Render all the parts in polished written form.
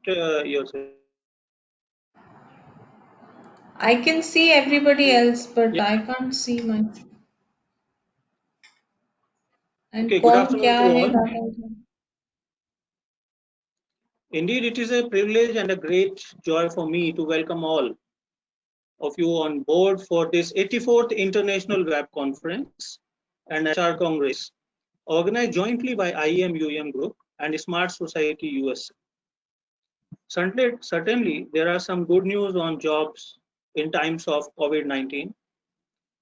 yourself. I can see everybody else, but Yeah. I can't see my. And Okay, good कौन afternoon क्या to है all. that Indeed, it is a privilege and a great joy for me to welcome all of you on board for this 84th International Web Conference and HR Congress, organized jointly by IEM UEM Group and Smart Society US. Certainly, there are some good news on jobs in times of COVID-19.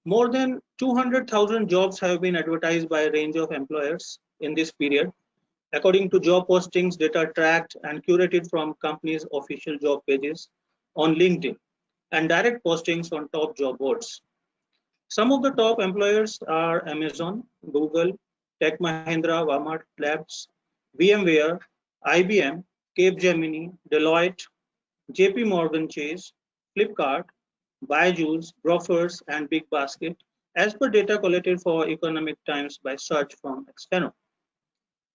More than 200,000 jobs have been advertised by a range of employers in this period, according to job postings data tracked and curated from companies' official job pages on LinkedIn and direct postings on top job boards. Some of the top employers are Amazon, Google, Tech Mahindra, Walmart Labs, VMware, IBM, Capgemini, Deloitte, JP Morgan Chase, Flipkart, Byju's, Grofers, and Big Basket, as per data collected for Economic Times by search firm External.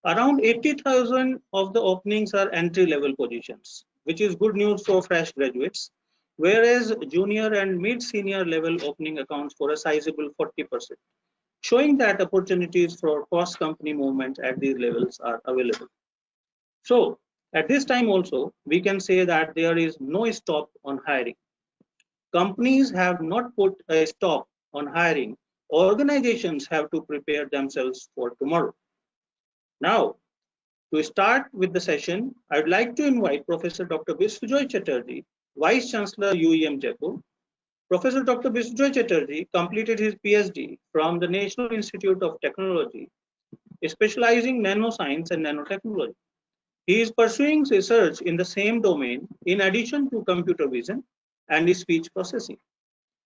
Around 80,000 of the openings are entry-level positions, which is good news for fresh graduates, whereas junior and mid-senior level opening accounts for a sizable 40%, showing that opportunities for cross-company movement at these levels are available. So, at this time also, we can say that there is no stop on hiring. Companies have not put a stop on hiring. Organizations have to prepare themselves for tomorrow. Now, to start with the session, I would like to invite Professor Dr. Biswajoy Chatterjee, Vice Chancellor UEM Jaipur. Professor Dr. Biswajoy Chatterjee completed his PhD from the National Institute of Technology, specializing nanoscience and nanotechnology. He is pursuing research in the same domain in addition to computer vision and speech processing.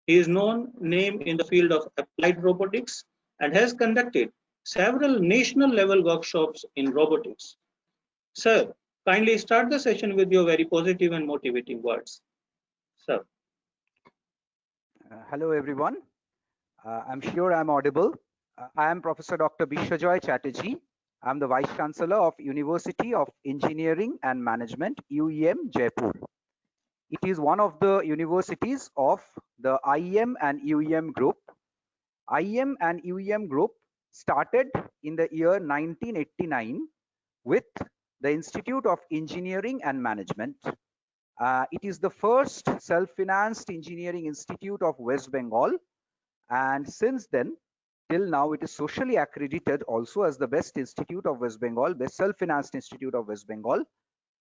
He is known name in the field of applied robotics and has conducted several national level workshops in robotics. Sir, kindly start the session with your very positive and motivating words. Sir. Hello, everyone. I'm sure I'm audible. I am Professor Dr. Biswajoy Chatterjee. I'm the Vice Chancellor of University of Engineering and Management, UEM Jaipur. It is one of the universities of the IEM and UEM group. IEM and UEM group started in the year 1989 with the Institute of Engineering and Management. It is the first self-financed engineering institute of West Bengal, and since then till now it is socially accredited also as the best institute of West Bengal, best self-financed institute of West Bengal,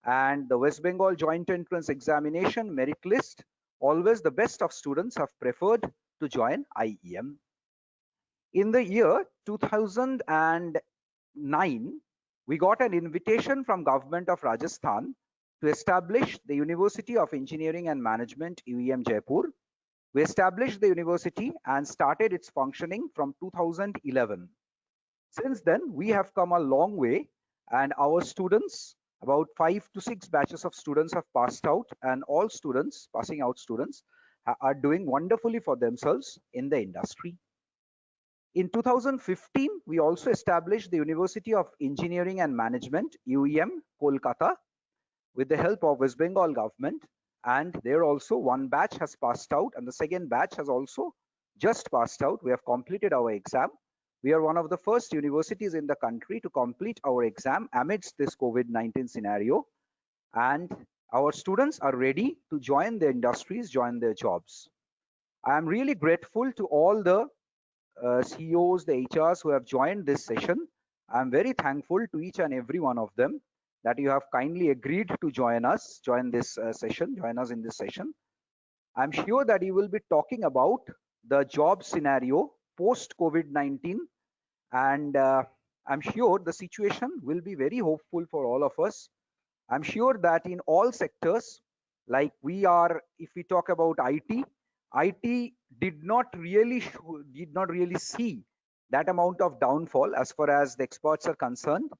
and the West Bengal joint entrance examination merit list, always the best of students have preferred to join IEM. In the year 2009, we got an invitation from government of Rajasthan to establish the University of Engineering and Management, UEM Jaipur. We established the university and started its functioning from 2011. Since then, we have come a long way, and our students, about 5 to 6 batches of students have passed out, and all students, passing out students, are doing wonderfully for themselves in the industry. In 2015, we also established the University of Engineering and Management, UEM, Kolkata, with the help of West Bengal government. And there also one batch has passed out, and the second batch has also just passed out. We have completed our exam. We are one of the first universities in the country to complete our exam amidst this COVID-19 scenario. And our students are ready to join the industries, join their jobs. I am really grateful to all the CEOs, the HRs who have joined this session. I'm very thankful to each and every one of them that you have kindly agreed to join us, join this session, join us in this session. I'm sure that you will be talking about the job scenario post COVID-19, and I'm sure the situation will be very hopeful for all of us. I'm sure that in all sectors, like we are, if we talk about IT did not really see that amount of downfall as far as the experts are concerned.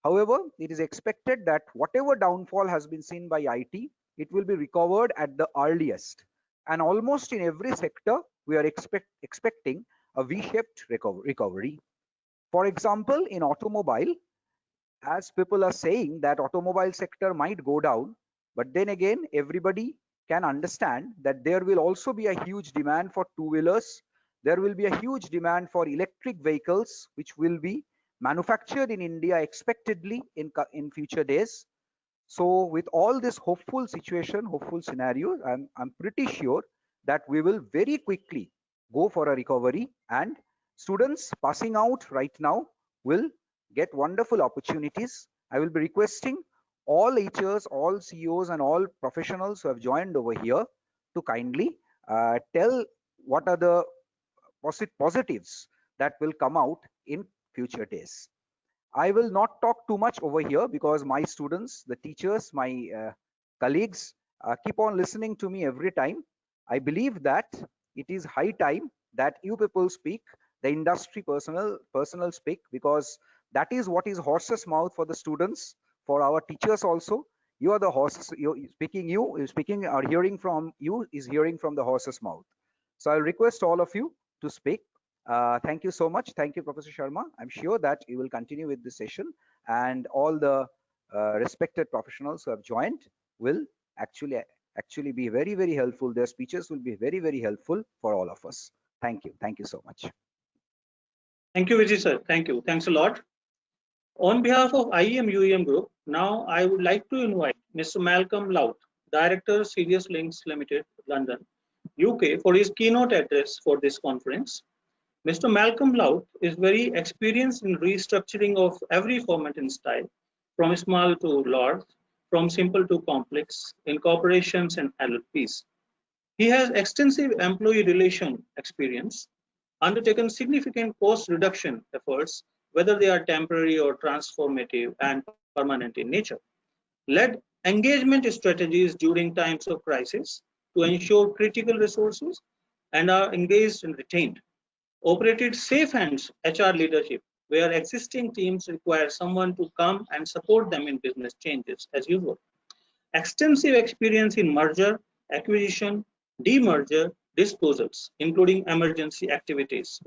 However, it is expected that whatever downfall has been seen by IT, it will be recovered at the earliest. And almost in every sector, we are expecting a V-shaped recovery. For example, in automobile, as people are saying that automobile sector might go down, But then again, everybody can understand that there will also be a huge demand for two-wheelers. There will be a huge demand for electric vehicles, which will be manufactured in India expectedly in future days. So with all this hopeful situation, hopeful scenario, I'm pretty sure that we will very quickly go for a recovery, and students passing out right now will get wonderful opportunities. I will be requesting all HRs, all CEOs, and all professionals who have joined over here to kindly tell what are the positives that will come out in future days. I will not talk too much over here because my students, the teachers, my colleagues keep on listening to me every time. I believe that it is high time that you people speak, the industry personal speak, because that is what is horse's mouth for the students, for our teachers also. You are the horses. You speaking or hearing from you is hearing from the horse's mouth. So I'll request all of you to speak. Thank you so much. Thank you, Professor Sharma. I'm sure that you will continue with this session, and all the respected professionals who have joined will actually be very, very helpful. Their speeches will be very, very helpful for all of us. Thank you. Thank you so much. Thank you, Vijay sir. Thank you. Thanks a lot. On behalf of IEM UEM Group, now I would like to invite Mr. Malcolm Louth, Director, Sirius Lynx Limited, London, UK, for his keynote address for this conference. Mr. Malcolm Louth is very experienced in restructuring of every format and style, from small to large, from simple to complex, in corporations and LLPs. He has extensive employee relation experience, undertaken significant cost reduction efforts, whether they are temporary or transformative and permanent in nature, led engagement strategies during times of crisis to ensure critical resources and are engaged and retained, operated safe hands HR leadership, where existing teams require someone to come and support them in business changes as usual. Extensive experience in merger, acquisition, demerger, disposals, including emergency activities.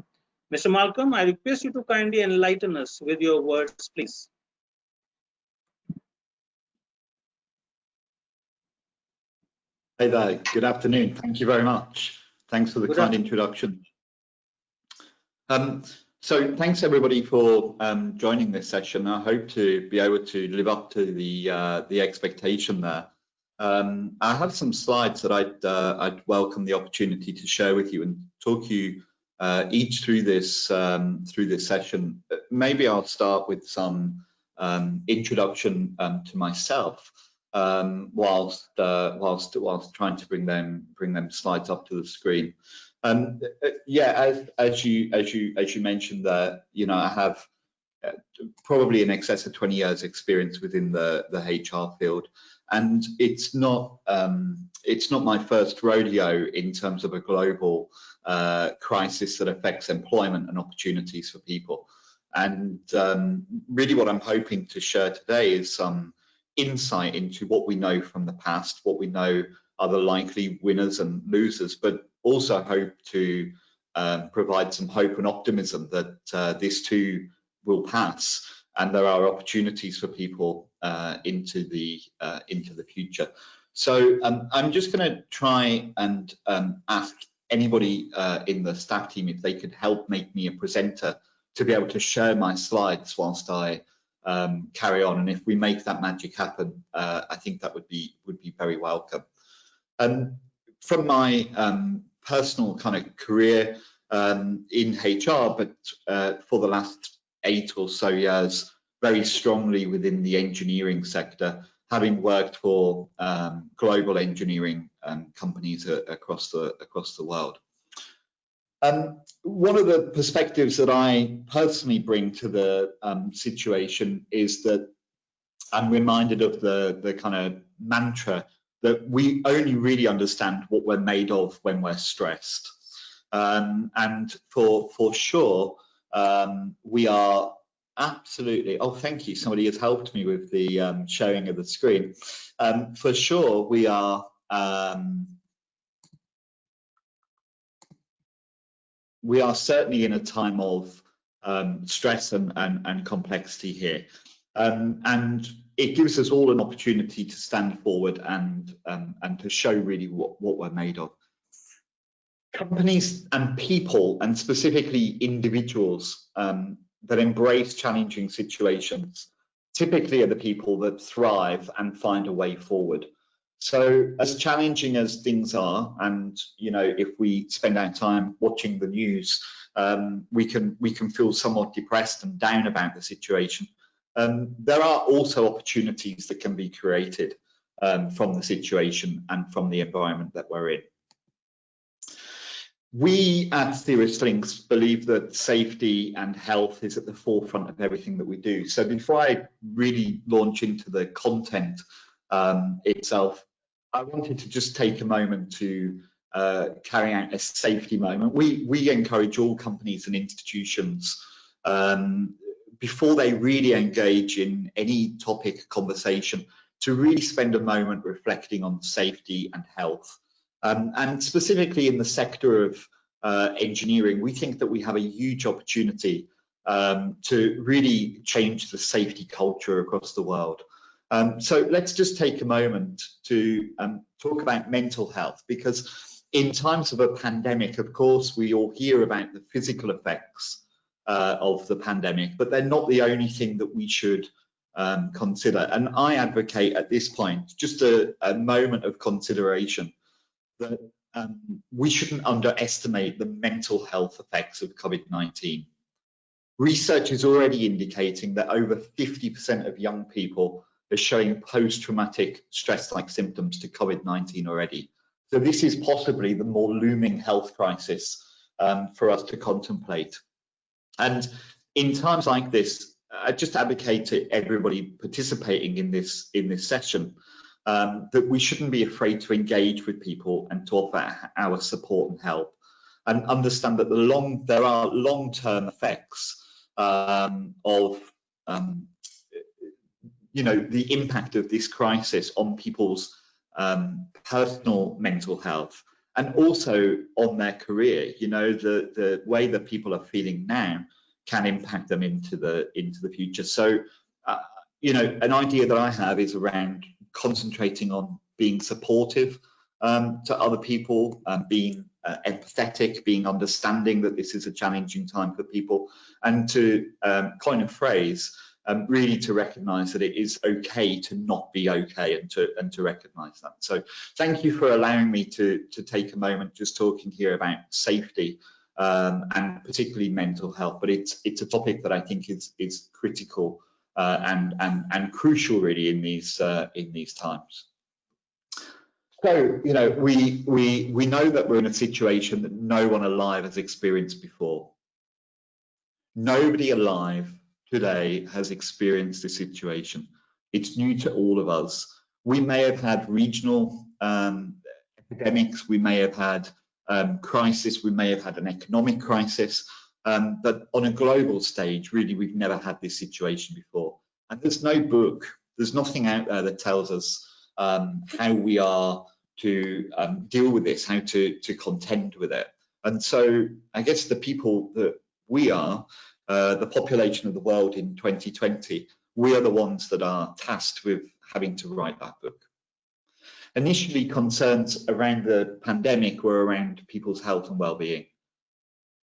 Mr. Malcolm, I request you to kindly enlighten us with your words, please. Hey there, good afternoon. Thank you very much. Thanks for the kind introduction. So thanks everybody for joining this session. I hope to be able to live up to the expectation there. I have some slides that I'd welcome the opportunity to share with you and talk you each through this session. Maybe I'll start with some introduction to myself. Whilst trying to bring them slides up to the screen. Yeah, as you mentioned there, I have probably in excess of 20 years experience within the HR field, and it's not my first rodeo in terms of a global crisis that affects employment and opportunities for people. And really what I'm hoping to share today is some insight into what we know from the past, what we know are the likely winners and losers, but also hope to provide some hope and optimism that this too will pass and there are opportunities for people into the future. So I'm just going to try and ask anybody in the staff team if they could help make me a presenter to be able to share my slides whilst I carry on, and if we make that magic happen, I think that would be very welcome. From my personal kind of career in HR, but for the last 8 or so years, very strongly within the engineering sector, having worked for global engineering companies across the world. One of the perspectives that I personally bring to the situation is that I'm reminded of the kind of mantra that we only really understand what we're made of when we're stressed. And for sure, we are absolutely, oh, thank you. Somebody has helped me with the sharing of the screen. For sure, we are certainly in a time of stress and complexity here. And it gives us all an opportunity to stand forward and to show really what we're made of. Companies and people, and specifically individuals that embrace challenging situations, typically are the people that thrive and find a way forward. So as challenging as things are, and if we spend our time watching the news, we can feel somewhat depressed and down about the situation. There are also opportunities that can be created from the situation and from the environment that we're in. We at Theorist Lynx believe that safety and health is at the forefront of everything that we do. So before I really launch into the content itself, I wanted to just take a moment to carry out a safety moment. We encourage all companies and institutions before they really engage in any topic conversation to really spend a moment reflecting on safety and health. And specifically in the sector of engineering, we think that we have a huge opportunity to really change the safety culture across the world. So let's just take a moment to talk about mental health, because in times of a pandemic, of course, we all hear about the physical effects of the pandemic, but they're not the only thing that we should consider. And I advocate at this point just a moment of consideration that we shouldn't underestimate the mental health effects of COVID-19. Research is already indicating that over 50% of young people are showing post-traumatic stress-like symptoms to COVID-19 already. So this is possibly the more looming health crisis for us to contemplate. And in times like this, I just advocate to everybody participating in this session that we shouldn't be afraid to engage with people and to offer our support and help, and understand that there are long-term effects of the impact of this crisis on people's personal mental health and also on their career. The way that people are feeling now can impact them into the future. So an idea that I have is around concentrating on being supportive to other people, being empathetic, being understanding that this is a challenging time for people, and to coin a phrase, really to recognize that it is okay to not be okay, and to recognize that. So thank you for allowing me to take a moment just talking here about safety and particularly mental health, but it's a topic that I think is critical and crucial really in these times. So we know that we're in a situation that no one alive has experienced before. Nobody alive today has experienced this situation. It's new to all of us. We may have had regional epidemics, we may have had crisis, we may have had an economic crisis, but on a global stage, really, we've never had this situation before. And there's no book, there's nothing out there that tells us how we are to deal with this, how to contend with it. And so I guess the people that we are, the population of the world in 2020, we are the ones that are tasked with having to write that book. Initially, concerns around the pandemic were around people's health and well-being.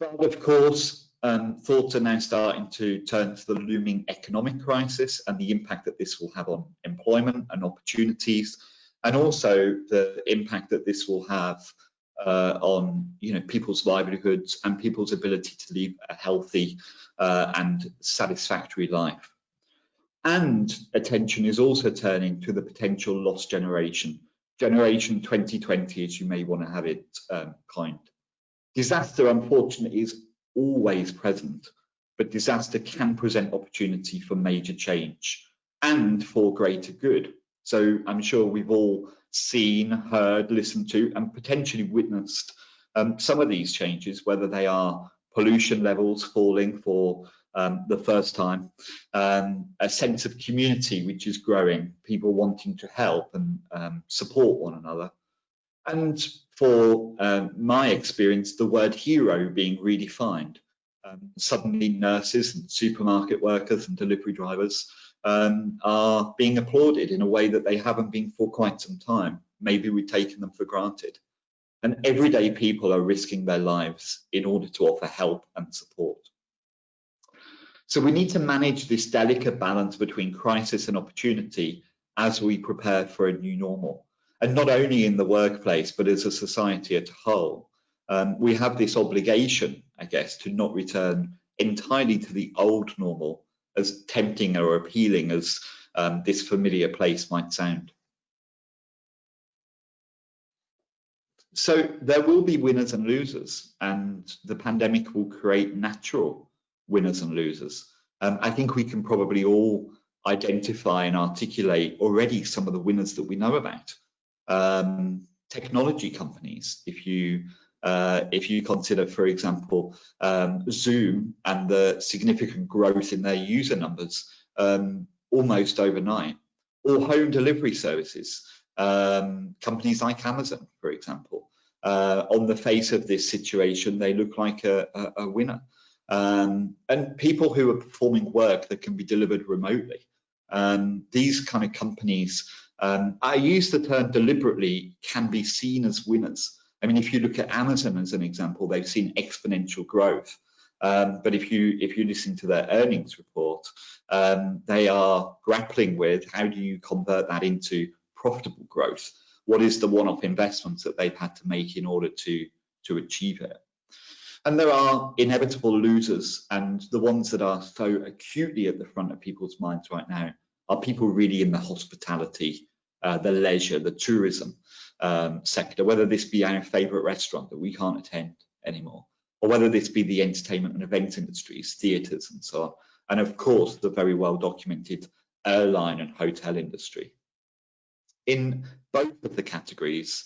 But of course, thoughts are now starting to turn to the looming economic crisis and the impact that this will have on employment and opportunities, and also the impact that this will have on people's livelihoods and people's ability to live a healthy and satisfactory life. And attention is also turning to the potential lost generation, Generation 2020, as you may want to have it coined. Disaster, unfortunately, is always present, but disaster can present opportunity for major change and for greater good. So I'm sure we've all seen, heard, listened to, and potentially witnessed some of these changes, whether they are pollution levels falling for the first time, a sense of community which is growing, people wanting to help and support one another. And for my experience, the word hero being redefined. Suddenly nurses and supermarket workers and delivery drivers are being applauded in a way that they haven't been for quite some time. Maybe we've taken them for granted. And everyday people are risking their lives in order to offer help and support. So we need to manage this delicate balance between crisis and opportunity as we prepare for a new normal. And not only in the workplace, but as a society as a whole. We have this obligation, I guess, to not return entirely to the old normal, as tempting or appealing as this familiar place might sound. So there will be winners and losers, and the pandemic will create natural winners and losers. I think we can probably all identify and articulate already some of the winners that we know about. Technology companies, if you consider, for example, Zoom and the significant growth in their user numbers almost overnight, or home delivery services, companies like Amazon, for example. On the face of this situation, they look like a winner. And people who are performing work that can be delivered remotely. These kind of companies, I use the term deliberately, can be seen as winners. I mean, if you look at Amazon as an example, they've seen exponential growth. But if you listen to their earnings report, they are grappling with how do you convert that into profitable growth? What is the one-off investments that they've had to make in order to achieve it? And there are inevitable losers, and the ones that are so acutely at the front of people's minds right now are people really in the hospitality, the leisure, the tourism sector, whether this be our favourite restaurant that we can't attend anymore, or whether this be the entertainment and event industries, theatres and so on, and of course the very well documented airline and hotel industry. In both of the categories,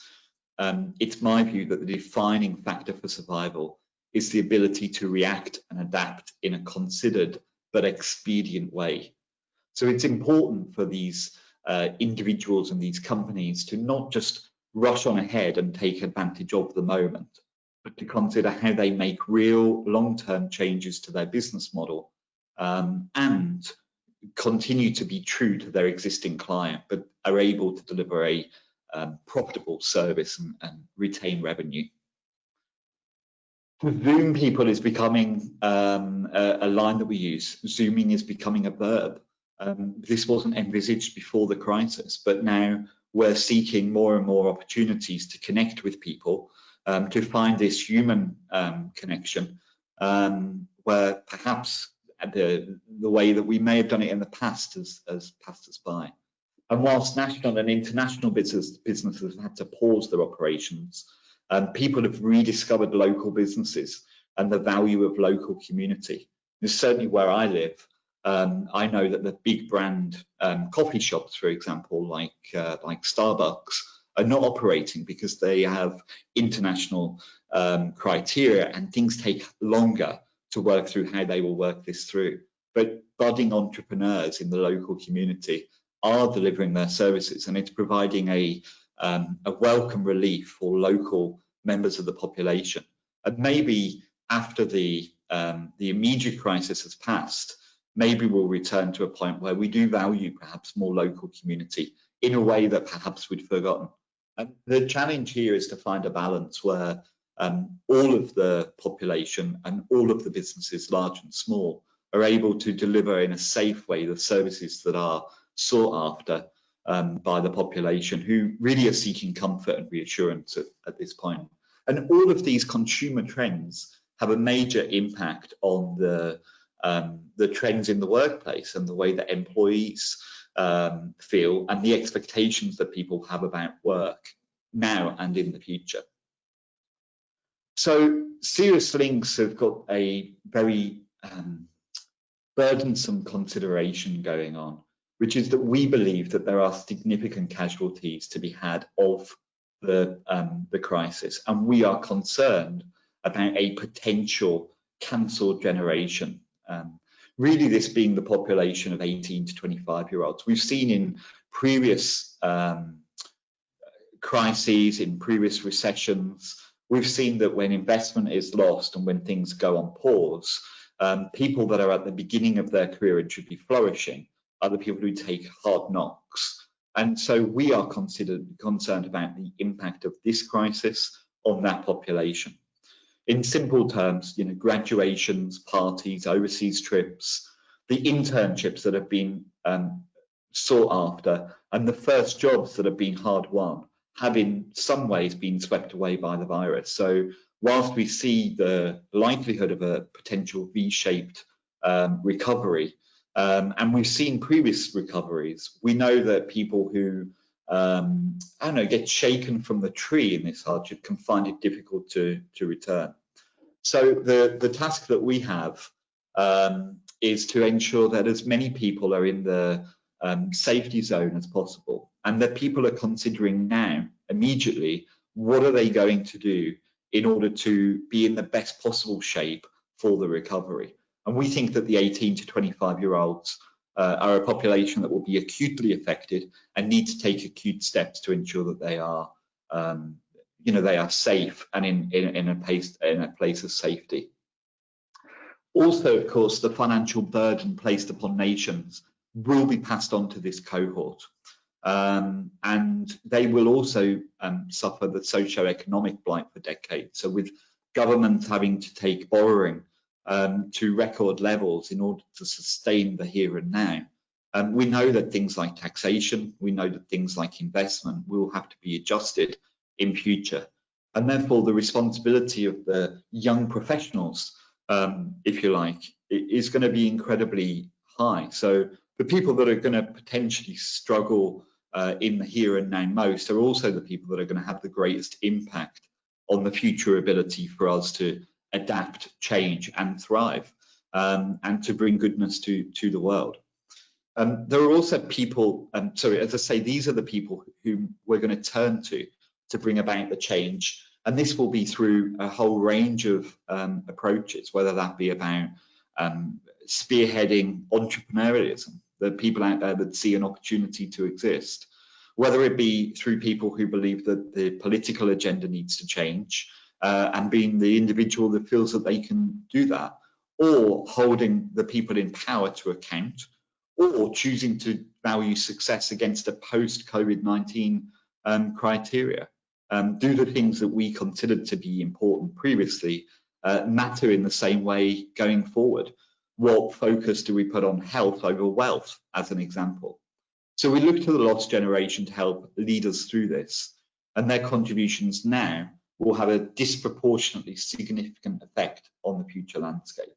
it's my view that the defining factor for survival is the ability to react and adapt in a considered but expedient way. So it's important for these individuals and these companies to not just rush on ahead and take advantage of the moment, but to consider how they make real long-term changes to their business model and continue to be true to their existing client, but are able to deliver a profitable service and retain revenue. Zoom people is becoming a line that we use. Zooming is becoming a verb. This wasn't envisaged before the crisis, but now we're seeking more and more opportunities to connect with people, to find this human connection, where perhaps the way that we may have done it in the past has passed us by. And whilst national and international businesses have had to pause their operations, people have rediscovered local businesses and the value of local community. And certainly where I live, I know that the big brand coffee shops, for example, like Starbucks, are not operating because they have international criteria and things take longer to work through how they will work this through. But budding entrepreneurs in the local community are delivering their services, and it's providing a welcome relief for local members of the population. And maybe after the immediate crisis has passed, maybe we'll return to a point where we do value perhaps more local community in a way that perhaps we'd forgotten. And the challenge here is to find a balance where all of the population and all of the businesses, large and small, are able to deliver in a safe way the services that are sought after by the population, who really are seeking comfort and reassurance at this point. And all of these consumer trends have a major impact on the trends in the workplace and the way that employees feel and the expectations that people have about work now and in the future. So Cirrus Lynx have got a very burdensome consideration going on, which is that we believe that there are significant casualties to be had of the crisis, and we are concerned about a potential cancelled generation. Really, this being the population of 18 to 25-year-olds. We've seen in previous crises, in previous recessions, we've seen that when investment is lost and when things go on pause, people that are at the beginning of their career and should be flourishing are the people who take hard knocks. And so we are concerned about the impact of this crisis on that population. In simple terms, graduations, parties, overseas trips, the internships that have been sought after, and the first jobs that have been hard won have in some ways been swept away by the virus. So whilst we see the likelihood of a potential V-shaped recovery, and we've seen previous recoveries, we know that people who get shaken from the tree in this hardship can find it difficult to return. So the task that we have is to ensure that as many people are in the safety zone as possible, and that people are considering now, immediately, what are they going to do in order to be in the best possible shape for the recovery. And we think that the 18 to 25-year-olds are a population that will be acutely affected and need to take acute steps to ensure that they are, they are safe and in a place of safety. Also, of course, the financial burden placed upon nations will be passed on to this cohort, and they will also suffer the socio-economic blight for decades. So with governments having to take borrowing to record levels in order to sustain the here and now, we know that things like taxation, we know that things like investment will have to be adjusted in future. And therefore the responsibility of the young professionals, if you like, is going to be incredibly high. So the people that are going to potentially struggle in the here and now most are also the people that are going to have the greatest impact on the future ability for us to adapt, change and thrive, and to bring goodness to the world. There are also people, as I say, these are the people whom we're going to turn to bring about the change. And this will be through a whole range of approaches, whether that be about spearheading entrepreneurialism, the people out there that see an opportunity to exist, whether it be through people who believe that the political agenda needs to change, and being the individual that feels that they can do that, or holding the people in power to account, or choosing to value success against a post-COVID-19 criteria. Do the things that we considered to be important previously matter in the same way going forward? What focus do we put on health over wealth, as an example? So we look to the lost generation to help lead us through this, and their contributions now will have a disproportionately significant effect on the future landscape.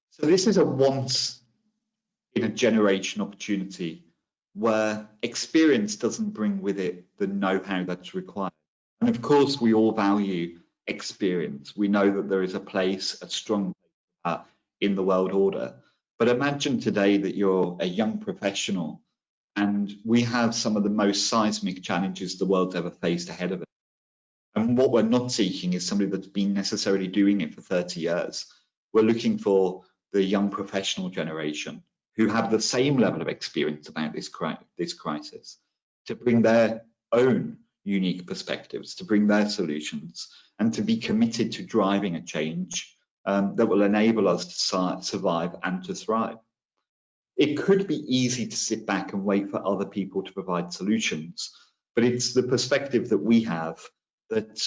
So this is a once in a generation opportunity where experience doesn't bring with it the know-how that's required. And of course, we all value experience. We know that there is a place, a strong place in the world order. But imagine today that you're a young professional and we have some of the most seismic challenges the world's ever faced ahead of it. And what we're not seeking is somebody that's been necessarily doing it for 30 years. We're looking for the young professional generation who have the same level of experience about this crisis to bring their own unique perspectives, to bring their solutions, and to be committed to driving a change that will enable us to survive and to thrive. It could be easy to sit back and wait for other people to provide solutions, but it's the perspective that we have that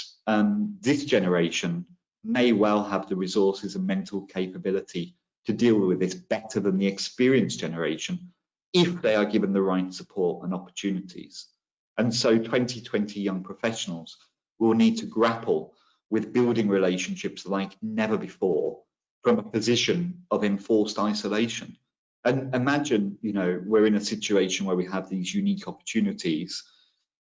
this generation may well have the resources and mental capability to deal with this better than the experienced generation if they are given the right support and opportunities. And so 2020 young professionals will need to grapple with building relationships like never before from a position of enforced isolation. And imagine, we're in a situation where we have these unique opportunities,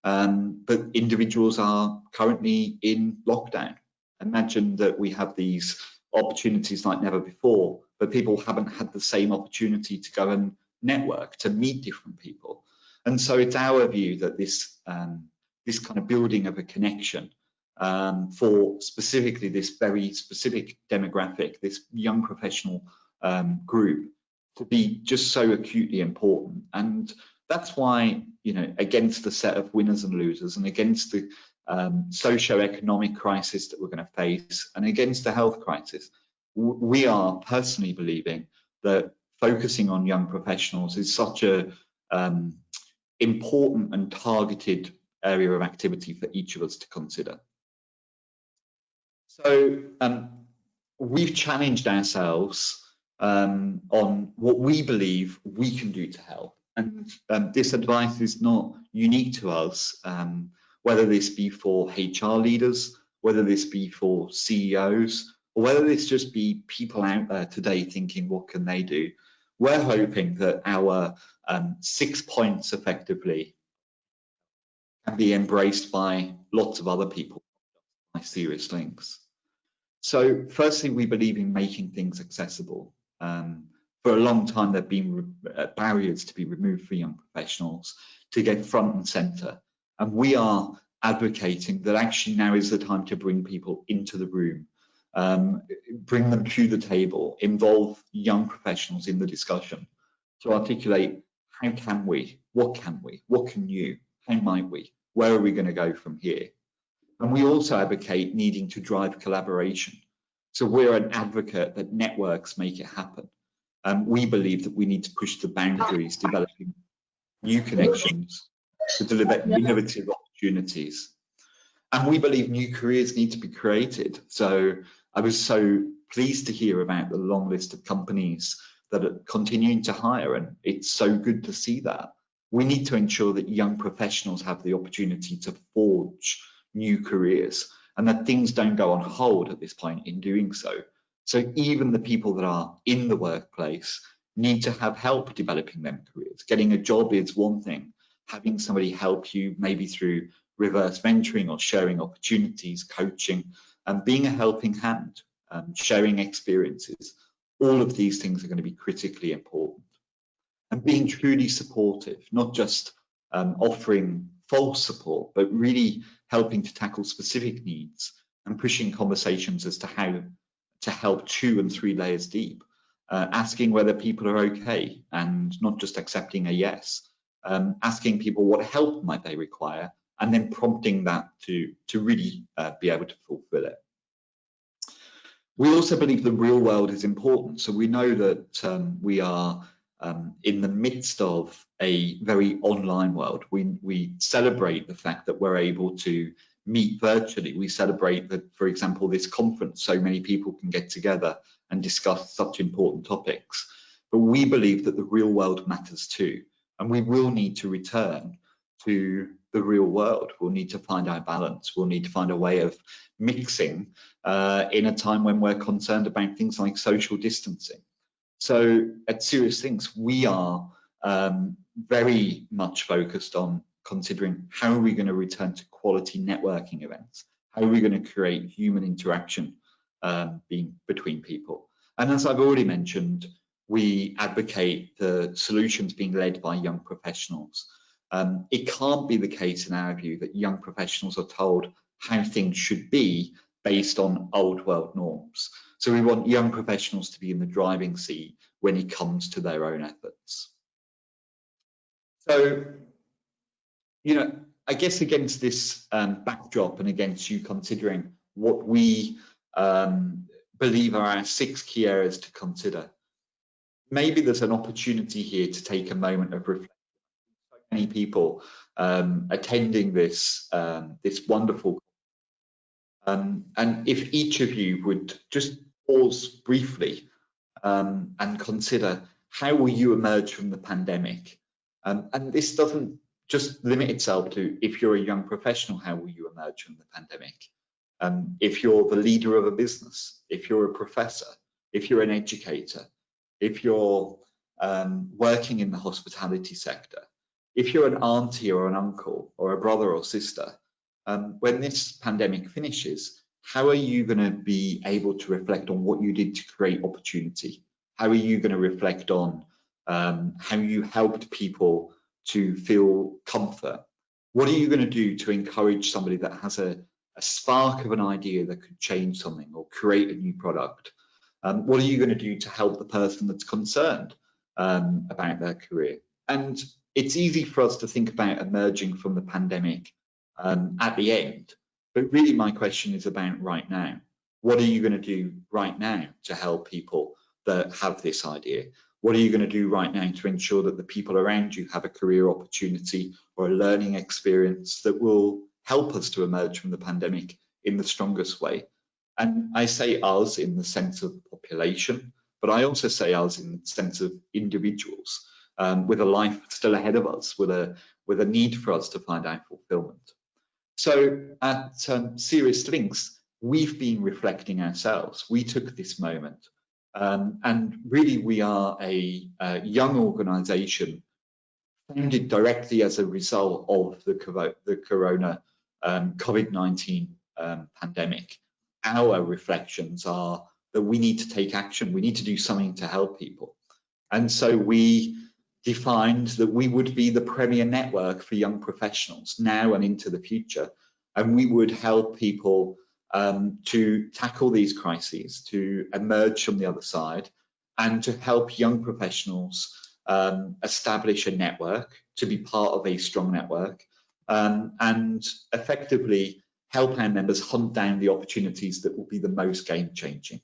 but individuals are currently in lockdown. Imagine that we have these opportunities like never before, but people haven't had the same opportunity to go and network, to meet different people. And so it's our view that this kind of building of a connection for specifically this very specific demographic, this young professional group, to be just so acutely important. And that's why, against the set of winners and losers and against socio-economic crisis that we're going to face, and against the health crisis. We are personally believing that focusing on young professionals is such a important and targeted area of activity for each of us to consider. So we've challenged ourselves on what we believe we can do to help. And this advice is not unique to us, whether this be for HR leaders, whether this be for CEOs, or whether this just be people out there today thinking, what can they do? We're hoping that our 6 points effectively can be embraced by lots of other people, by serious links. So firstly, we believe in making things accessible. For a long time, there have been barriers to be removed for young professionals to get front and center. And we are advocating that actually now is the time to bring people into the room, bring them to the table, involve young professionals in the discussion to articulate how can we, what can you, how might we, where are we going to go from here? And we also advocate needing to drive collaboration. So we're an advocate that networks make it happen. We believe that we need to push the boundaries, developing new connections to deliver innovative opportunities. And we believe new careers need to be created. So I was so pleased to hear about the long list of companies that are continuing to hire, and it's so good to see that. We need to ensure that young professionals have the opportunity to forge new careers and that things don't go on hold at this point in doing so. So even the people that are in the workplace need to have help developing them careers. Getting a job is one thing. Having somebody help you, maybe through reverse mentoring or sharing opportunities, coaching, and being a helping hand, sharing experiences, all of these things are going to be critically important. And being truly supportive, not just offering false support, but really helping to tackle specific needs and pushing conversations as to how to help 2 and 3 layers deep, asking whether people are okay and not just accepting a yes, asking people what help might they require, and then prompting that to really be able to fulfill it. We also believe the real world is important. So we know that we are in the midst of a very online world. We celebrate the fact that we're able to meet virtually. We celebrate that, for example, this conference, so many people can get together and discuss such important topics. But we believe that the real world matters too. And we will need to return to the real world. We'll need to find our balance. We'll need to find a way of mixing in a time when we're concerned about things like social distancing. So at Serious Things, we are very much focused on considering how are we going to return to quality networking events? How are we going to create human interaction between people? And as I've already mentioned, we advocate the solutions being led by young professionals. It can't be the case in our view that young professionals are told how things should be based on old world norms. So we want young professionals to be in the driving seat when it comes to their own efforts. So, you know, I guess against this backdrop and against you considering what we believe are our 6 key areas to consider, maybe there's an opportunity here to take a moment of reflection. So many people attending this this wonderful, and if each of you would just pause briefly and consider how will you emerge from the pandemic, and this doesn't just limit itself to if you're a young professional, how will you emerge from the pandemic? If you're the leader of a business, if you're a professor, if you're an educator, if you're working in the hospitality sector, if you're an auntie or an uncle or a brother or sister, when this pandemic finishes, how are you going to be able to reflect on what you did to create opportunity? How are you going to reflect on how you helped people to feel comfort? What are you going to do to encourage somebody that has a spark of an idea that could change something or create a new product? What are you going to do to help the person that's concerned about their career? And it's easy for us to think about emerging from the pandemic at the end. But really my question is about right now. What are you going to do right now to help people that have this idea? What are you going to do right now to ensure that the people around you have a career opportunity or a learning experience that will help us to emerge from the pandemic in the strongest way? And I say us in the sense of population, but I also say us in the sense of individuals, with a life still ahead of us, with a need for us to find out fulfillment. So at Serious Lynx, we've been reflecting ourselves. We took this moment, and really we are a young organisation founded directly as a result of the corona COVID-19 pandemic. Our reflections are that we need to take action. We need to do something to help people. And so we defined that we would be the premier network for young professionals now and into the future. And we would help people to tackle these crises, to emerge from the other side, and to help young professionals establish a network, to be part of a strong network, and effectively help our members hunt down the opportunities that will be the most game-changing,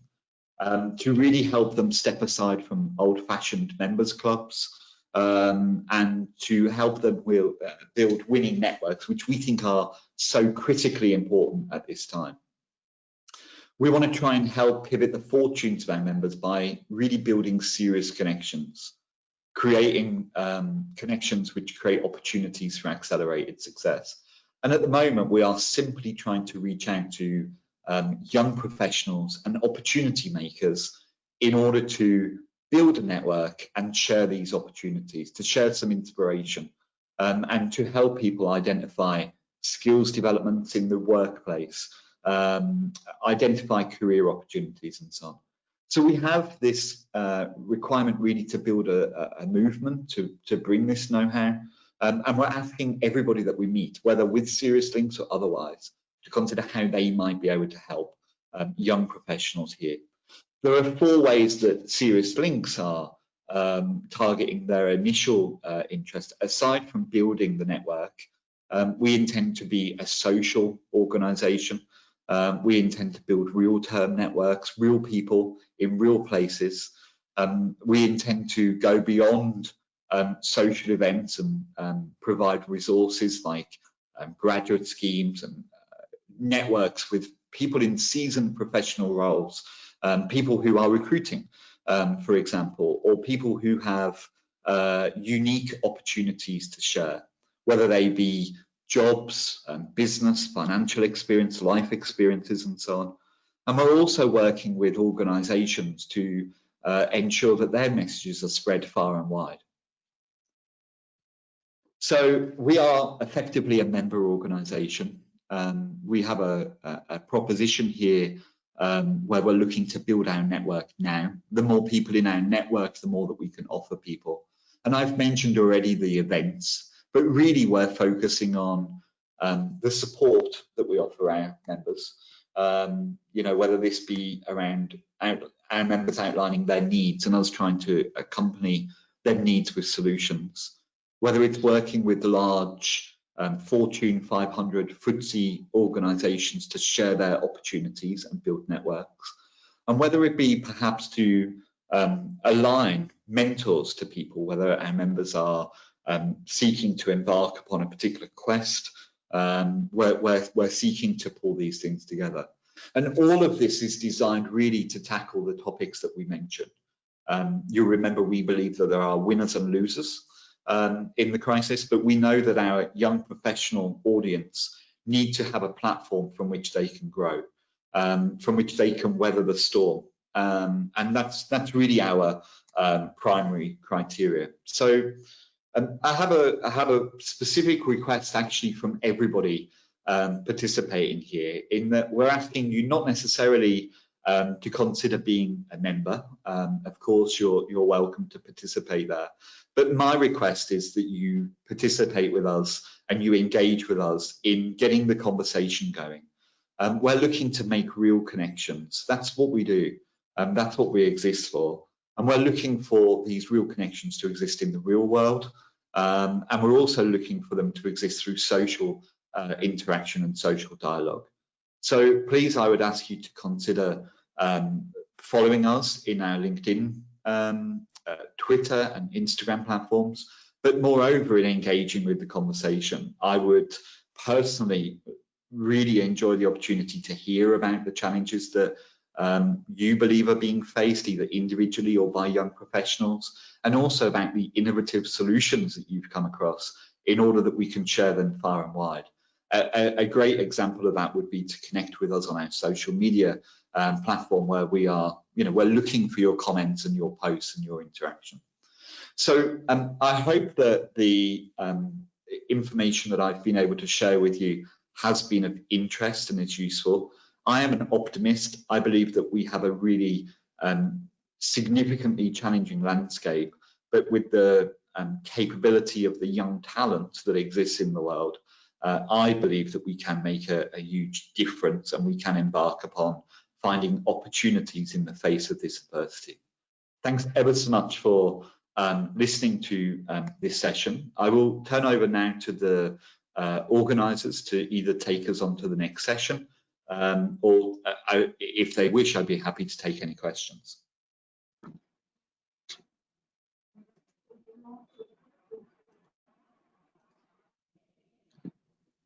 to really help them step aside from old-fashioned members clubs, and to help them build winning networks, which we think are so critically important at this time. We want to try and help pivot the fortunes of our members by really building serious connections, creating connections which create opportunities for accelerated success. And at the moment, we are simply trying to reach out to young professionals and opportunity makers in order to build a network and share these opportunities, to share some inspiration, and to help people identify skills developments in the workplace, identify career opportunities and so on. So we have this requirement really to build a movement to bring this know-how, and we're asking everybody that we meet, whether with Serious Lynx or otherwise, to consider how they might be able to help young professionals here. There are 4 ways that Serious Lynx are targeting their initial interest. Aside from building the network, we intend to be a social organisation. We intend to build real-term networks, real people in real places. We intend to go beyond social events and provide resources like graduate schemes and networks with people in seasoned professional roles, people who are recruiting, for example, or people who have unique opportunities to share, whether they be jobs, business, financial experience, life experiences, and so on. And we're also working with organisations to ensure that their messages are spread far and wide. So we are effectively a member organisation. We have a proposition here where we're looking to build our network now. The more people in our network, the more that we can offer people. And I've mentioned already the events, but really we're focusing on the support that we offer our members. You know, whether this be around our members outlining their needs and us trying to accompany their needs with solutions, whether it's working with large Fortune 500 FTSE organisations to share their opportunities and build networks, and whether it be perhaps to align mentors to people, whether our members are seeking to embark upon a particular quest, we're seeking to pull these things together. And all of this is designed really to tackle the topics that we mentioned. You'll remember we believe that there are winners and losers in the crisis, but we know that our young professional audience need to have a platform from which they can grow, from which they can weather the storm. And that's really our primary criteria. So I have a specific request actually from everybody participating here, in that we're asking you not necessarily to consider being a member. Of course, you're welcome to participate there. But my request is that you participate with us and you engage with us in getting the conversation going. We're looking to make real connections. That's what we do. That's what we exist for. And we're looking for these real connections to exist in the real world. And we're also looking for them to exist through social interaction and social dialogue. So please, I would ask you to consider following us in our LinkedIn, Twitter and Instagram platforms, but moreover in engaging with the conversation. I would personally really enjoy the opportunity to hear about the challenges that you believe are being faced either individually or by young professionals, and also about the innovative solutions that you've come across in order that we can share them far and wide. A great example of that would be to connect with us on our social media platform, where we are, we're looking for your comments and your posts and your interaction. So I hope that the information that I've been able to share with you has been of interest and is useful. I am an optimist. I believe that we have a really significantly challenging landscape, but with the capability of the young talent that exists in the world, I believe that we can make a huge difference, and we can embark upon finding opportunities in the face of this adversity. Thanks ever so much for listening to this session. I will turn over now to the organisers to either take us on to the next session, or if they wish, I'd be happy to take any questions.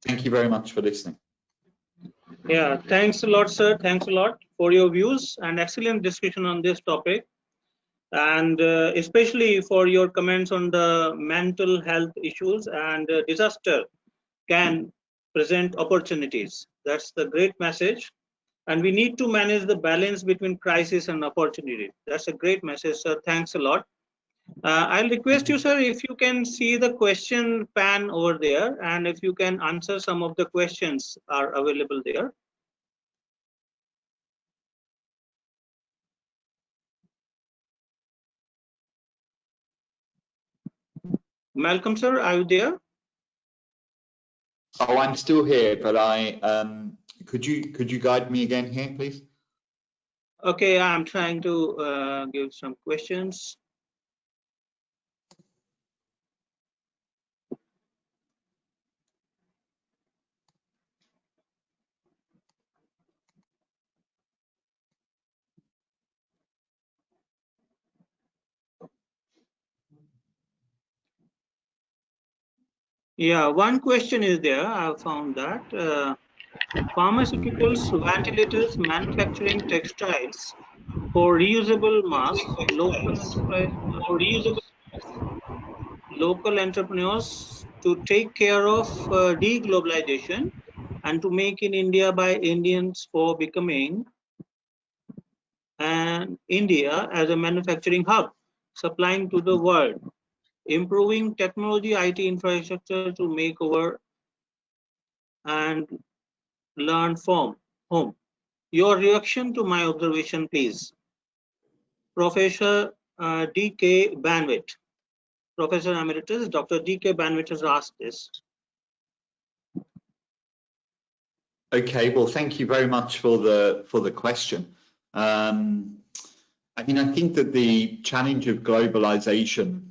Thank you very much for listening. Yeah, thanks a lot, sir. Thanks a lot for your views and excellent discussion on this topic, and especially for your comments on the mental health issues and disaster can present opportunities. That's the great message. And we need to manage the balance between crisis and opportunity. That's a great message, sir. Thanks a lot. I'll request you, sir, if you can see the question pan over there, and if you can answer some of the questions are available there. Malcolm, sir, are you there? Oh, I'm still here, but could you guide me again here, please? Okay, I'm trying to give some questions. Yeah, one question is there. I found that pharmaceuticals, ventilators, manufacturing, textiles for reusable masks, local entrepreneurs to take care of deglobalization and to make in India by Indians for becoming India as a manufacturing hub, supplying to the world, improving technology, IT infrastructure to make over and learn from home. Your reaction to my observation, please. Professor D.K. Banwit, Professor Emeritus Dr. D.K. Banwit has asked this. Okay, well, thank you very much for the question. I mean, I think that the challenge of globalization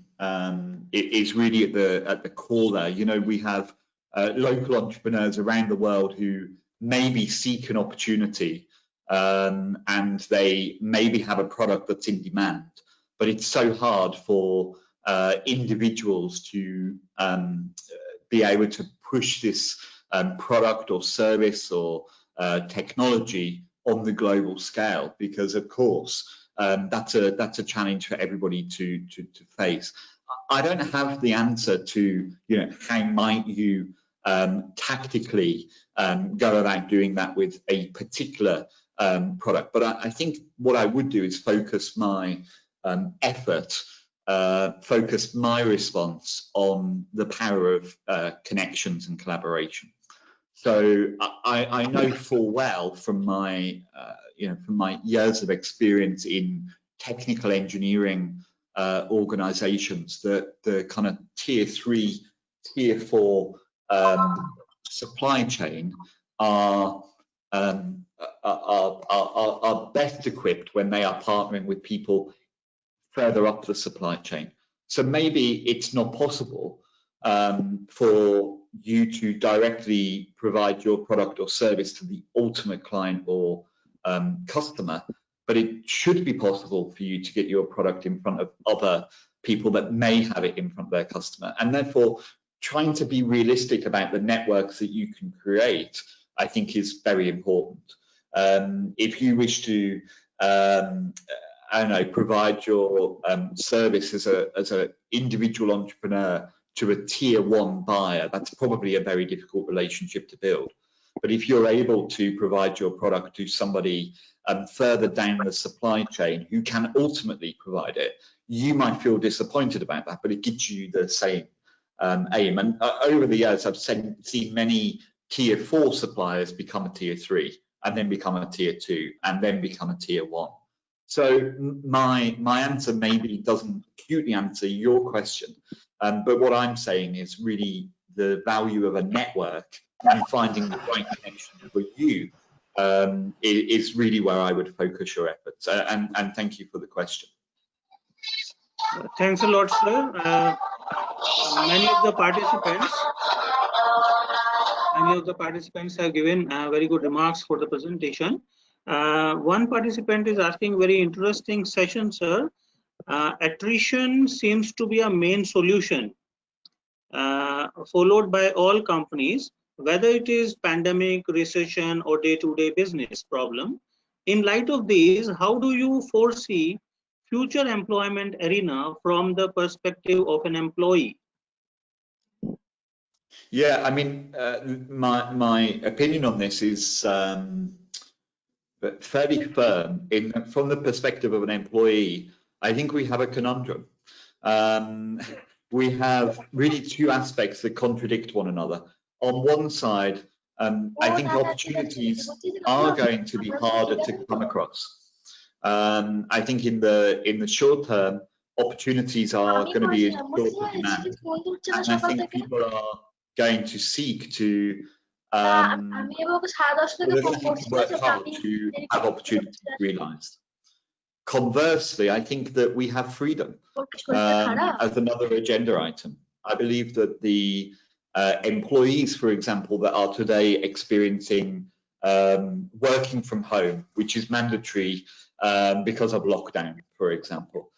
is really at the core there. You know, we have local entrepreneurs around the world who maybe seek an opportunity, and they maybe have a product that's in demand, but it's so hard for individuals to be able to push this product or service or technology on the global scale, because of course that's a challenge for everybody to face. I don't have the answer to, you know, how might you tactically go about doing that with a particular product, but I think what I would do is focus my effort, focus my response on the power of connections and collaboration. So I know full well from my from my years of experience in technical engineering organizations that the kind of tier 3, tier 4 supply chain are best equipped when they are partnering with people further up the supply chain. So maybe it's not possible for you to directly provide your product or service to the ultimate client or customer, but it should be possible for you to get your product in front of other people that may have it in front of their customer. And therefore, trying to be realistic about the networks that you can create, I think, is very important. If you wish to, I don't know, provide your service as an individual entrepreneur to a tier 1 buyer, that's probably a very difficult relationship to build. But if you're able to provide your product to somebody further down the supply chain who can ultimately provide it, you might feel disappointed about that, but it gives you the same aim. And over the years, I've seen many tier 4 suppliers become a tier 3, and then become a tier 2, and then become a tier 1. So my answer maybe doesn't acutely answer your question, but what I'm saying is really the value of a network and finding the right connection for you is really where I would focus your efforts. And thank you for the question. Thanks a lot, sir. Many of the participants have given very good remarks for the presentation. One participant is asking very interesting session, sir. Attrition seems to be a main solution, followed by all companies, whether it is pandemic, recession, or day-to-day business problem. In light of these, how do you foresee future employment arena from the perspective of an employee? Yeah, I mean, my opinion on this is fairly firm. From the perspective of an employee, I think we have a conundrum. We have really two aspects that contradict one another. On one side, I think opportunities are going to be harder to come across. I think in the short term, opportunities are going to be in short demand, and I think people are going to seek to work hard to have opportunities realized. Conversely, I think that we have freedom as another agenda item. I believe that the employees, for example, that are today experiencing working from home, which is mandatory because of lockdown, for example,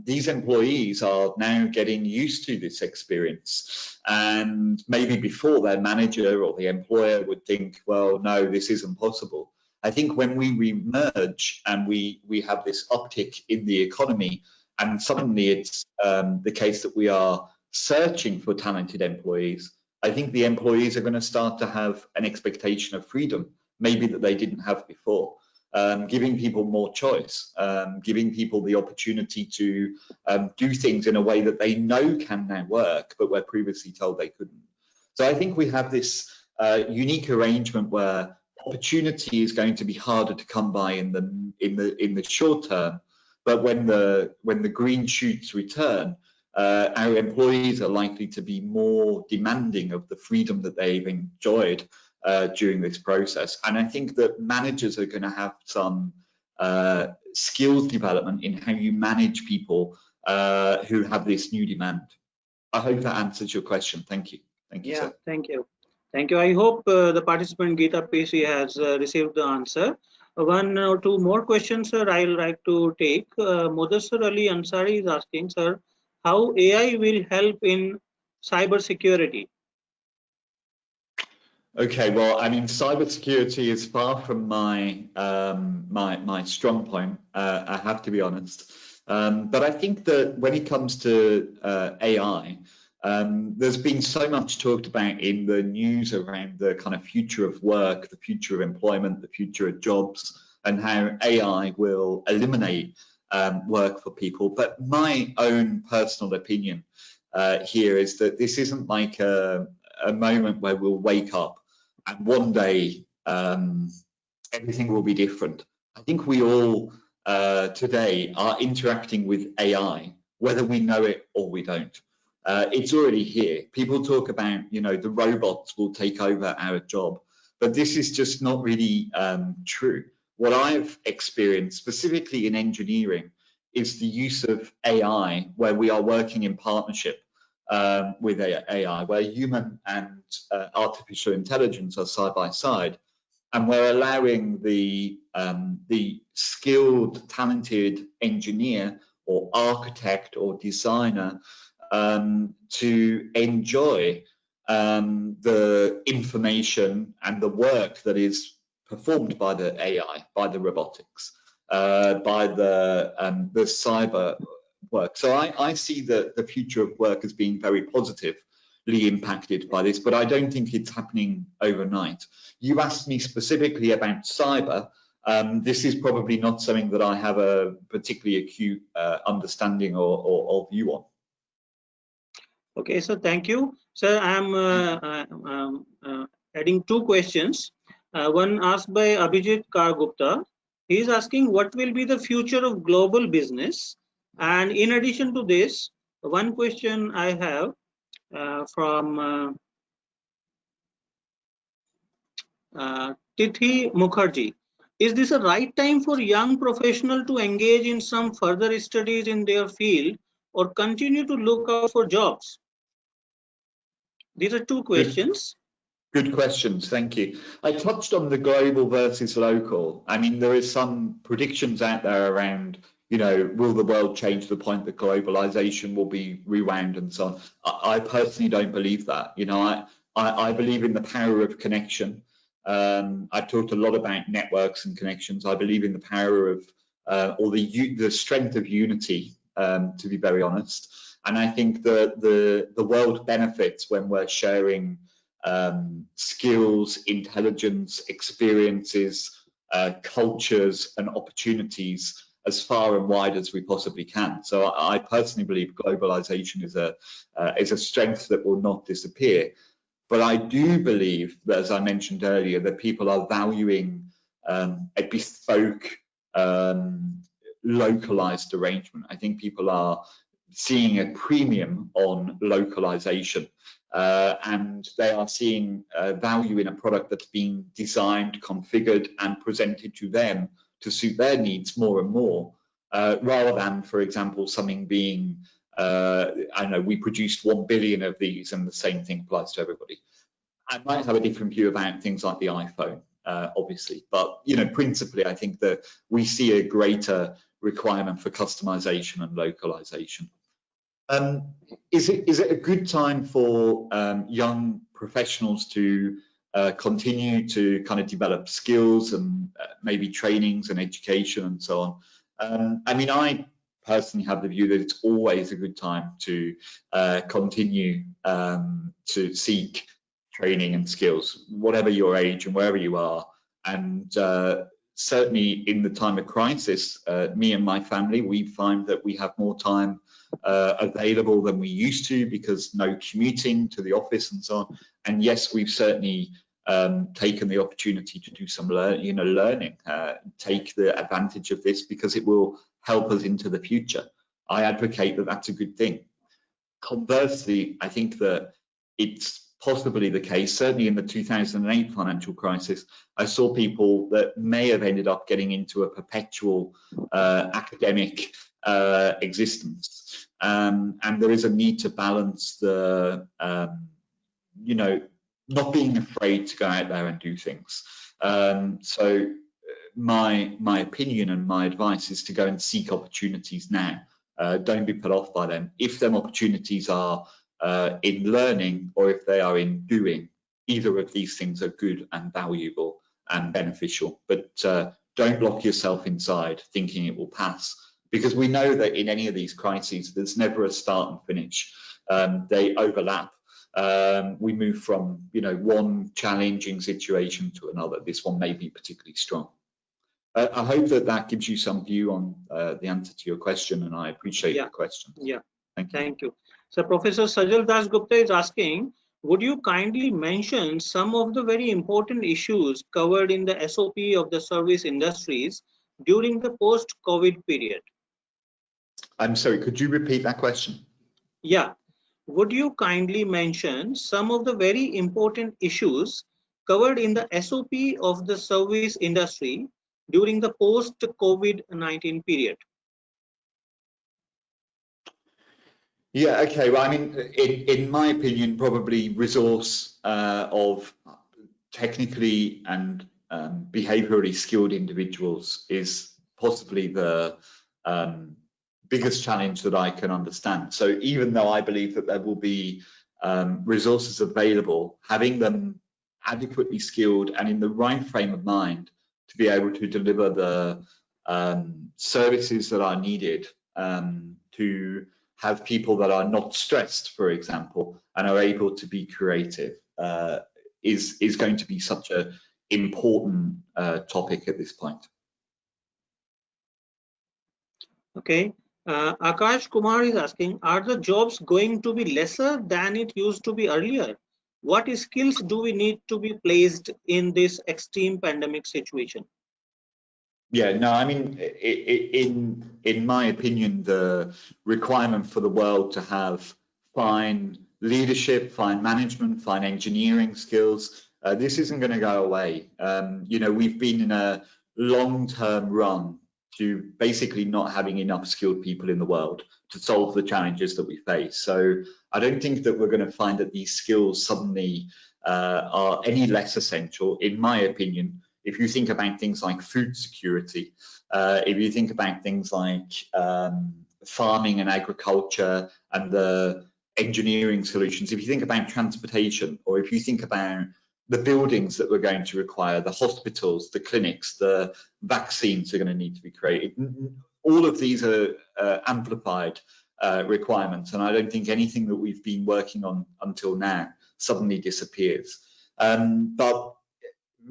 these employees are now getting used to this experience, and maybe before their manager or the employer would think, well, no, this isn't possible. I think when we re-emerge and we have this uptick in the economy, and suddenly it's the case that we are searching for talented employees, I think the employees are going to start to have an expectation of freedom, maybe that they didn't have before, giving people more choice, giving people the opportunity to do things in a way that they know can now work, but were previously told they couldn't. So I think we have this unique arrangement where opportunity is going to be harder to come by in the short term, but when the green shoots return, our employees are likely to be more demanding of the freedom that they've enjoyed during this process. And I think that managers are going to have some skills development in how you manage people who have this new demand. I hope that answers your question. Thank you. Thank you, sir. Thank you. Thank you. I hope the participant Geeta PC has received the answer. One or two more questions, sir, I'll like to take. Mudassar Ali Ansari is asking, sir, how AI will help in cyber security? Okay, well, I mean, cybersecurity is far from my my strong point. I have to be honest, but I think that when it comes to AI, there's been so much talked about in the news around the kind of future of work, the future of employment, the future of jobs, and how AI will eliminate work for people. But my own personal opinion here is that this isn't like a moment where we'll wake up and one day everything will be different. I think we all today are interacting with AI, whether we know it or we don't. It's already here. People talk about, you know, the robots will take over our job, but this is just not really true. What I've experienced specifically in engineering is the use of AI where we are working in partnership with AI, where human and artificial intelligence are side by side, and we're allowing the skilled, talented engineer or architect or designer to enjoy the information and the work that is performed by the AI, by the robotics, by the cyber work. So I see the future of work as being very positively impacted by this, but I don't think it's happening overnight. You asked me specifically about cyber. This is probably not something that I have a particularly acute understanding or view on. Okay, so thank you. Sir, I'm adding two questions. One asked by Abhijit Kargupta. He is asking what will be the future of global business? And in addition to this, one question I have from Tithi Mukherjee. Is this a right time for young professional to engage in some further studies in their field or continue to look out for jobs? These are two questions. Good questions, thank you. I touched on the global versus local. I mean, there is some predictions out there around, you know, will the world change to the point that globalization will be rewound and so on. I personally don't believe that. You know, I believe in the power of connection. I've talked a lot about networks and connections. I believe in the power of or the strength of unity, to be very honest. And I think the world benefits when we're sharing skills, intelligence, experiences, cultures, and opportunities as far and wide as we possibly can. So I personally believe globalization is a strength that will not disappear. But I do believe that, as I mentioned earlier, that people are valuing a bespoke, localized arrangement. I think people are seeing a premium on localization, and they are seeing value in a product that's been designed, configured, and presented to them to suit their needs more and more, rather than, for example, something being, I don't know, we produced 1 billion of these and the same thing applies to everybody. I might have a different view about things like the iPhone, obviously, but, you know, principally, I think that we see a greater requirement for customization and localization. Is it a good time for young professionals to continue to kind of develop skills and maybe trainings and education and so on? I mean, I personally have the view that it's always a good time to continue to seek training and skills, whatever your age and wherever you are. And certainly in the time of crisis, me and my family, we find that we have more time available than we used to because no commuting to the office and so on. And yes, we've certainly taken the opportunity to do some learning, take the advantage of this because it will help us into the future. I advocate that that's a good thing. Conversely, I think that it's possibly the case, certainly in the 2008 financial crisis, I saw people that may have ended up getting into a perpetual academic existence. And there is a need to balance the, you know, not being afraid to go out there and do things. So my opinion and my advice is to go and seek opportunities now. Don't be put off by them. If them opportunities are in learning or if they are in doing, either of these things are good and valuable and beneficial. But don't lock yourself inside thinking it will pass, because we know that in any of these crises, there's never a start and finish. They overlap. We move from, you know, one challenging situation to another. This one may be particularly strong. I hope that that gives you some view on the answer to your question, and I appreciate the question. Yeah. Thank you. Thank you. So Professor Sajal Das Gupta is asking, would you kindly mention some of the very important issues covered in the SOP of the service industries during the post-COVID period? I'm sorry, could you repeat that question? Yeah. Would you kindly mention some of the very important issues covered in the SOP of the service industry during the post-COVID-19 period? Yeah, okay. Well, I mean, in my opinion, probably resource of technically and behaviorally skilled individuals is possibly the biggest challenge that I can understand. So even though I believe that there will be resources available, having them adequately skilled and in the right frame of mind to be able to deliver the services that are needed to have people that are not stressed, for example, and are able to be creative is going to be such an important topic at this point. Okay. Akash Kumar is asking, are the jobs going to be lesser than it used to be earlier? What skills do we need to be placed in this extreme pandemic situation? Yeah, no, I mean, in my opinion, the requirement for the world to have fine leadership, fine management, fine engineering skills, this isn't going to go away. You know, we've been in a long-term run to basically not having enough skilled people in the world to solve the challenges that we face. So I don't think that we're going to find that these skills suddenly are any less essential, in my opinion. If you think about things like food security, if you think about things like farming and agriculture and the engineering solutions, if you think about transportation, or if you think about the buildings that we're going to require, the hospitals, the clinics, the vaccines are going to need to be created. All of these are amplified requirements, and I don't think anything that we've been working on until now suddenly disappears. But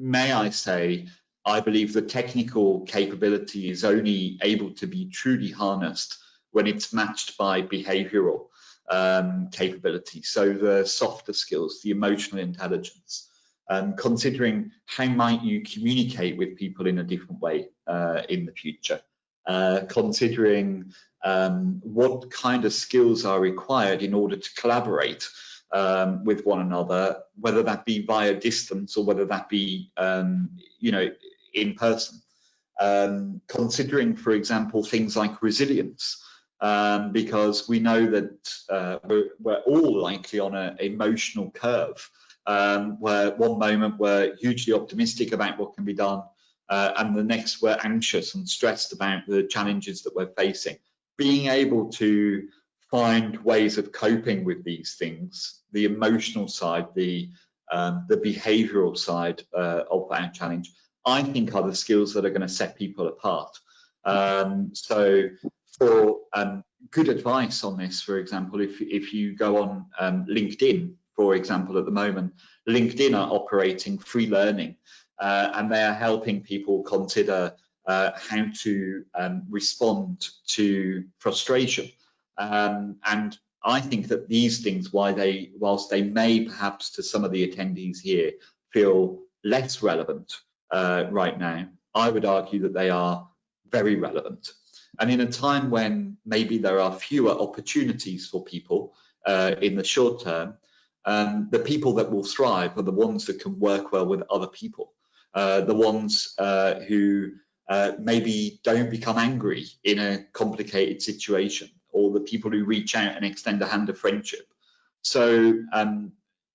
may I say, I believe the technical capability is only able to be truly harnessed when it's matched by behavioral capability. So the softer skills, the emotional intelligence, considering how might you communicate with people in a different way in the future, considering what kind of skills are required in order to collaborate with one another, whether that be via distance or whether that be, you know, in person. Considering, for example, things like resilience, because we know that we're all likely on an emotional curve, where one moment we're hugely optimistic about what can be done, and the next we're anxious and stressed about the challenges that we're facing. Being able to find ways of coping with these things, the emotional side, the behavioral side of that challenge, I think are the skills that are going to set people apart. So for good advice on this, for example, if you go on LinkedIn, for example, at the moment, LinkedIn are operating free learning, and they are helping people consider how to respond to frustration. And I think that these things, whilst they may perhaps to some of the attendees here feel less relevant right now, I would argue that they are very relevant. And in a time when maybe there are fewer opportunities for people in the short term, the people that will thrive are the ones that can work well with other people, the ones who maybe don't become angry in a complicated situation, or the people who reach out and extend a hand of friendship. So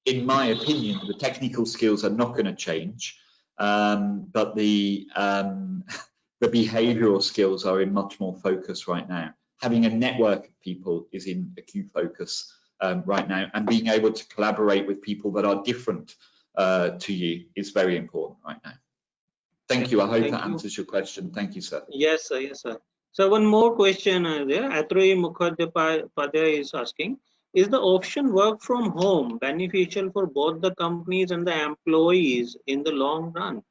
in my opinion, the technical skills are not going to change, but the behavioral skills are in much more focus right now. Having a network of people is in acute focus right now, and being able to collaborate with people that are different to you is very important right now. Thank you. I hope that answers your question. Thank you, sir. Yes, sir. Yes, sir. So one more question there. Atul Prakash is asking, is the option work from home beneficial for both the companies and the employees in the long run?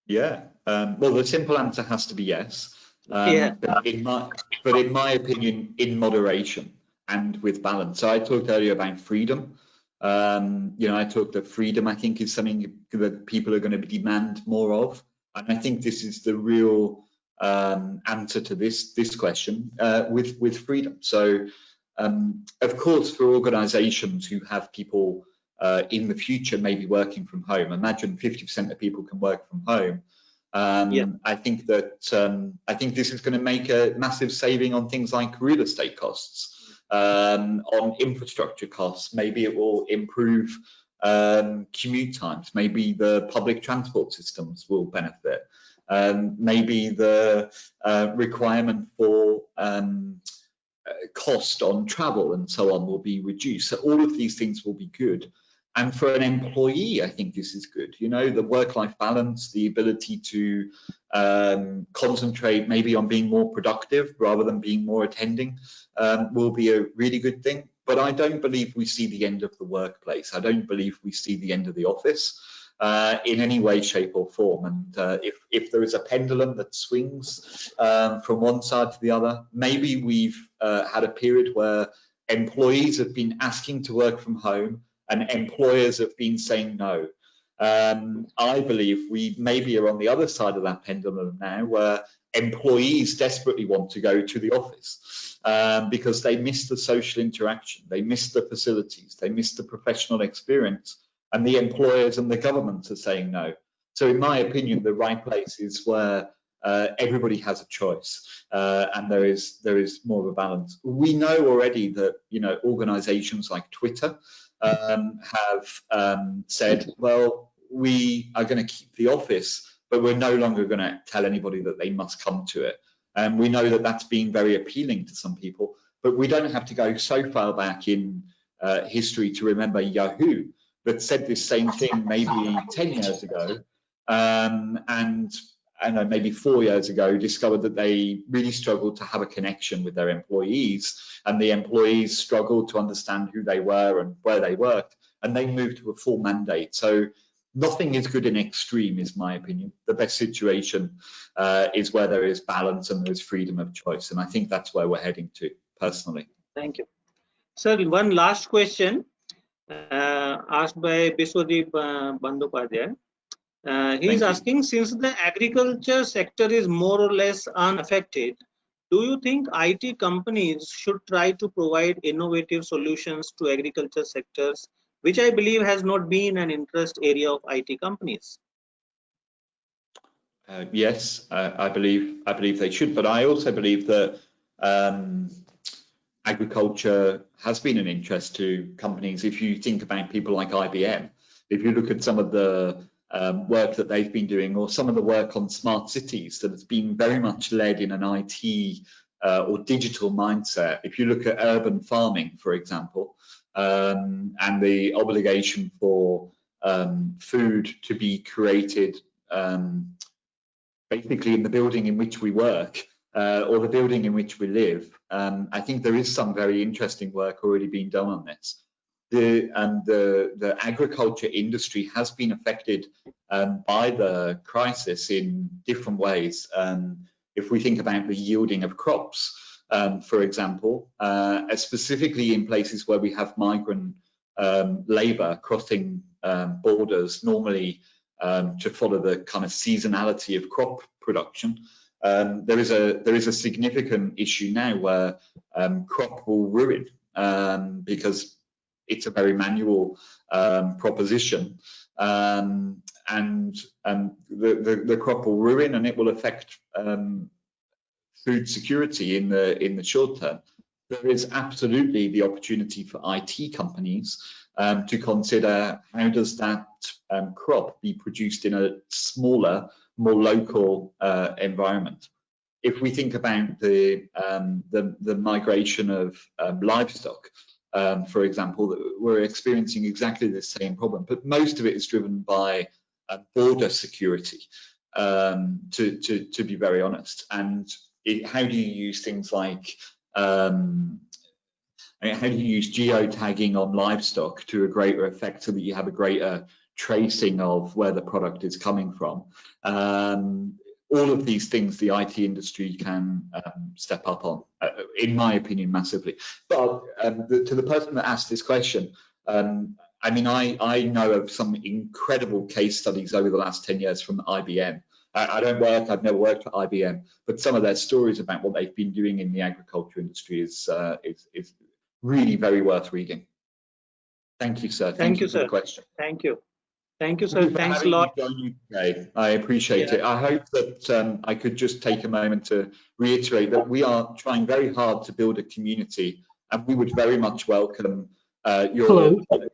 Yeah. Well, the simple answer has to be yes. Yeah. But in my opinion, in moderation and with balance. So I talked earlier about freedom. You know, I talked that freedom, I think, is something that people are going to demand more of. And I think this is the real answer to this question with freedom. So, of course, for organizations who have people in the future maybe working from home, imagine 50% of people can work from home. I think that I think this is going to make a massive saving on things like real estate costs. on infrastructure costs. Maybe it will improve commute times. Maybe the public transport systems will benefit. Maybe the requirement for cost on travel and so on will be reduced. So all of these things will be good. And for an employee, I think this is good. You know, the work-life balance, the ability to concentrate maybe on being more productive rather than being more attending will be a really good thing. But I don't believe we see the end of the workplace. I don't believe we see the end of the office in any way, shape or form. And if there is a pendulum that swings from one side to the other, maybe we've had a period where employees have been asking to work from home and employers have been saying no. I believe we maybe are on the other side of that pendulum now, where employees desperately want to go to the office because they miss the social interaction, they miss the facilities, they miss the professional experience, and the employers and the government are saying no. So in my opinion, the right place is where everybody has a choice and there is more of a balance. We know already that, you know, organizations like Twitter have said, well, we are going to keep the office, but we're no longer going to tell anybody that they must come to it. And we know that that's been very appealing to some people, but we don't have to go so far back in history to remember Yahoo that said this same thing maybe 10 years ago, and I know maybe 4 years ago, discovered that they really struggled to have a connection with their employees, and the employees struggled to understand who they were and where they worked, and they moved to a full mandate. So nothing is good in extreme, is my opinion. The best situation is where there is balance and there is freedom of choice, and I think that's where we're heading to, personally. Thank you. Sir, one last question asked by Biswadeep Bandopadhyay. He is asking, since the agriculture sector is more or less unaffected, do you think IT companies should try to provide innovative solutions to agriculture sectors, which I believe has not been an interest area of IT companies? Yes, I believe they should, but I also believe that agriculture has been an interest to companies. If you think about people like IBM, if you look at some of the work that they've been doing, or some of the work on smart cities that has been very much led in an IT or digital mindset. If you look at urban farming, for example, and the obligation for food to be created basically in the building in which we work, or the building in which we live, I think there is some very interesting work already being done on this. The agriculture industry has been affected by the crisis in different ways. If we think about the yielding of crops, for example, specifically in places where we have migrant labour crossing borders, normally to follow the kind of seasonality of crop production, there is a significant issue now where crop will ruin because it's a very manual proposition, and the crop will ruin, and it will affect food security in the short term. There is absolutely the opportunity for IT companies to consider how does that crop be produced in a smaller, more local environment. If we think about the migration of livestock, for example, we're experiencing exactly the same problem, but most of it is driven by border security, to be very honest. And how do you use things like how do you use geotagging on livestock to a greater effect so that you have a greater tracing of where the product is coming from? All of these things the IT industry can step up on, in my opinion, massively. But to the person that asked this question, I mean, I know of some incredible case studies over the last 10 years from IBM. I've never worked at IBM, but some of their stories about what they've been doing in the agriculture industry is really very worth reading. Thank you, sir. Thank you, for sir. the question. Thank you. Thank you, sir. Thanks a lot. I appreciate it. I hope that I could just take a moment to reiterate that we are trying very hard to build a community and we would very much welcome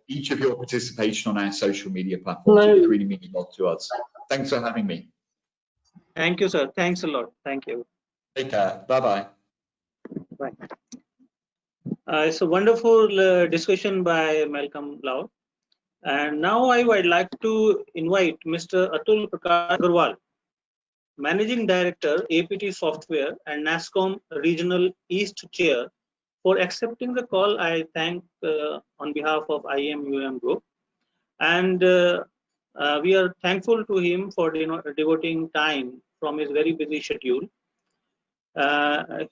each of your participation on our social media platforms. It would really mean a lot to us. Thanks for having me. Thank you, sir. Thanks a lot. Thank you. Take care. Bye-bye. Bye. It's a wonderful discussion by Malcolm Lau. And now I would like to invite Mr. Atul Prakash Agarwal, Managing Director, APT Software and NASSCOM Regional East Chair, for accepting the call. I thank on behalf of IEM UEM Group. And we are thankful to him for devoting time from his very busy schedule.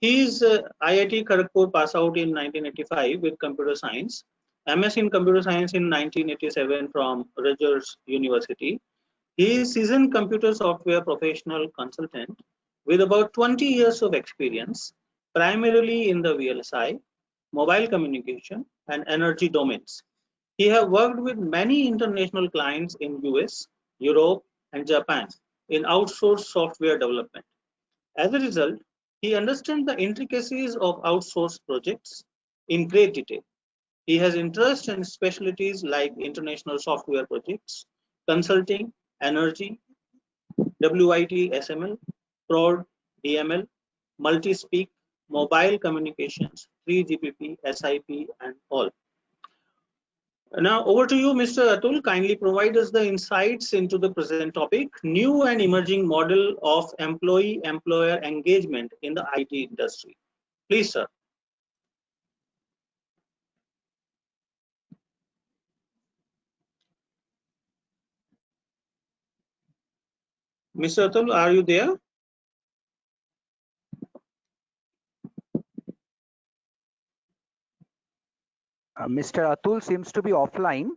He is IIT Kharagpur pass out in 1985 with computer science, MS in computer science in 1987 from Rutgers University. He is seasoned computer software professional consultant with about 20 years of experience, primarily in the VLSI, mobile communication, and energy domains. He has worked with many international clients in US, Europe, and Japan in outsourced software development. As a result, he understands the intricacies of outsourced projects in great detail. He has interest in specialties like international software projects, consulting, energy, WIT, SML, prod, DML, multi-speak, mobile communications, 3GPP, SIP, and all. Now over to you, Mr. Atul. Kindly provide us the insights into the present topic, new and emerging model of employee-employer engagement in the IT industry. Please, sir. Mr. Atul, are you there? Mr. Atul seems to be offline.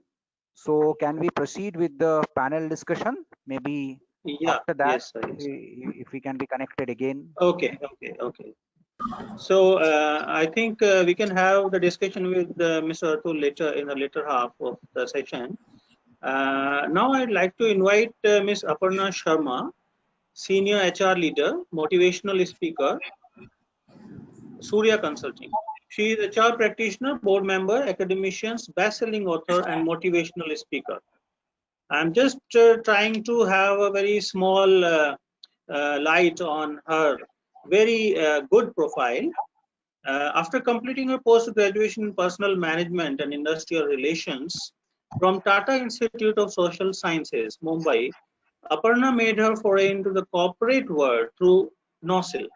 So can we proceed with the panel discussion? Maybe after that, yes, sir, yes. If we can be connected again. Okay. So I think we can have the discussion with Mr. Atul later in the later half of the session. Now I'd like to invite Ms. Aparna Sharma, Senior HR Leader, Motivational Speaker, Surya Consulting. She is HR practitioner, board member, academicians, best-selling author, and motivational speaker. I'm just trying to have a very small light on her very good profile. After completing her post-graduation in personal management and industrial relations from Tata Institute of Social Sciences, Mumbai, Aparna made her foray into the corporate world through NOSIL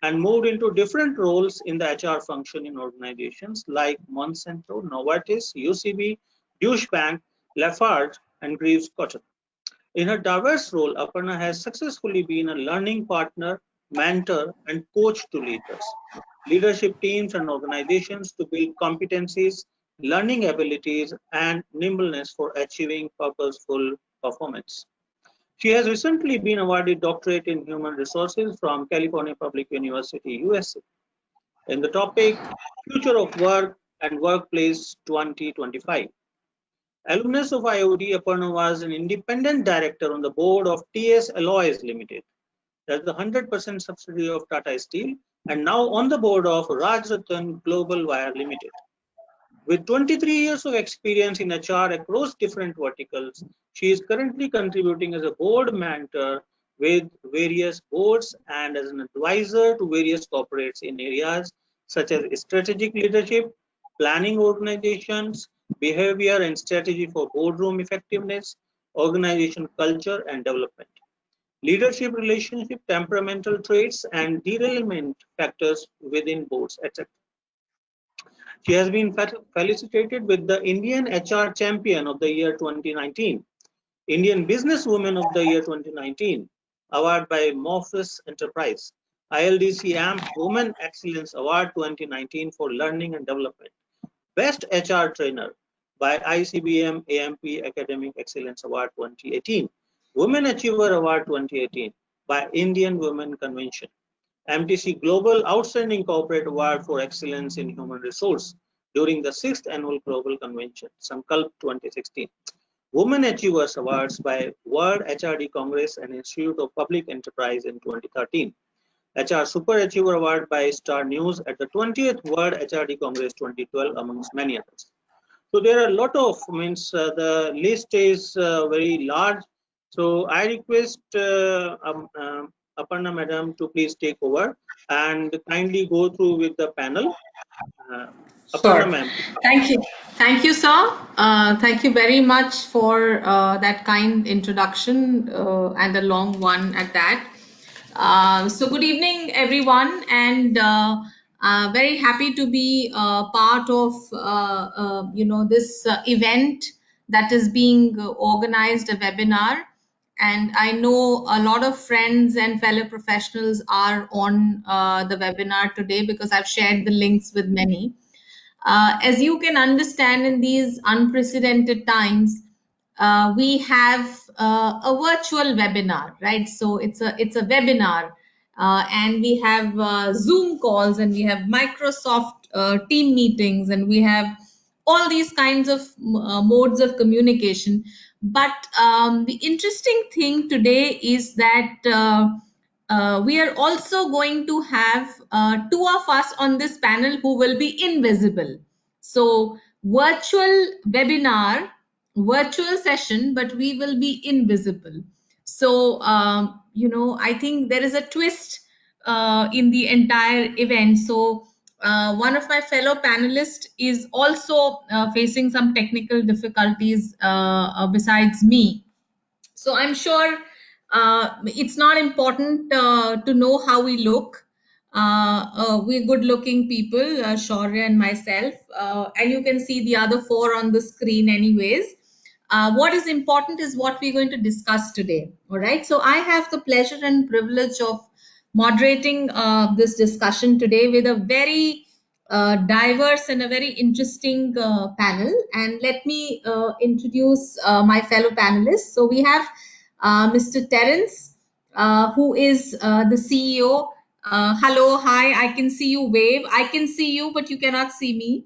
and moved into different roles in the HR function in organizations like Monsanto, Novartis, UCB, Deutsche Bank, Lafarge, and Greaves Cotton. In her diverse role, Aparna has successfully been a learning partner, mentor, and coach to leaders, leadership teams, and organizations to build competencies, learning abilities, and nimbleness for achieving purposeful performance. She has recently been awarded doctorate in human resources from California Public University, USA, in the topic Future of Work and Workplace 2025. Alumnus of IOD, Aparna was an independent director on the board of TS Alloys Limited, that's the 100% subsidiary of Tata Steel, and now on the board of Rajratan Global Wire Limited. With 23 years of experience in HR across different verticals, she is currently contributing as a board mentor with various boards and as an advisor to various corporates in areas such as strategic leadership, planning organizations, behavior and strategy for boardroom effectiveness, organization culture and development, leadership relationship, temperamental traits, and derailment factors within boards, etc. She has been felicitated with the Indian HR Champion of the Year 2019, Indian Businesswoman of the Year 2019, award by Morphus Enterprise, ILDC AMP Women Excellence Award 2019 for Learning and Development, Best HR Trainer by ICBM AMP Academic Excellence Award 2018, Women Achiever Award 2018 by Indian Women Convention, MTC Global Outstanding Corporate Award for Excellence in Human Resource during the 6th Annual Global Convention, Sankalp 2016. Women Achievers Awards by World HRD Congress and Institute of Public Enterprise in 2013. HR Super Achiever Award by Star News at the 20th World HRD Congress 2012, amongst many others. So there are a lot of, the list is very large. So I request Aparna Madam to please take over and kindly go through with the panel. Aparna Sure. Ma'am. Thank you. Thank you, sir. Thank you very much for that kind introduction and a long one at that. So good evening, everyone, and very happy to be part of this event that is being organized, a webinar. And I know a lot of friends and fellow professionals are on the webinar today because I've shared the links with many. As you can understand, in these unprecedented times, we have a virtual webinar, right? So it's a webinar, and we have Zoom calls, and we have Microsoft team meetings, and we have all these kinds of modes of communication. But the interesting thing today is that we are also going to have two of us on this panel who will be invisible. So virtual webinar, virtual session, but we will be invisible. So, I think there is a twist in the entire event. So one of my fellow panelists is also facing some technical difficulties besides me. So I'm sure it's not important to know how we look. We're good looking people, Shaurya and myself, and you can see the other four on the screen anyways. What is important is what we're going to discuss today. All right. So I have the pleasure and privilege of moderating this discussion today with a very diverse and a very interesting panel. And let me introduce my fellow panelists. So we have Mr. Terence, who is the CEO. Hello, hi, I can see you wave. I can see you, but you cannot see me.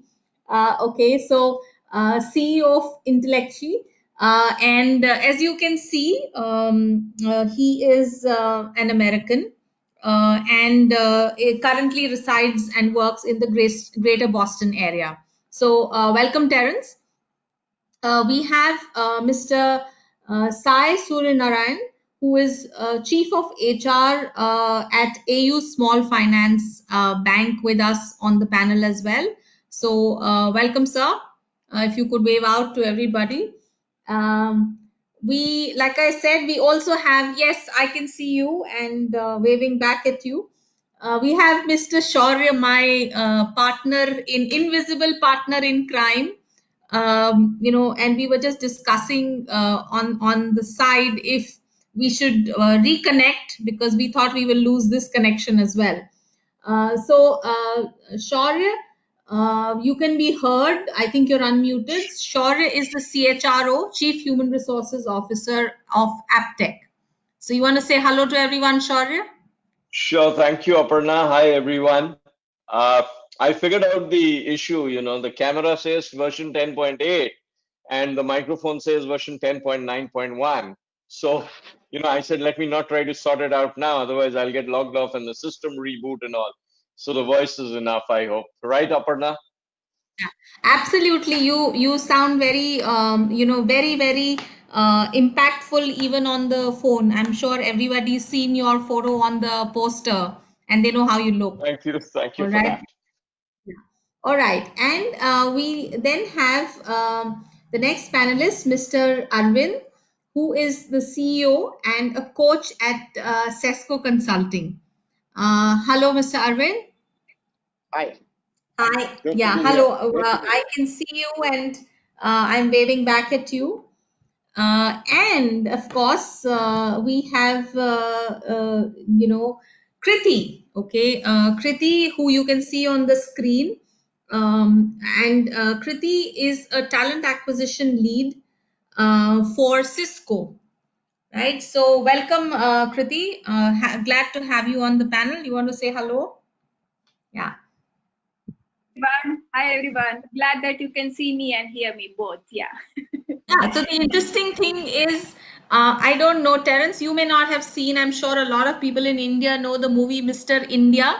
Okay, so CEO of Intellecti. And as you can see, he is an American and currently resides and works in the greater Boston area. So welcome, Terence. We have Mr. Sai Suryanarayan, who is Chief of HR at AU Small Finance Bank with us on the panel as well. So welcome, sir. If you could wave out to everybody. Like I said, we also have, yes, I can see you and waving back at you. We have Mr. Shaurya, my partner in invisible partner in crime. And we were just discussing on the side if we should reconnect because we thought we will lose this connection as well. So Shaurya, you can be heard. I think you're unmuted. Shaurya is the CHRO, Chief Human Resources Officer of Aptech. So you want to say hello to everyone, Shaurya? Sure. Thank you, Aparna. Hi, everyone. I figured out the issue. The camera says version 10.8 and the microphone says version 10.9.1. So, I said, let me not try to sort it out now. Otherwise, I'll get logged off and the system reboot and all. So the voice is enough, I hope. Right, Aparna? Yeah, absolutely. You sound very, very impactful even on the phone. I'm sure everybody's seen your photo on the poster and they know how you look. Thank you. Thank you All for right. that. Yeah. All right. And we then have the next panelist, Mr. Arvind, who is the CEO and a coach at Sesco Consulting. Hello, Mr. Arvind. Hi. Hi. Good to Yeah. be here. Hello. I can see you and I'm waving back at you. And of course, we have, Kriti, okay? Kriti, who you can see on the screen. And Kriti is a talent acquisition lead for Cisco, right? So welcome, Kriti. Glad to have you on the panel. You want to say hello? Yeah. Hi everyone. Glad that you can see me and hear me both. Yeah. Yeah, so the interesting thing is I don't know, Terence, you may not have seen, I'm sure a lot of people in India know the movie Mr. India.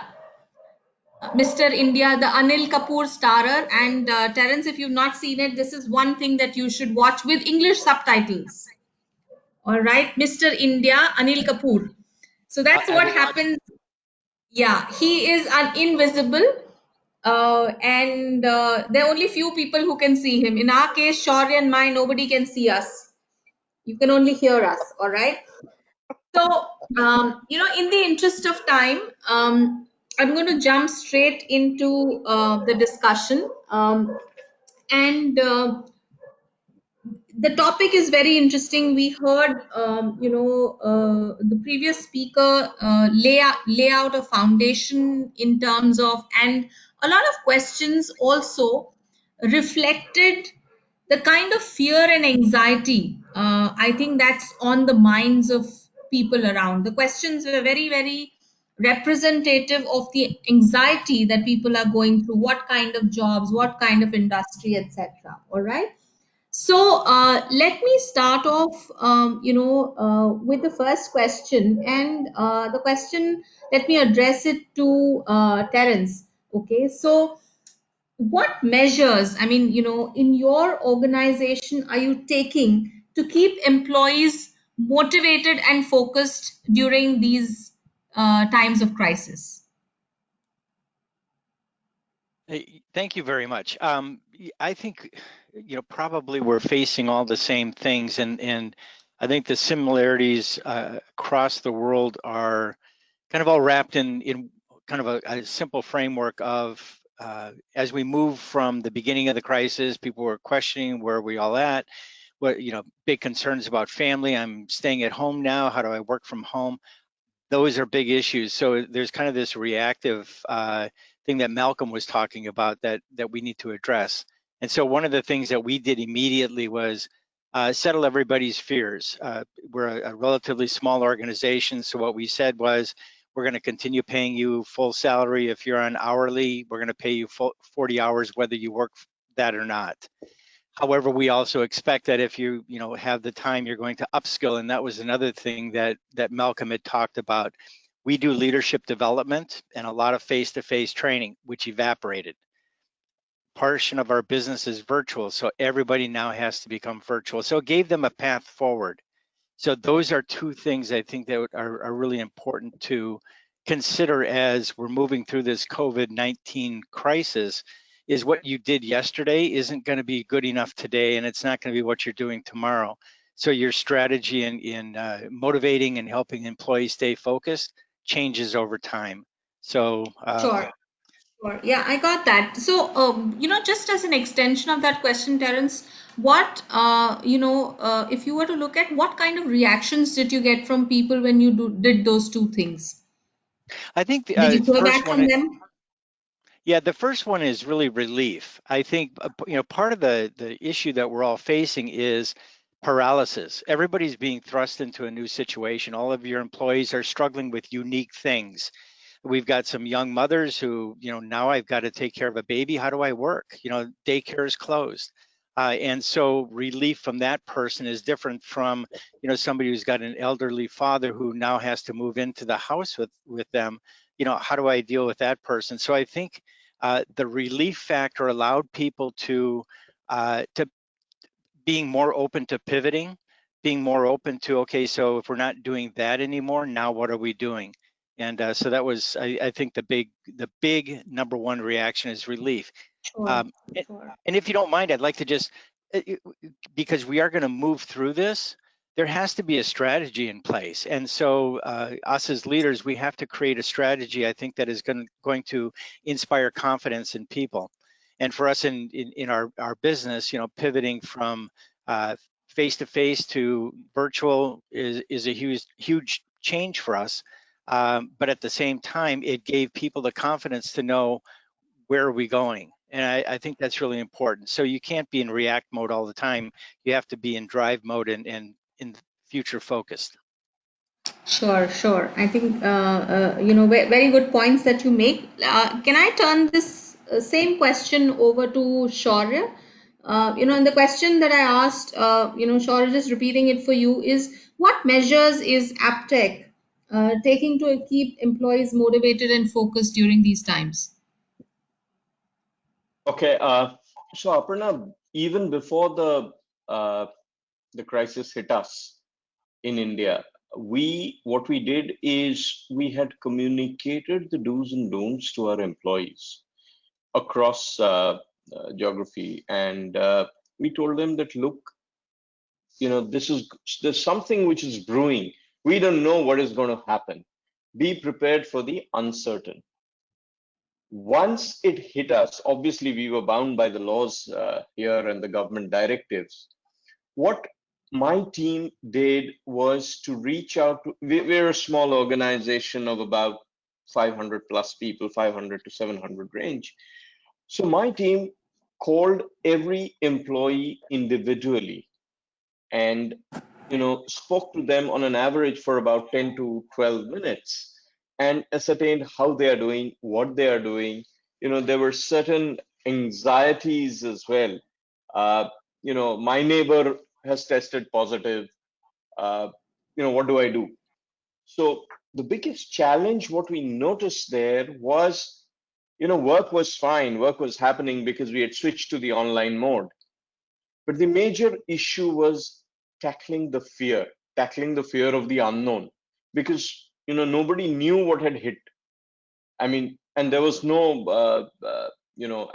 Mr. India, the Anil Kapoor starrer. And Terence, if you've not seen it, this is one thing that you should watch with English subtitles. All right, Mr. India, Anil Kapoor. So that's what happens. Yeah, he is invisible, and there are only few people who can see him. In our case, Shaurya and mine, nobody can see us. You can only hear us. All right. So, in the interest of time, I'm going to jump straight into the discussion. And The topic is very interesting. We heard, the previous speaker lay out a foundation in terms of, and a lot of questions also reflected the kind of fear and anxiety. I think that's on the minds of people around. The questions were very, very representative of the anxiety that people are going through. What kind of jobs, what kind of industry, etc. All right. So let me start off, with the first question, and the question. Let me address it to Terence. Okay, so what measures, I mean, in your organization, are you taking to keep employees motivated and focused during these times of crisis? Thank you very much. I think, probably we're facing all the same things, and I think the similarities across the world are kind of all wrapped in kind of a simple framework of as we move from the beginning of the crisis, people were questioning where are we all at, what, big concerns about family. I'm staying at home now. How do I work from home? Those are big issues. So there's kind of this reactive thing that Malcolm was talking about that we need to address. And so one of the things that we did immediately was settle everybody's fears. We're a relatively small organization, so what we said was, we're going to continue paying you full salary. If you're on hourly, we're going to pay you 40 hours whether you work that or not. However, we also expect that if you have the time, you're going to upskill, and that was another thing that Malcolm had talked about. We do leadership development and a lot of face-to-face training, which evaporated. Portion of our business is virtual, so everybody now has to become virtual. So it gave them a path forward. So those are two things I think that are really important to consider as we're moving through this COVID-19 crisis. Is what you did yesterday isn't going to be good enough today, and it's not going to be what you're doing tomorrow. So your strategy in motivating and helping employees stay focused changes over time. So Sure. Sure. Yeah, I got that. So, just as an extension of that question, Terence, what, if you were to look at what kind of reactions did you get from people when you did those two things? I think Did you the hear first back from one, them? yeah, the first one is really relief. I think, part of the issue that we're all facing is paralysis. Everybody's being thrust into a new situation. All of your employees are struggling with unique things. We've got some young mothers who, now I've got to take care of a baby. How do I work? Daycare is closed. And so relief from that person is different from, somebody who's got an elderly father who now has to move into the house with them. How do I deal with that person? So I think the relief factor allowed people to being more open to pivoting, being more open to, okay, so if we're not doing that anymore, now what are we doing? And so that was, I think, the big number one reaction is relief. Sure. And if you don't mind, I'd like to just, because we are going to move through this, there has to be a strategy in place. And so us as leaders, we have to create a strategy, I think, that is going to inspire confidence in people. And for us in our business, pivoting from face-to-face to virtual is a huge change for us. But at the same time, it gave people the confidence to know where are we going. And I think that's really important. So you can't be in react mode all the time. You have to be in drive mode and in future focused. Sure. I think, very good points that you make. Can I turn this same question over to Shaurya? And the question that I asked, Shaurya, just repeating it for you, is what measures is AppTech taking to keep employees motivated and focused during these times? Okay, so Aparna, even before the crisis hit us in India, what we did is we had communicated the do's and don'ts to our employees across geography, and we told them that, look, there's something which is brewing. We don't know what is going to happen. Be prepared for the uncertain. Once it hit us, obviously we were bound by the laws here and the government directives. What my team did was to reach out to, we're a small organization of about 500 plus people, 500 to 700 range. So my team called every employee individually and spoke to them on an average for about 10 to 12 minutes and ascertained how they are doing, what they are doing. There were certain anxieties as well. My neighbor has tested positive. What do I do? So the biggest challenge, what we noticed there was, work was fine, work was happening because we had switched to the online mode. But the major issue was tackling the fear of the unknown, because nobody knew what had hit. I mean, and there was no,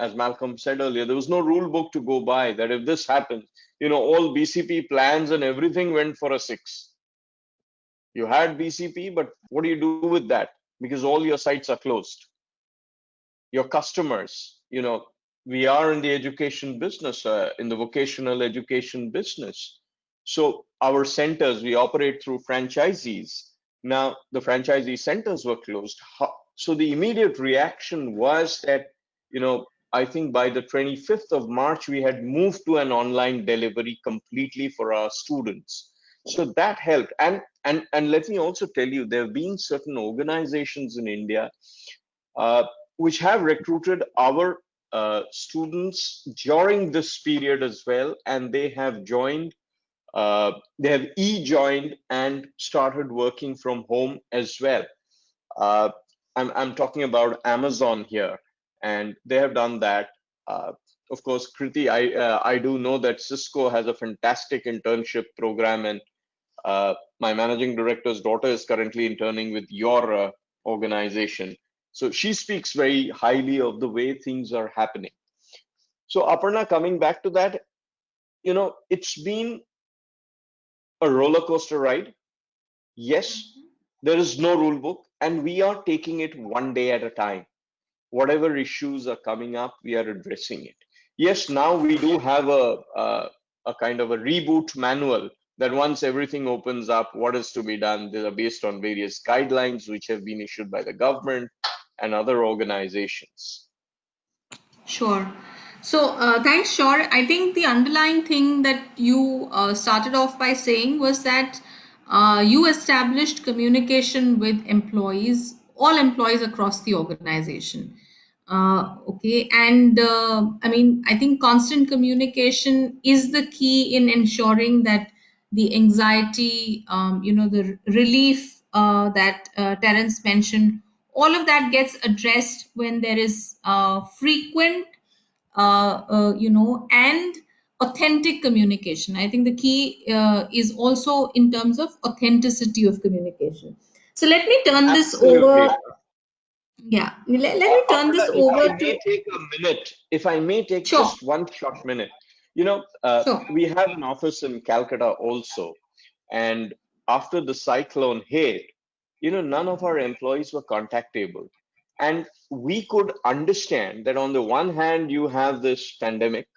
as Malcolm said earlier, there was no rule book to go by that if this happens, all BCP plans and everything went for a 6. You had BCP, but what do you do with that? Because all your sites are closed. Your customers, we are in the education business, in the vocational education business. So our centers, we operate through franchisees. Now the franchisee centers were closed. So the immediate reaction was that, I think by the 25th of March, we had moved to an online delivery completely for our students. So that helped. And let me also tell you, there have been certain organizations in India which have recruited our students during this period as well, and they have joined, they have e-joined and started working from home as well. I'm talking about Amazon here, and they have done that. Of course, Kriti, I do know that Cisco has a fantastic internship program, and my managing director's daughter is currently interning with your organization. So she speaks very highly of the way things are happening. So Aparna, coming back to that, it's been a roller coaster ride. Yes, there is no rule book, and we are taking it one day at a time. Whatever issues are coming up, we are addressing it. Yes, now we do have a kind of a reboot manual that once everything opens up, what is to be done. They are based on various guidelines which have been issued by the government and other organizations. Sure. So thanks, Shaur. I think the underlying thing that you started off by saying was that you established communication with employees, all employees across the organization. Okay, and I think constant communication is the key in ensuring that the anxiety, the relief that Terence mentioned, all of that gets addressed when there is frequent, and authentic communication. I think the key is also in terms of authenticity of communication. So let me turn this Absolutely. over. Yeah, let me turn this If I over may to. take a minute, if I may take Sure. just one short minute, Sure. we have an office in Calcutta also, and after the cyclone hit, none of our employees were contactable, and we could understand that on the one hand you have this pandemic,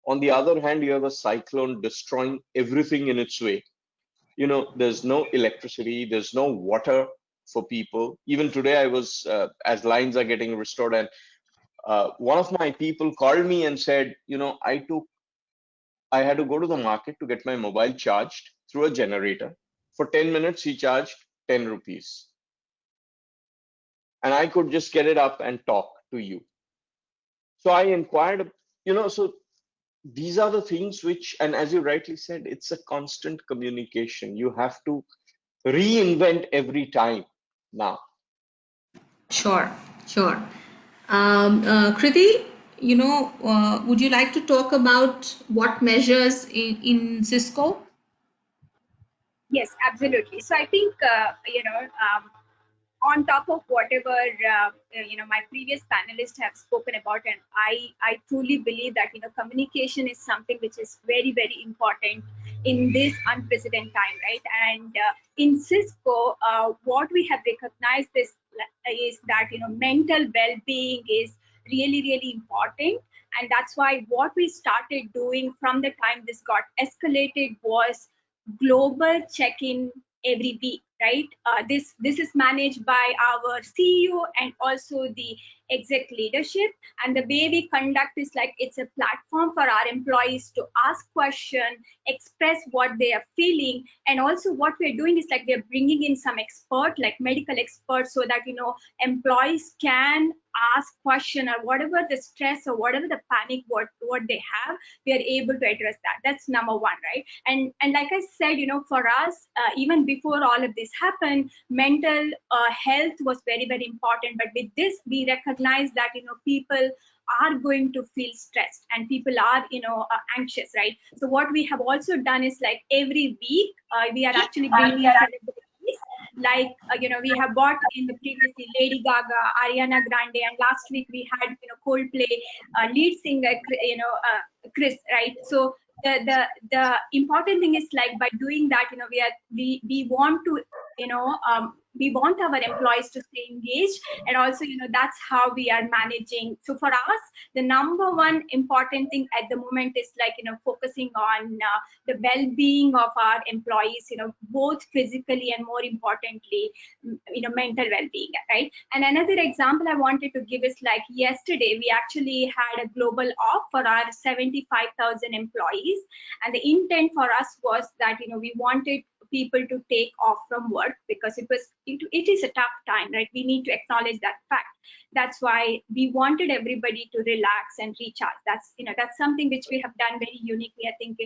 on the other hand you have a cyclone destroying everything in its way. There's no electricity, there's no water for people. Even today I was, as lines are getting restored, and one of my people called me and said, I had to go to the market to get my mobile charged through a generator. For 10 minutes he charged 10 rupees, and I could just get it up and talk to you. So I inquired, so these are the things which, and as you rightly said, it's a constant communication. You have to reinvent every time now. Sure, sure. Kriti, would you like to talk about what measures in Cisco? Yes, absolutely. So I think, on top of whatever my previous panelists have spoken about, and I truly believe that communication is something which is very, very important in this unprecedented time, right? And in Cisco, what we have recognized is that mental well-being is really, really important, and that's why what we started doing from the time this got escalated was global check-in every week, right? This is managed by our CEO and also the exec leadership. And the way we conduct is like it's a platform for our employees to ask questions, express what they are feeling, and also what we're doing is like we're bringing in some expert, like medical experts, so that employees can ask question or whatever the stress or whatever the panic what they have, we are able to address that. That's number one, right? And like I said, for us, even before all of this happened, mental health was very, very important. But with this, we recognize that people are going to feel stressed and people are anxious, right? So what we have also done is like every week we are actually bringing celebrities, like we have brought in the previously Lady Gaga, Ariana Grande, and last week we had Coldplay lead singer Chris, right? So the important thing is like by doing that, we want to we want our employees to stay engaged, and also that's how we are managing. So for us, the number one important thing at the moment is like focusing on the well-being of our employees, both physically and more importantly mental well-being, right? And another example I wanted to give is like yesterday we actually had a global off for our 75,000 employees, and the intent for us was that we wanted people to take off from work because it is a tough time, right? We need to acknowledge that fact. That's why we wanted everybody to relax and recharge. That's something which we have done very uniquely. I think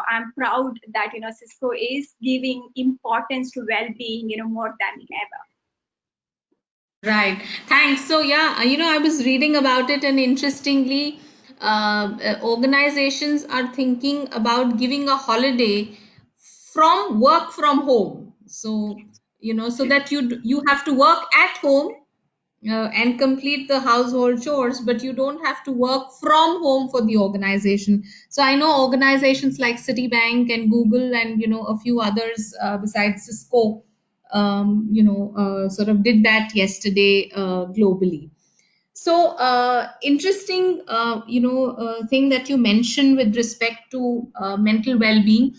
I'm proud that Cisco is giving importance to well-being more than ever. Right. Thanks. So yeah, I was reading about it, and interestingly, organizations are thinking about giving a holiday from work from home. So so that you have to work at home and complete the household chores, but you don't have to work from home for the organization. So I know organizations like Citibank and Google and a few others besides Cisco sort of did that yesterday globally. So interesting, thing that you mentioned with respect to mental well-being.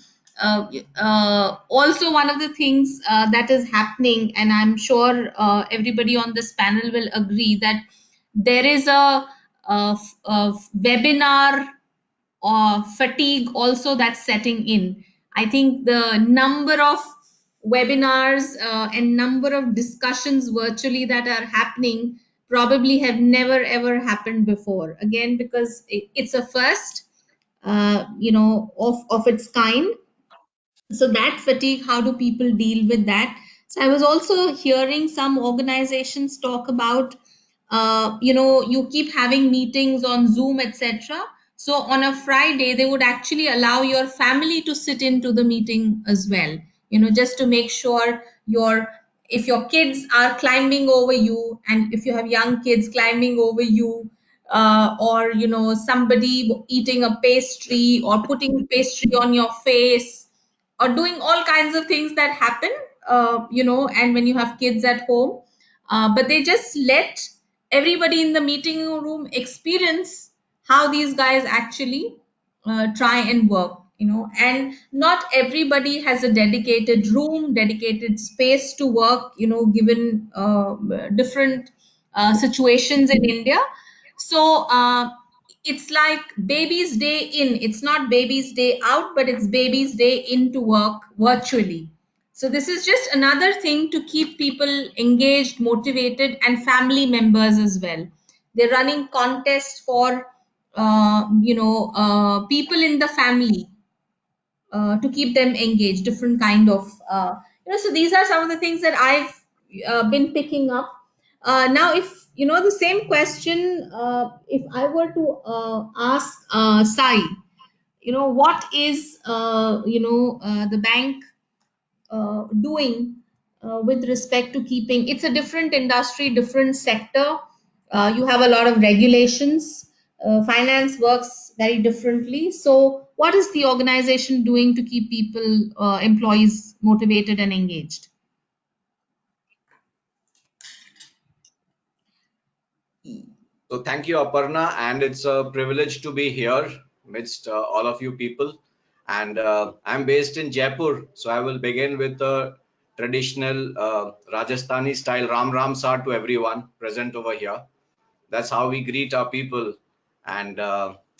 Also, one of the things that is happening, and I'm sure everybody on this panel will agree that there is a webinar fatigue also that's setting in. I think the number of webinars and number of discussions virtually that are happening probably have never ever happened before. Again, because it's a first, of its kind. So that fatigue, how do people deal with that? So I was also hearing some organizations talk about you keep having meetings on Zoom, etc. So on a Friday they would actually allow your family to sit into the meeting as well, just to make sure if your kids are climbing over you, and if you have young kids climbing over you, or somebody eating a pastry or putting pastry on your face, or doing all kinds of things that happen, and when you have kids at home, but they just let everybody in the meeting room experience how these guys actually try and work, and not everybody has a dedicated room, dedicated space to work, given different situations in India. So it's like baby's day in. It's not baby's day out, but it's baby's day into work virtually. So this is just another thing to keep people engaged, motivated, and family members as well. They're running contests for people in the family, to keep them engaged, different kind of, so these are some of the things that I've been picking up. Now, if the same question, if I were to ask Sai, what is the bank doing with respect to keeping, it's a different industry, different sector, you have a lot of regulations, finance works very differently. So what is the organization doing to keep people, employees motivated and engaged? So thank you, Aparna, and it's a privilege to be here amidst all of you people. And I'm based in Jaipur, so I will begin with the traditional Rajasthani style Ram Ram Sar to everyone present over here. That's how we greet our people. And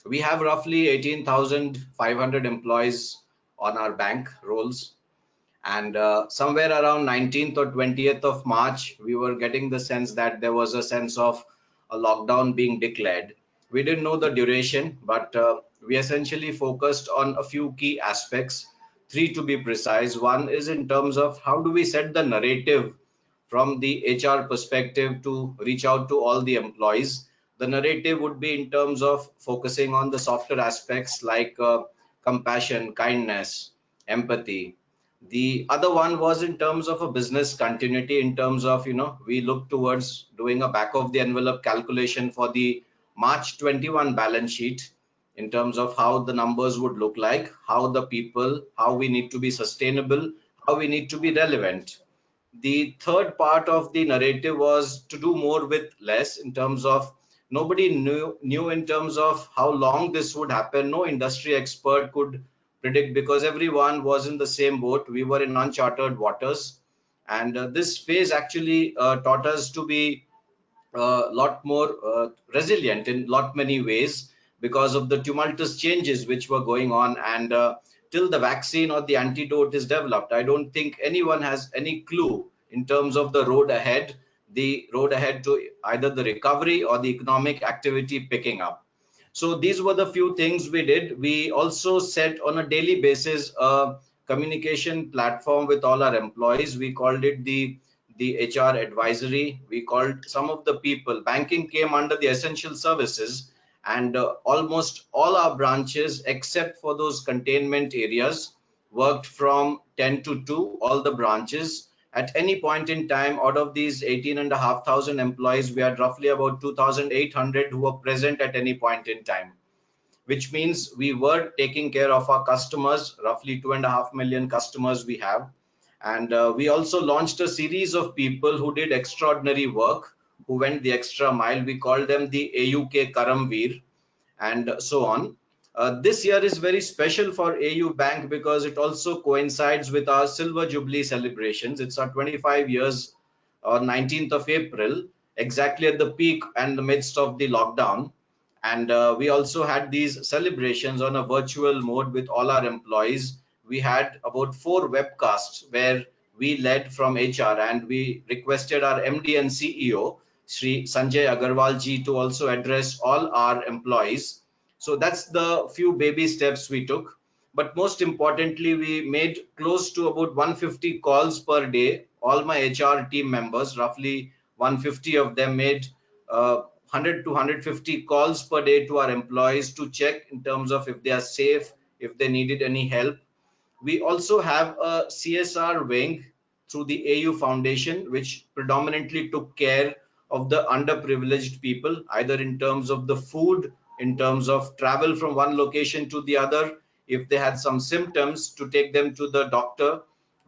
we have roughly 18,500 employees on our bank rolls. And somewhere around 19th or 20th of March, we were getting the sense that there was a sense of a lockdown being declared. We didn't know the duration, but we essentially focused on a few key aspects, three to be precise. One is in terms of how do we set the narrative from the HR perspective to reach out to all the employees. The narrative would be in terms of focusing on the softer aspects like compassion, kindness, empathy. The other one was in terms of a business continuity, in terms of, we look towards doing a back of the envelope calculation for the March 21 balance sheet in terms of how the numbers would look like, how the people, how we need to be sustainable, how we need to be relevant. The third part of the narrative was to do more with less, in terms of nobody knew in terms of how long this would happen. No industry expert could predict, because everyone was in the same boat. We were in uncharted waters, and this phase actually taught us to be a lot more resilient in lot many ways, because of the tumultuous changes which were going on. And till the vaccine or the antidote is developed, I don't think anyone has any clue in terms of the road ahead, to either the recovery or the economic activity picking up. So these were the few things we did. We also set on a daily basis a communication platform with all our employees. We called it the HR advisory. We called some of the people. Banking came under the essential services, and almost all our branches, except for those containment areas, worked from 10 to 2, all the branches. At any point in time, out of these 18,500 employees, we had roughly about 2,800 who were present at any point in time, which means we were taking care of our customers, roughly 2.5 million customers we have. And we also launched a series of people who did extraordinary work, who went the extra mile. We called them the AUK Karamveer, and so on. This year is very special for AU Bank because it also coincides with our Silver Jubilee celebrations. It's our 25 years on 19th of April, exactly at the peak and the midst of the lockdown. And we also had these celebrations on a virtual mode with all our employees. We had about 4 webcasts where we led from HR, and we requested our MD and CEO, Sri Sanjay Agarwal ji, to also address all our employees. So that's the few baby steps we took. But most importantly, we made close to about 150 calls per day. All my HR team members, roughly 150 of them, made 100 to 150 calls per day to our employees to check in terms of if they are safe, if they needed any help. We also have a CSR wing through the AU Foundation, which predominantly took care of the underprivileged people, either in terms of the food, in terms of travel from one location to the other, if they had some symptoms, to take them to the doctor.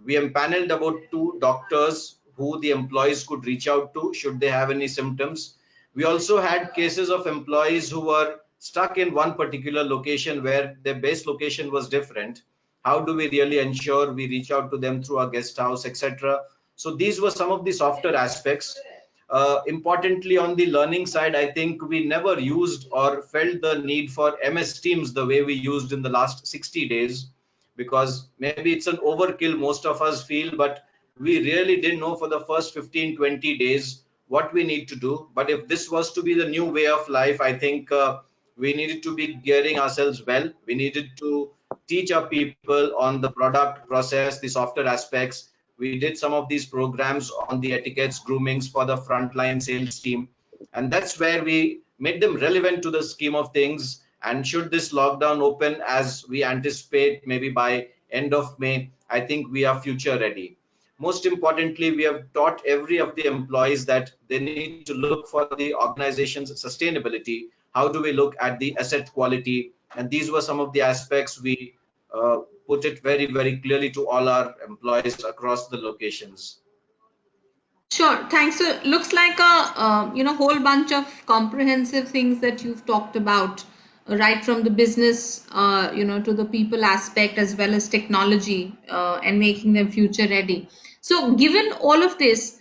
We empaneled about 2 doctors who the employees could reach out to should they have any symptoms. We also had cases of employees who were stuck in one particular location where their base location was different. How do we really ensure we reach out to them through our guest house, etc.? So these were some of the softer aspects. Importantly, on the learning side, I think we never used or felt the need for MS Teams the way we used in the last 60 days, because maybe it's an overkill, most of us feel, but we really didn't know for the first 15-20 days what we need to do. But if this was to be the new way of life, I think we needed to be gearing ourselves well. We needed to teach our people on the product process, the software aspects. We did some of these programs on the etiquettes, groomings for the frontline sales team. And that's where we made them relevant to the scheme of things. And should this lockdown open as we anticipate, maybe by end of May, I think we are future ready. Most importantly, we have taught every of the employees that they need to look for the organization's sustainability. How do we look at the asset quality? And these were some of the aspects we put it very, very clearly to all our employees across the locations. Sure, thanks. So looks like a whole bunch of comprehensive things that you've talked about, right from the business to the people aspect as well as technology and making them future ready. So given all of this,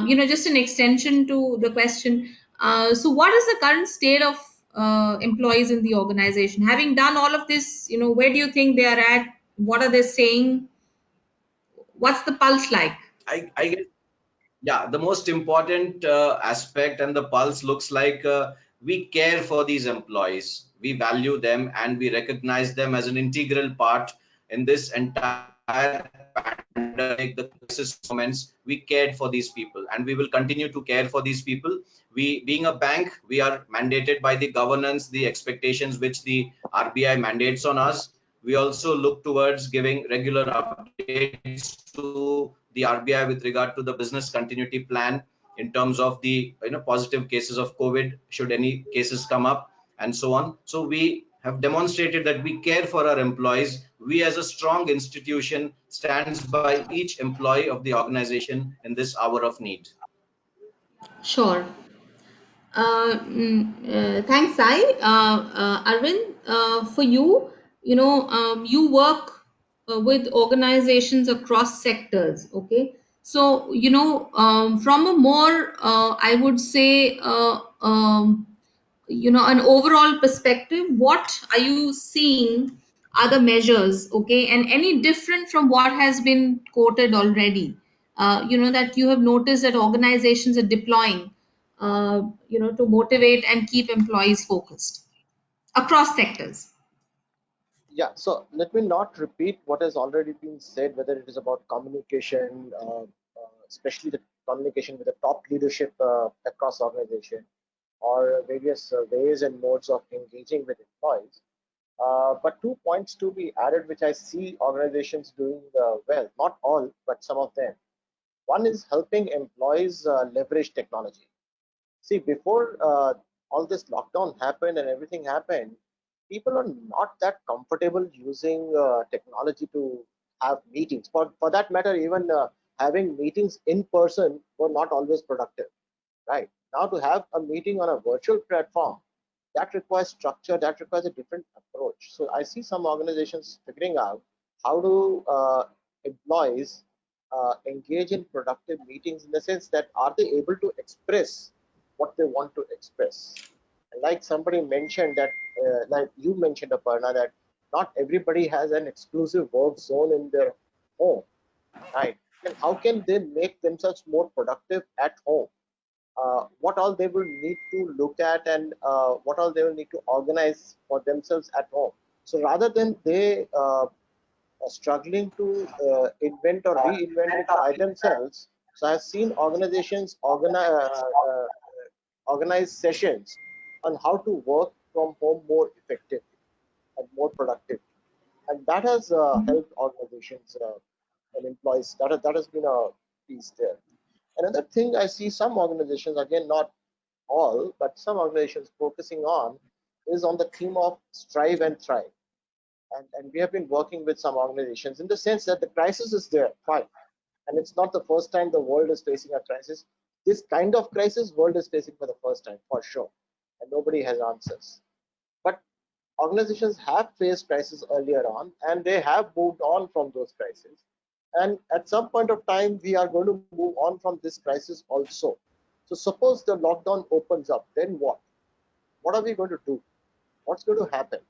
just an extension to the question. So what is the current state of employees in the organization? Having done all of this, where do you think they are at? What are they saying? What's the pulse like? I guess, yeah, the most important aspect and the pulse looks like we care for these employees, we value them, and we recognize them as an integral part in this entire pandemic, the crisis moments. We cared for these people, and we will continue to care for these people. We, being a bank, we are mandated by the governance, the expectations which the RBI mandates on us. We also look towards giving regular updates to the RBI with regard to the business continuity plan in terms of the positive cases of COVID, should any cases come up, and so on. So we have demonstrated that we care for our employees. We as a strong institution stands by each employee of the organization in this hour of need. Sure. Thanks, Sai. Arvind, for you, you work with organizations across sectors, okay? So, from a more, I would say, an overall perspective, what are you seeing are the measures, okay, and any different from what has been quoted already, that you have noticed that organizations are deploying, to motivate and keep employees focused across sectors? Yeah, so let me not repeat what has already been said, whether it is about communication, especially the communication with the top leadership across organization, or various ways and modes of engaging with employees. But 2 points to be added, which I see organizations doing well, not all, but some of them. One is helping employees leverage technology. See, before all this lockdown happened and everything happened, people are not that comfortable using technology to have meetings. For that matter, even having meetings in person were not always productive, right? Now to have a meeting on a virtual platform, that requires structure, that requires a different approach. So I see some organizations figuring out how do employees engage in productive meetings, in the sense that are they able to express what they want to express. And like somebody mentioned that, like you mentioned, Aparna, that not everybody has an exclusive work zone in their home, right? And how can they make themselves more productive at home? What all they will need to look at, and what all they will need to organize for themselves at home. So rather than they struggling to invent or reinvent it by themselves, so I've seen organizations organize sessions on how to work from home more effectively and more productively, and that has helped organizations and employees. That has been a piece there. Another thing I see some organizations, again not all, but some organizations focusing on, is on the theme of strive and thrive. And we have been working with some organizations in the sense that the crisis is there, fine. And it's not the first time the world is facing a crisis. This kind of crisis world is facing for the first time, for sure. And nobody has answers. But organizations have faced crises earlier on, and they have moved on from those crises. And at some point of time, we are going to move on from this crisis also. So suppose the lockdown opens up, then what? What are we going to do? What's going to happen?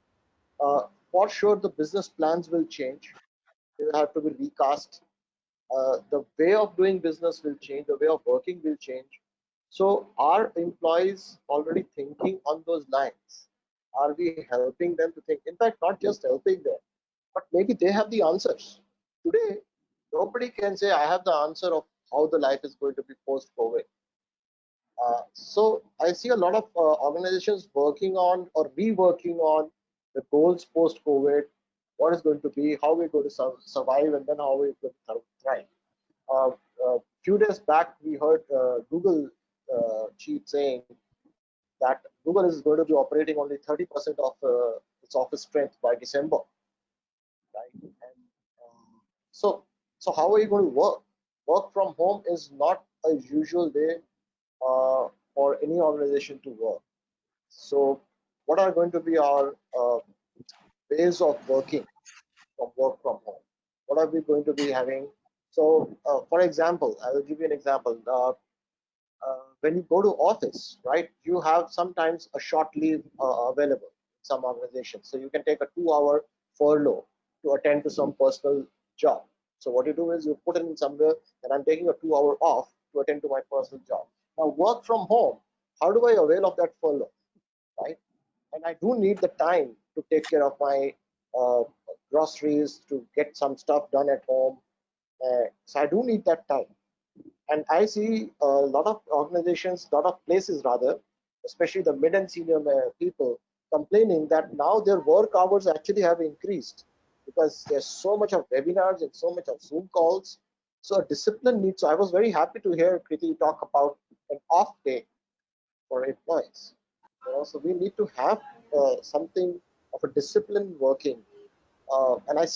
For sure, the business plans will change. They will have to be recast. The way of doing business will change. The way of working will change. So are employees already thinking on those lines? Are we helping them to think? In fact, not just helping them, but maybe they have the answers. Today, nobody can say, I have the answer of how the life is going to be post-COVID. So I see a lot of organizations working on or reworking on the goals post-COVID, what is going to be, how we're going to survive, and then how we're going to thrive. A few days back, we heard Google chief saying that Google is going to be operating only 30% of its office strength by December, right? And so, so how are you going to work? Work from home is not a usual way for any organization to work. So, what are going to be our ways of working from work from home? What are we going to be having? So, for example, I will give you an example. When you go to office, right, you have sometimes a short leave available in some organizations. So you can take a 2-hour furlough to attend to some personal job. So what you do is you put it in somewhere and I'm taking a 2-hour off to attend to my personal job. Now work from home, how do I avail of that furlough, right? And I do need the time to take care of my uh, groceries, to get some stuff done at home. So I do need that time. And I see a lot of organizations, a lot of places rather, especially the mid and senior people, complaining that now their work hours actually have increased because there's so much of webinars and so much of Zoom calls. So a discipline needs. So I was very happy to hear Kriti talk about an off day for employees. So we need to have something of a discipline working. And I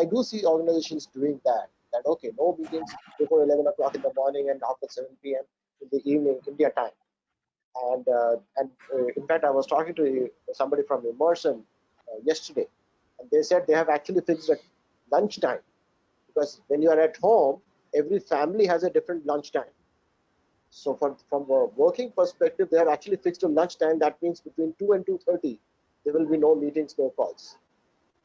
do see organizations doing that. That okay, no meetings before 11 o'clock in the morning and after 7 p.m. in the evening, India time. And in fact, I was talking to somebody from Immersion yesterday, and they said they have actually fixed a lunch time because when you are at home, every family has a different lunch time. So from a working perspective, they have actually fixed a lunch time. That means between 2 and 2:30, there will be no meetings, no calls.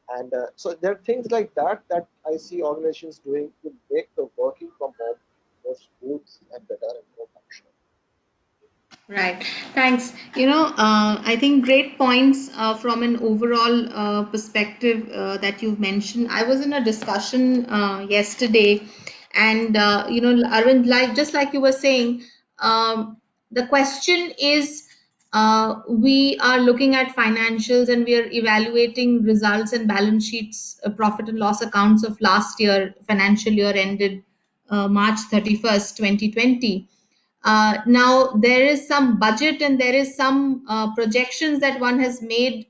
And so there are things like that that I see organizations doing to make the working from home more smooth and better and more functional. Right. Thanks. I think great points from an overall perspective that you've mentioned. I was in a discussion yesterday, and Arvind, just like you were saying, the question is, we are looking at financials and we are evaluating results and balance sheets, profit and loss accounts of last year, financial year ended March 31st, 2020. Now there is some budget and there is some projections that one has made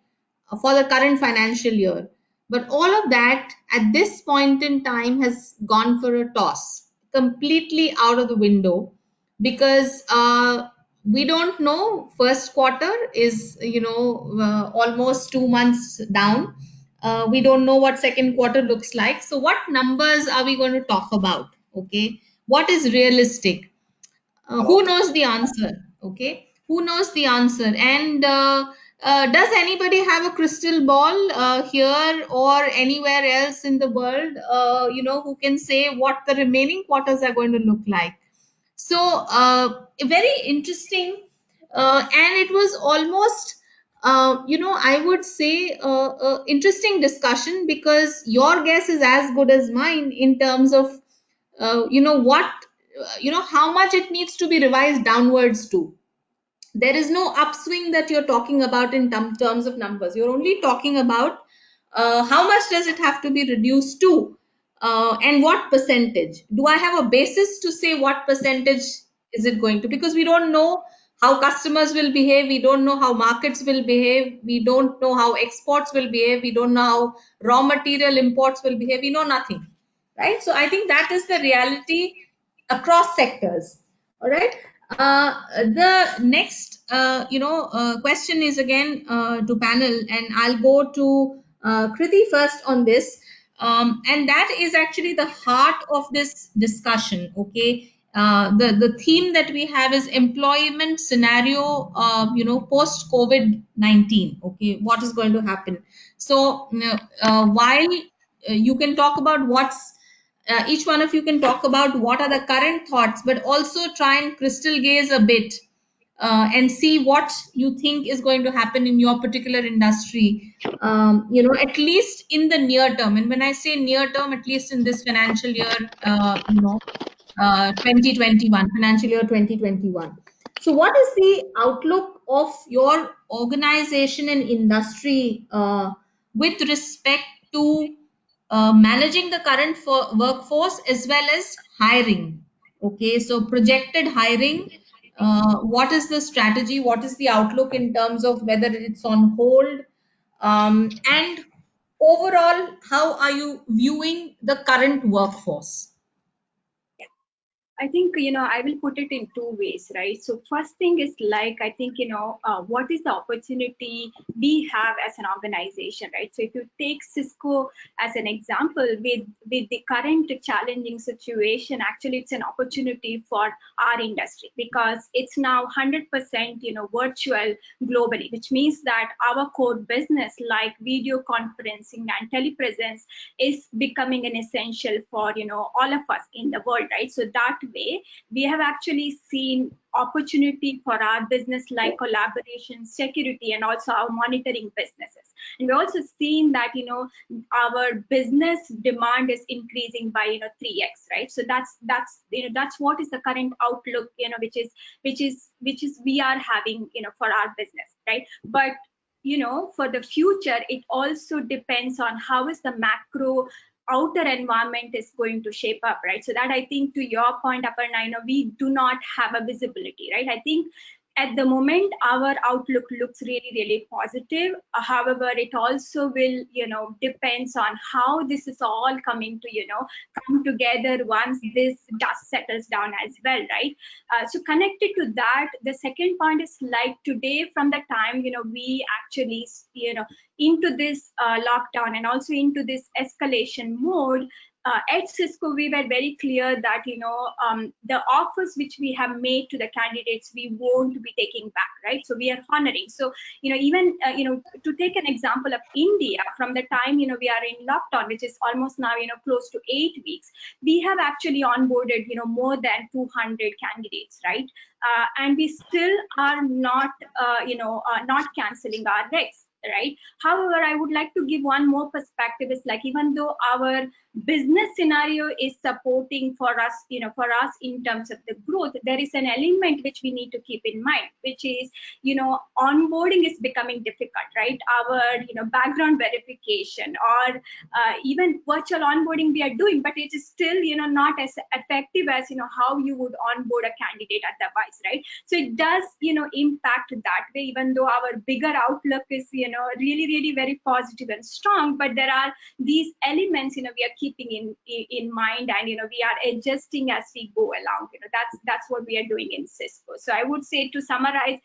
for the current financial year. But all of that at this point in time has gone for a toss, completely out of the window, because we don't know. First quarter is, almost 2 months down. We don't know what second quarter looks like. So what numbers are we going to talk about? Okay. What is realistic? Who knows the answer? Okay, who knows the answer? And does anybody have a crystal ball here or anywhere else in the world, who can say what the remaining quarters are going to look like? So very interesting, and it was almost I would say interesting discussion, because your guess is as good as mine in terms of what how much it needs to be revised downwards to. There is no upswing that you're talking about in terms of numbers. You're only talking about how much does it have to be reduced to, and what percentage. Do I have a basis to say what percentage is it going to? Because we don't know how customers will behave, we don't know how markets will behave, we don't know how exports will behave, we don't know how raw material imports will behave, we know nothing, right? So I think that is the reality across sectors. All right. The next, question is again to panel, and I'll go to Kriti first on this, and that is actually the heart of this discussion. Okay, the theme that we have is employment scenario, post COVID-19. Okay, what is going to happen? So while you can talk about what's each one of you can talk about what are the current thoughts, but also try and crystal gaze a bit and see what you think is going to happen in your particular industry, at least in the near term. And when I say near term, at least in this financial year, 2021, financial year 2021. So what is the outlook of your organization and industry with respect to managing the current workforce as well as hiring? Okay, so projected hiring, what is the strategy? What is the outlook in terms of whether it's on hold? And overall, how are you viewing the current workforce? I think, I will put it in two ways, right? So first thing is like, I think, what is the opportunity we have as an organization, right? So if you take Cisco as an example, with the current challenging situation, actually it's an opportunity for our industry because it's now 100%, virtual globally, which means that our core business like video conferencing and telepresence is becoming an essential for, all of us in the world, right? So that way we have actually seen opportunity for our business like collaboration, security, and also our monitoring businesses. And we're also seeing that, our business demand is increasing by, 3x, right? So that's what is the current outlook, which is we are having, for our business, right? But for the future, it also depends on how is the macro outer environment is going to shape up, right? So that, I think, to your point, Aparna, we do not have a visibility, right? I think at the moment our outlook looks really, really positive. However, it also will, depends on how this is all coming to, come together once this dust settles down as well, right? So connected to that, the second point is like today, from the time, we actually, into this lockdown and also into this escalation mode, at Cisco, we were very clear that, the offers which we have made to the candidates, we won't be taking back, right? So we are honoring. So, even, to take an example of India, from the time, we are in lockdown, which is almost now, close to 8 weeks, we have actually onboarded, more than 200 candidates, right? And we still are not, not canceling our recs, right? However, I would like to give one more perspective. Is like, even though our business scenario is supporting for us, in terms of the growth, there is an element which we need to keep in mind, which is, onboarding is becoming difficult, right? Our, background verification or even virtual onboarding we are doing, but it is still, not as effective as, how you would onboard a candidate otherwise, right? So it does, impact that way, even though our bigger outlook is, really, really very positive and strong, but there are these elements, we are keeping in mind, and, we are adjusting as we go along. That's what we are doing in Cisco. So I would say, to summarize,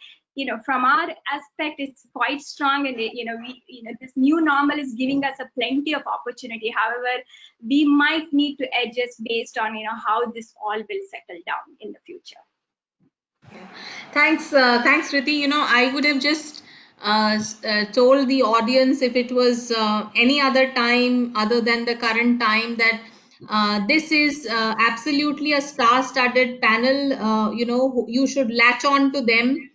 from our aspect, it's quite strong, and this new normal is giving us a plenty of opportunity. However, we might need to adjust based on, how this all will settle down in the future. Thanks, Riti. I would have just told the audience, if it was any other time other than the current time, that this is absolutely a star-studded panel. You should latch on to them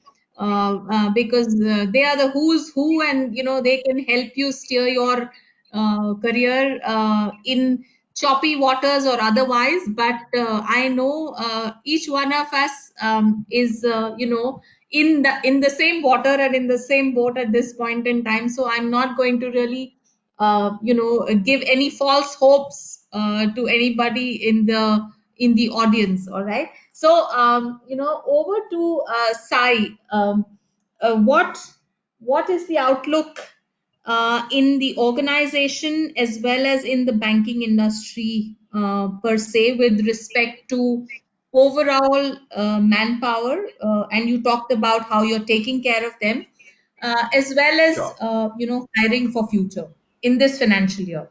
because they are the who's who, and they can help you steer your career in choppy waters or otherwise. But I know each one of us is in the same water and in the same boat at this point in time, so I'm not going to really give any false hopes to anybody in the audience. All right, so over to Sai. What is the outlook in the organization as well as in the banking industry per se, with respect to overall manpower, and you talked about how you're taking care of them, as well as Sure. hiring for future in this financial year.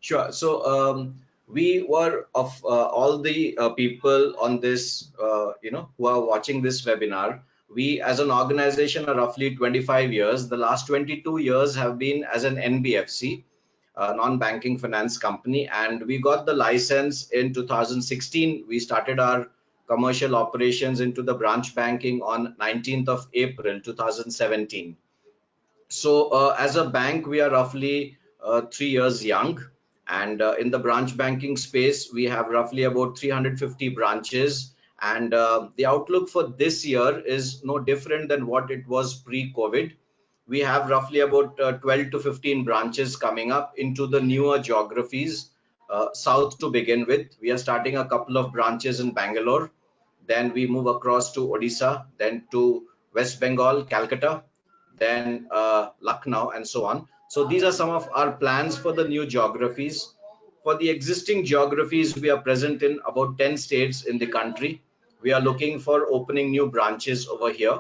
Sure. So we were of all the people on this, who are watching this webinar. We, as an organization, are roughly 25 years. The last 22 years have been as an NBFC, non-banking finance company, and we got the license in 2016. We started our commercial operations into the branch banking on 19th of April 2017. So as a bank, we are roughly 3 years young, and in the branch banking space, we have roughly about 350 branches, and the outlook for this year is no different than what it was pre-COVID. We have roughly about 12 to 15 branches coming up into the newer geographies. South to begin with, we are starting a couple of branches in Bangalore, then we move across to Odisha, then to West Bengal, Calcutta, then Lucknow, and so on. So these are some of our plans for the new geographies. For the existing geographies, we are present in about 10 states in the country. We are looking for opening new branches over here.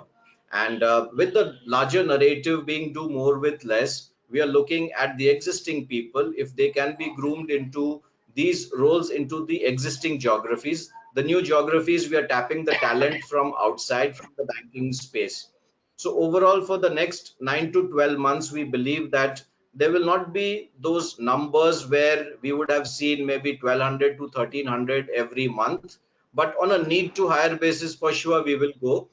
And with the larger narrative being do more with less, we are looking at the existing people. If they can be groomed into these roles into the existing geographies, the new geographies, we are tapping the talent from outside, from the banking space. So overall, for the next 9 to 12 months, we believe that there will not be those numbers where we would have seen maybe 1200 to 1300 every month, but on a need to hire basis, for sure, we will go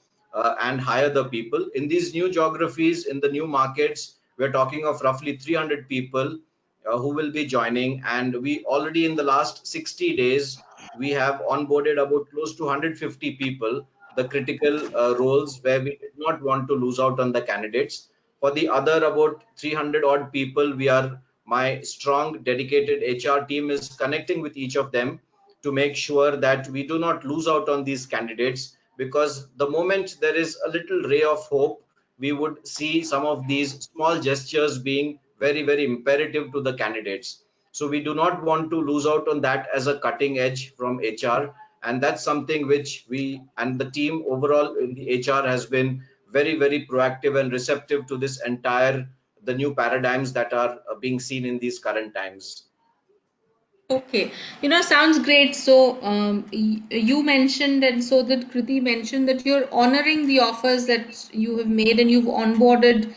and hire the people. In these new geographies, in the new markets, we're talking of roughly 300 people who will be joining. And we already in the last 60 days, we have onboarded about close to 150 people, the critical roles where we did not want to lose out on the candidates. For the other about 300 odd people, my strong dedicated HR team is connecting with each of them to make sure that we do not lose out on these candidates, because the moment there is a little ray of hope, we would see some of these small gestures being very, very imperative to the candidates. So we do not want to lose out on that as a cutting edge from HR. And that's something which we and the team overall in the HR has been very, very proactive and receptive to this entire the new paradigms that are being seen in these current times. Okay, sounds great. So, you mentioned, and so that Kriti mentioned, that you're honoring the offers that you have made and you've onboarded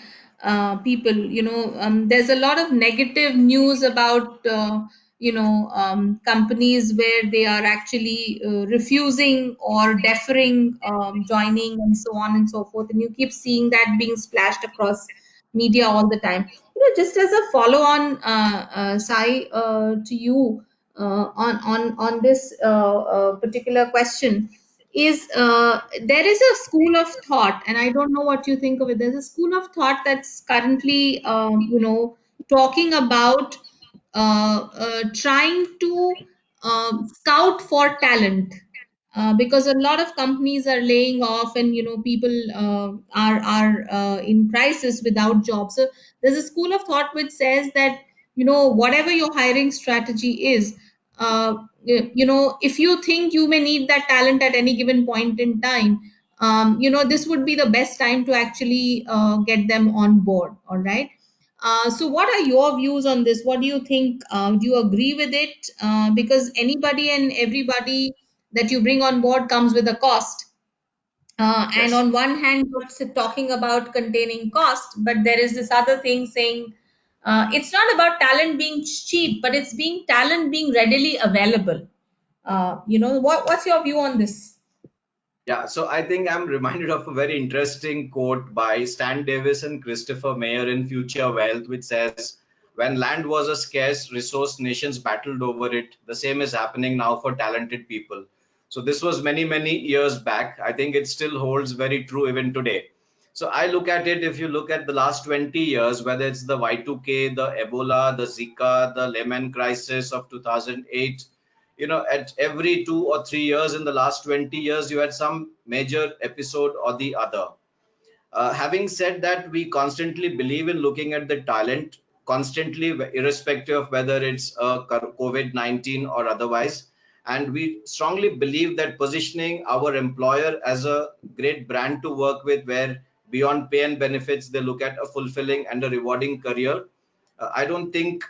people. There's a lot of negative news about, companies where they are actually refusing or deferring joining and so on and so forth. And you keep seeing that being splashed across media all the time. Just as a follow-on, Sai, to you on this particular question, is there is a school of thought, and I don't know what you think of it. There's a school of thought that's currently, talking about trying to scout for talent, because a lot of companies are laying off, and people are in crisis without jobs. So there's a school of thought which says that whatever your hiring strategy is, if you think you may need that talent at any given point in time, this would be the best time to actually get them on board. All right. So what are your views on this? What do you think? Do you agree with it? Because anybody and everybody that you bring on board comes with a cost. And Yes. on one hand, you're talking about containing cost, but there is this other thing saying it's not about talent being cheap, but it's being talent being readily available. What's your view on this? Yeah, so I think I'm reminded of a very interesting quote by Stan Davis and Christopher Mayer in Future Wealth, which says, when land was a scarce resource, nations battled over it. The same is happening now for talented people. So this was many, many years back. I think it still holds very true even today. So I look at it, if you look at the last 20 years, whether it's the Y2K, the Ebola, the Zika, the Lehman crisis of 2008, at every 2 or 3 years in the last 20 years, you had some major episode or the other. Having said that, we constantly believe in looking at the talent constantly, irrespective of whether it's COVID-19 or otherwise. And we strongly believe that positioning our employer as a great brand to work with, where beyond pay and benefits, they look at a fulfilling and a rewarding career. I don't think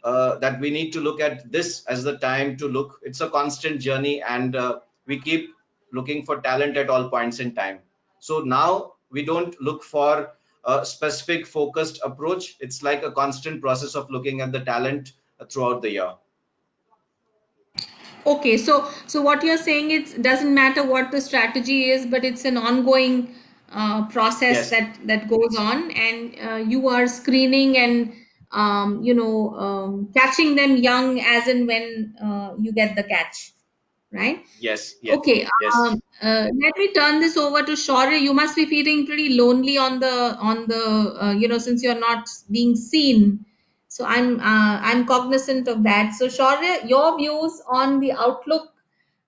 that we need to look at this as the time to look. It's a constant journey, and we keep looking for talent at all points in time. So now we don't look for a specific focused approach. It's like a constant process of looking at the talent throughout the year. Okay, so what you're saying, it doesn't matter what the strategy is, but it's an ongoing process Yes, that goes on, and you are screening and catching them young as and when you get the catch, right? yes, yes, Okay, yes. let me turn this over to Shaurya. You must be feeling pretty lonely on the since you're not being seen. So I'm cognizant of that. So Shaurya, your views on the outlook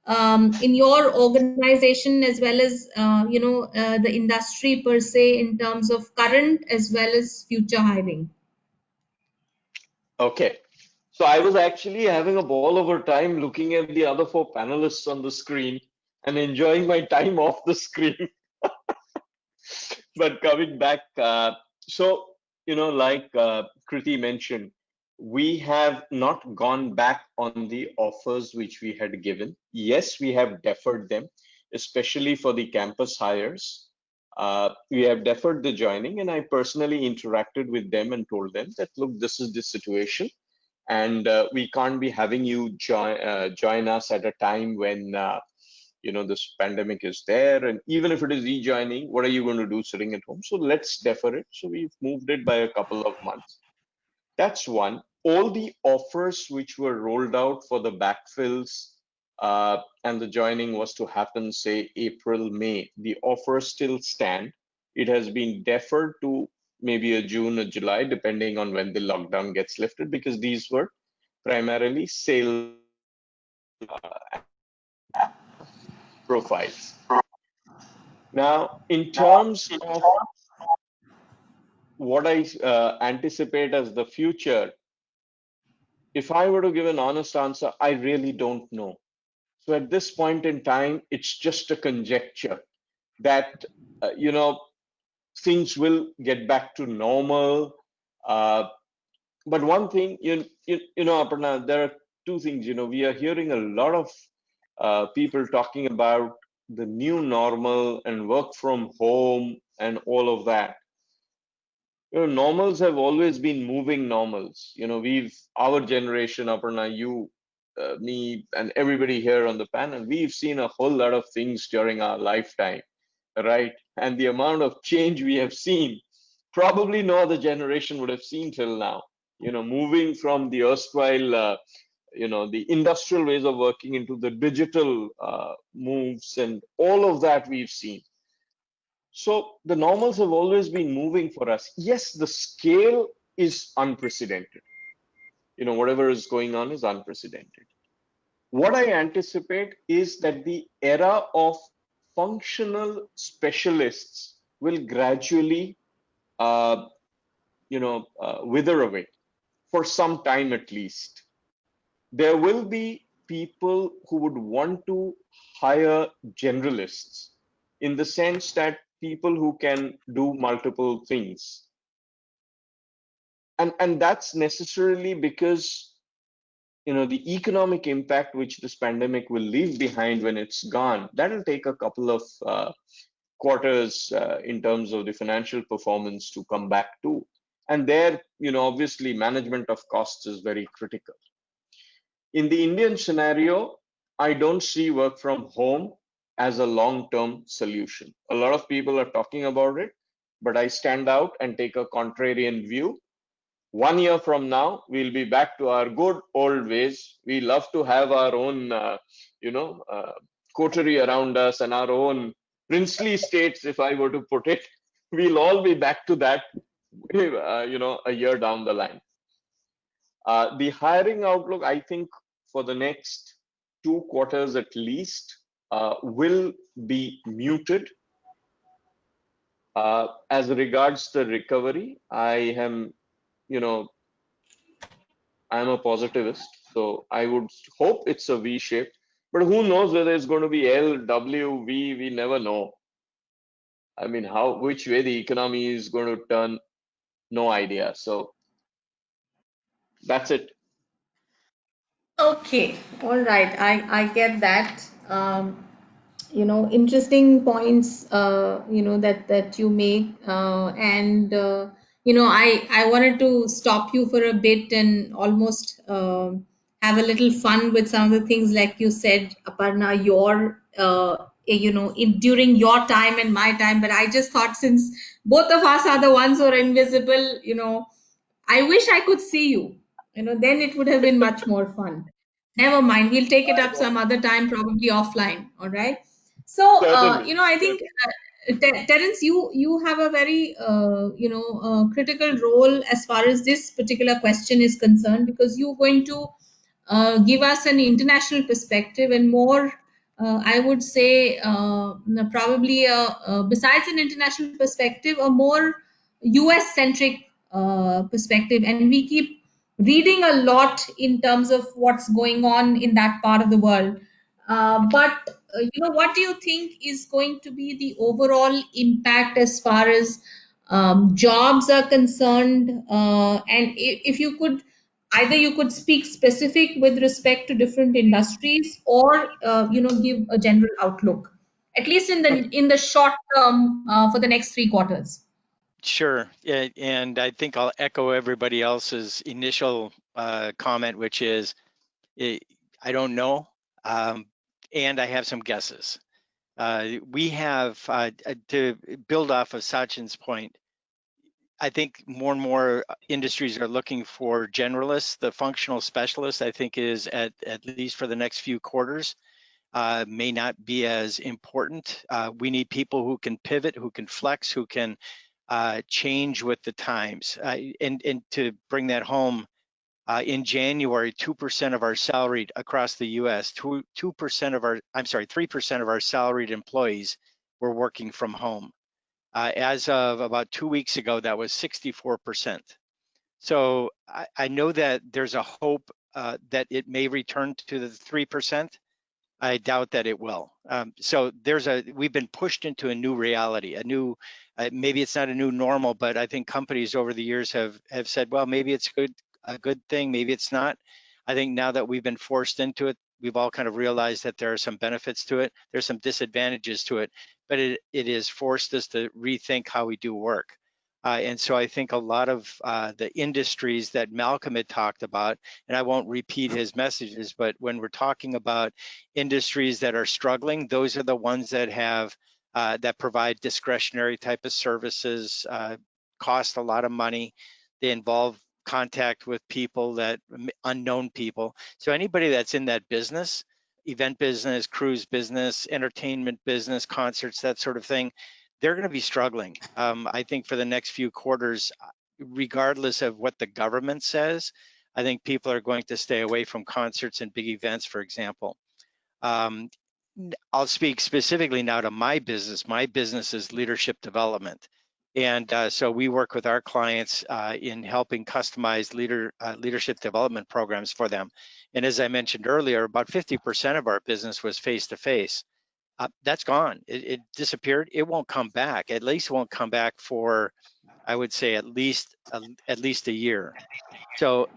in your organization as well as the industry per se in terms of current as well as future hiring. Okay. So I was actually having a ball of a time looking at the other four panelists on the screen and enjoying my time off the screen. But coming back, like Kriti mentioned, we have not gone back on the offers which we had given. Yes, we have deferred them, especially for the campus hires. We have deferred the joining, and I personally interacted with them and told them that, look, this is the situation, and we can't be having you join us at a time when this pandemic is there, and even if it is rejoining, what are you going to do sitting at home? So let's defer it. So we've moved it by a couple of months. That's one. All the offers which were rolled out for the backfills and the joining was to happen, say, April, May, the offers still stand. It has been deferred to maybe a June or July, depending on when the lockdown gets lifted, because these were primarily sales profiles. Now, in terms of what I anticipate as the future, if I were to give an honest answer, I really don't know. So at this point in time, it's just a conjecture that, things will get back to normal. But one thing, Aparna, there are two things. We are hearing a lot of people talking about the new normal and work from home and all of that. Normals have always been moving normals. Our generation, Aparna, you, me, and everybody here on the panel, we've seen a whole lot of things during our lifetime, right? And the amount of change we have seen, probably no other generation would have seen till now. Moving from the erstwhile, the industrial ways of working into the digital moves and all of that we've seen. So the normals have always been moving for us. Yes, the scale is unprecedented. Whatever is going on is unprecedented. What I anticipate is that the era of functional specialists will gradually, wither away for some time at least. There will be people who would want to hire generalists in the sense that people who can do multiple things. And that's necessarily because the economic impact which this pandemic will leave behind when it's gone, that'll take a couple of quarters in terms of the financial performance to come back to. And there, obviously management of costs is very critical. In the Indian scenario, I don't see work from home as a long-term solution. A lot of people are talking about it, but I stand out and take a contrarian view. 1 year from now, we'll be back to our good old ways. We love to have our own, coterie around us and our own princely states, if I were to put it. We'll all be back to that, a year down the line. The hiring outlook, I think, for the next 2 quarters at least, will be muted. As regards the recovery, I'm a positivist, so I would hope it's a V shape. But who knows whether it's going to be L, W, V? We never know. I mean, which way the economy is going to turn, no idea. So that's it. Okay, all right. I get that. Interesting points. That you make, and I wanted to stop you for a bit and almost have a little fun with some of the things, like you said, Aparna, your during your time and my time. But I just thought, since both of us are the ones who are invisible, I wish I could see you. Then it would have been much more fun. Never mind. We'll take it up some other time, probably offline. All right. So, Certainly. I think, Terence, you have a very, critical role as far as this particular question is concerned, because you're going to give us an international perspective and more, I would say, probably besides an international perspective, a more US centric perspective. And we keep reading a lot in terms of what's going on in that part of the world. But what do you think is going to be the overall impact as far as jobs are concerned? And if you could, either you could speak specific with respect to different industries, or give a general outlook, at least in the short term, for the next 3 quarters. Sure. And I think I'll echo everybody else's initial comment, which is I don't know, and I have some guesses. We have, to build off of Sachin's point, I think more and more industries are looking for generalists. The functional specialist, I think, is at least for the next few quarters, may not be as important. We need people who can pivot, who can flex, who can change with the times. And to bring that home, in January, 2% of our salaried across the US, 2% of our, 3% of our salaried employees were working from home. As of about 2 weeks ago, that was 64%. So I know that there's a hope that it may return to the 3%. I doubt that it will. So we've been pushed into a new reality, a new, maybe it's not a new normal, but I think companies over the years have said, well, maybe it's a good thing, maybe it's not. I think now that we've been forced into it, we've all kind of realized that there are some benefits to it, there's some disadvantages to it, but it has forced us to rethink how we do work. And so I think a lot of the industries that Malcolm had talked about, and I won't repeat his messages, but when we're talking about industries that are struggling, those are the ones that have that provide discretionary type of services, cost a lot of money. They involve contact with people, that unknown people. So anybody that's in that business, event business, cruise business, entertainment business, concerts, that sort of thing, they're going to be struggling. I think for the next few quarters, regardless of what the government says, I think people are going to stay away from concerts and big events, for example. I'll speak specifically now to my business. My business is leadership development. And so we work with our clients in helping customize leadership development programs for them. And as I mentioned earlier, about 50% of our business was face-to-face. That's gone. It disappeared. It won't come back. At least it won't come back for, I would say, at least a year. So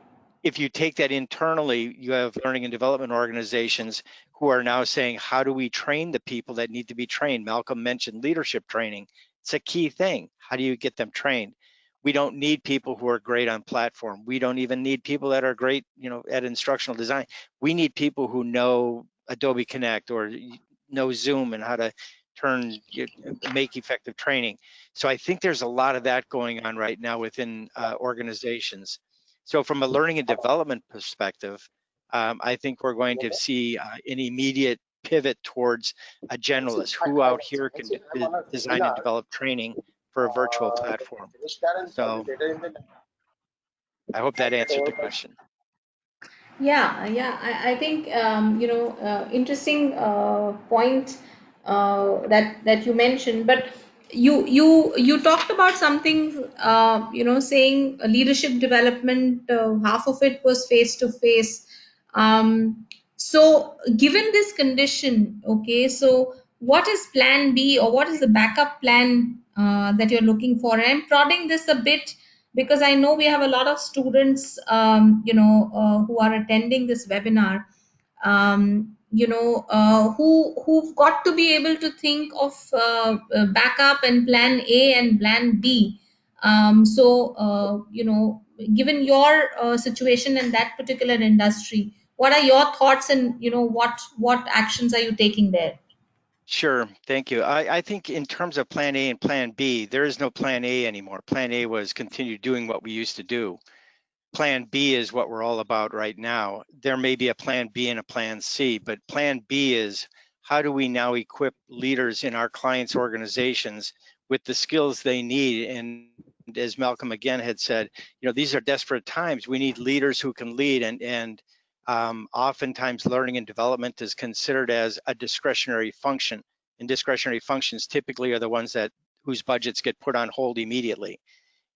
if you take that internally, you have learning and development organizations who are now saying, how do we train the people that need to be trained? Malcolm mentioned leadership training. It's a key thing. How do you get them trained? We don't need people who are great on platform. We don't even need people that are great, at instructional design. We need people who know Adobe Connect or know Zoom and how to make effective training. So I think there's a lot of that going on right now within organizations. So from a learning and development perspective, I think we're going to see an immediate pivot towards a generalist who out here can design and develop training for a virtual platform. So I hope that answered the question. Yeah. I think interesting point that you mentioned. But you talked about something, saying leadership development. Half of it was face to face. So given this condition, okay, so what is Plan B, or what is the backup plan that you're looking for? And I'm prodding this a bit because I know we have a lot of students, who are attending this webinar, who've got to be able to think of backup and Plan A and Plan B. Given your situation in that particular industry, What are your thoughts, and what actions are you taking there? Sure, thank you. I think in terms of Plan A and Plan B, there is no Plan A anymore. Plan A was continue doing what we used to do. Plan B is what we're all about right now. There may be a Plan B and a Plan C, but Plan B is how do we now equip leaders in our clients' organizations with the skills they need? And as Malcolm again had said, these are desperate times. We need leaders who can lead, and oftentimes learning and development is considered as a discretionary function, and discretionary functions typically are the ones whose budgets get put on hold immediately.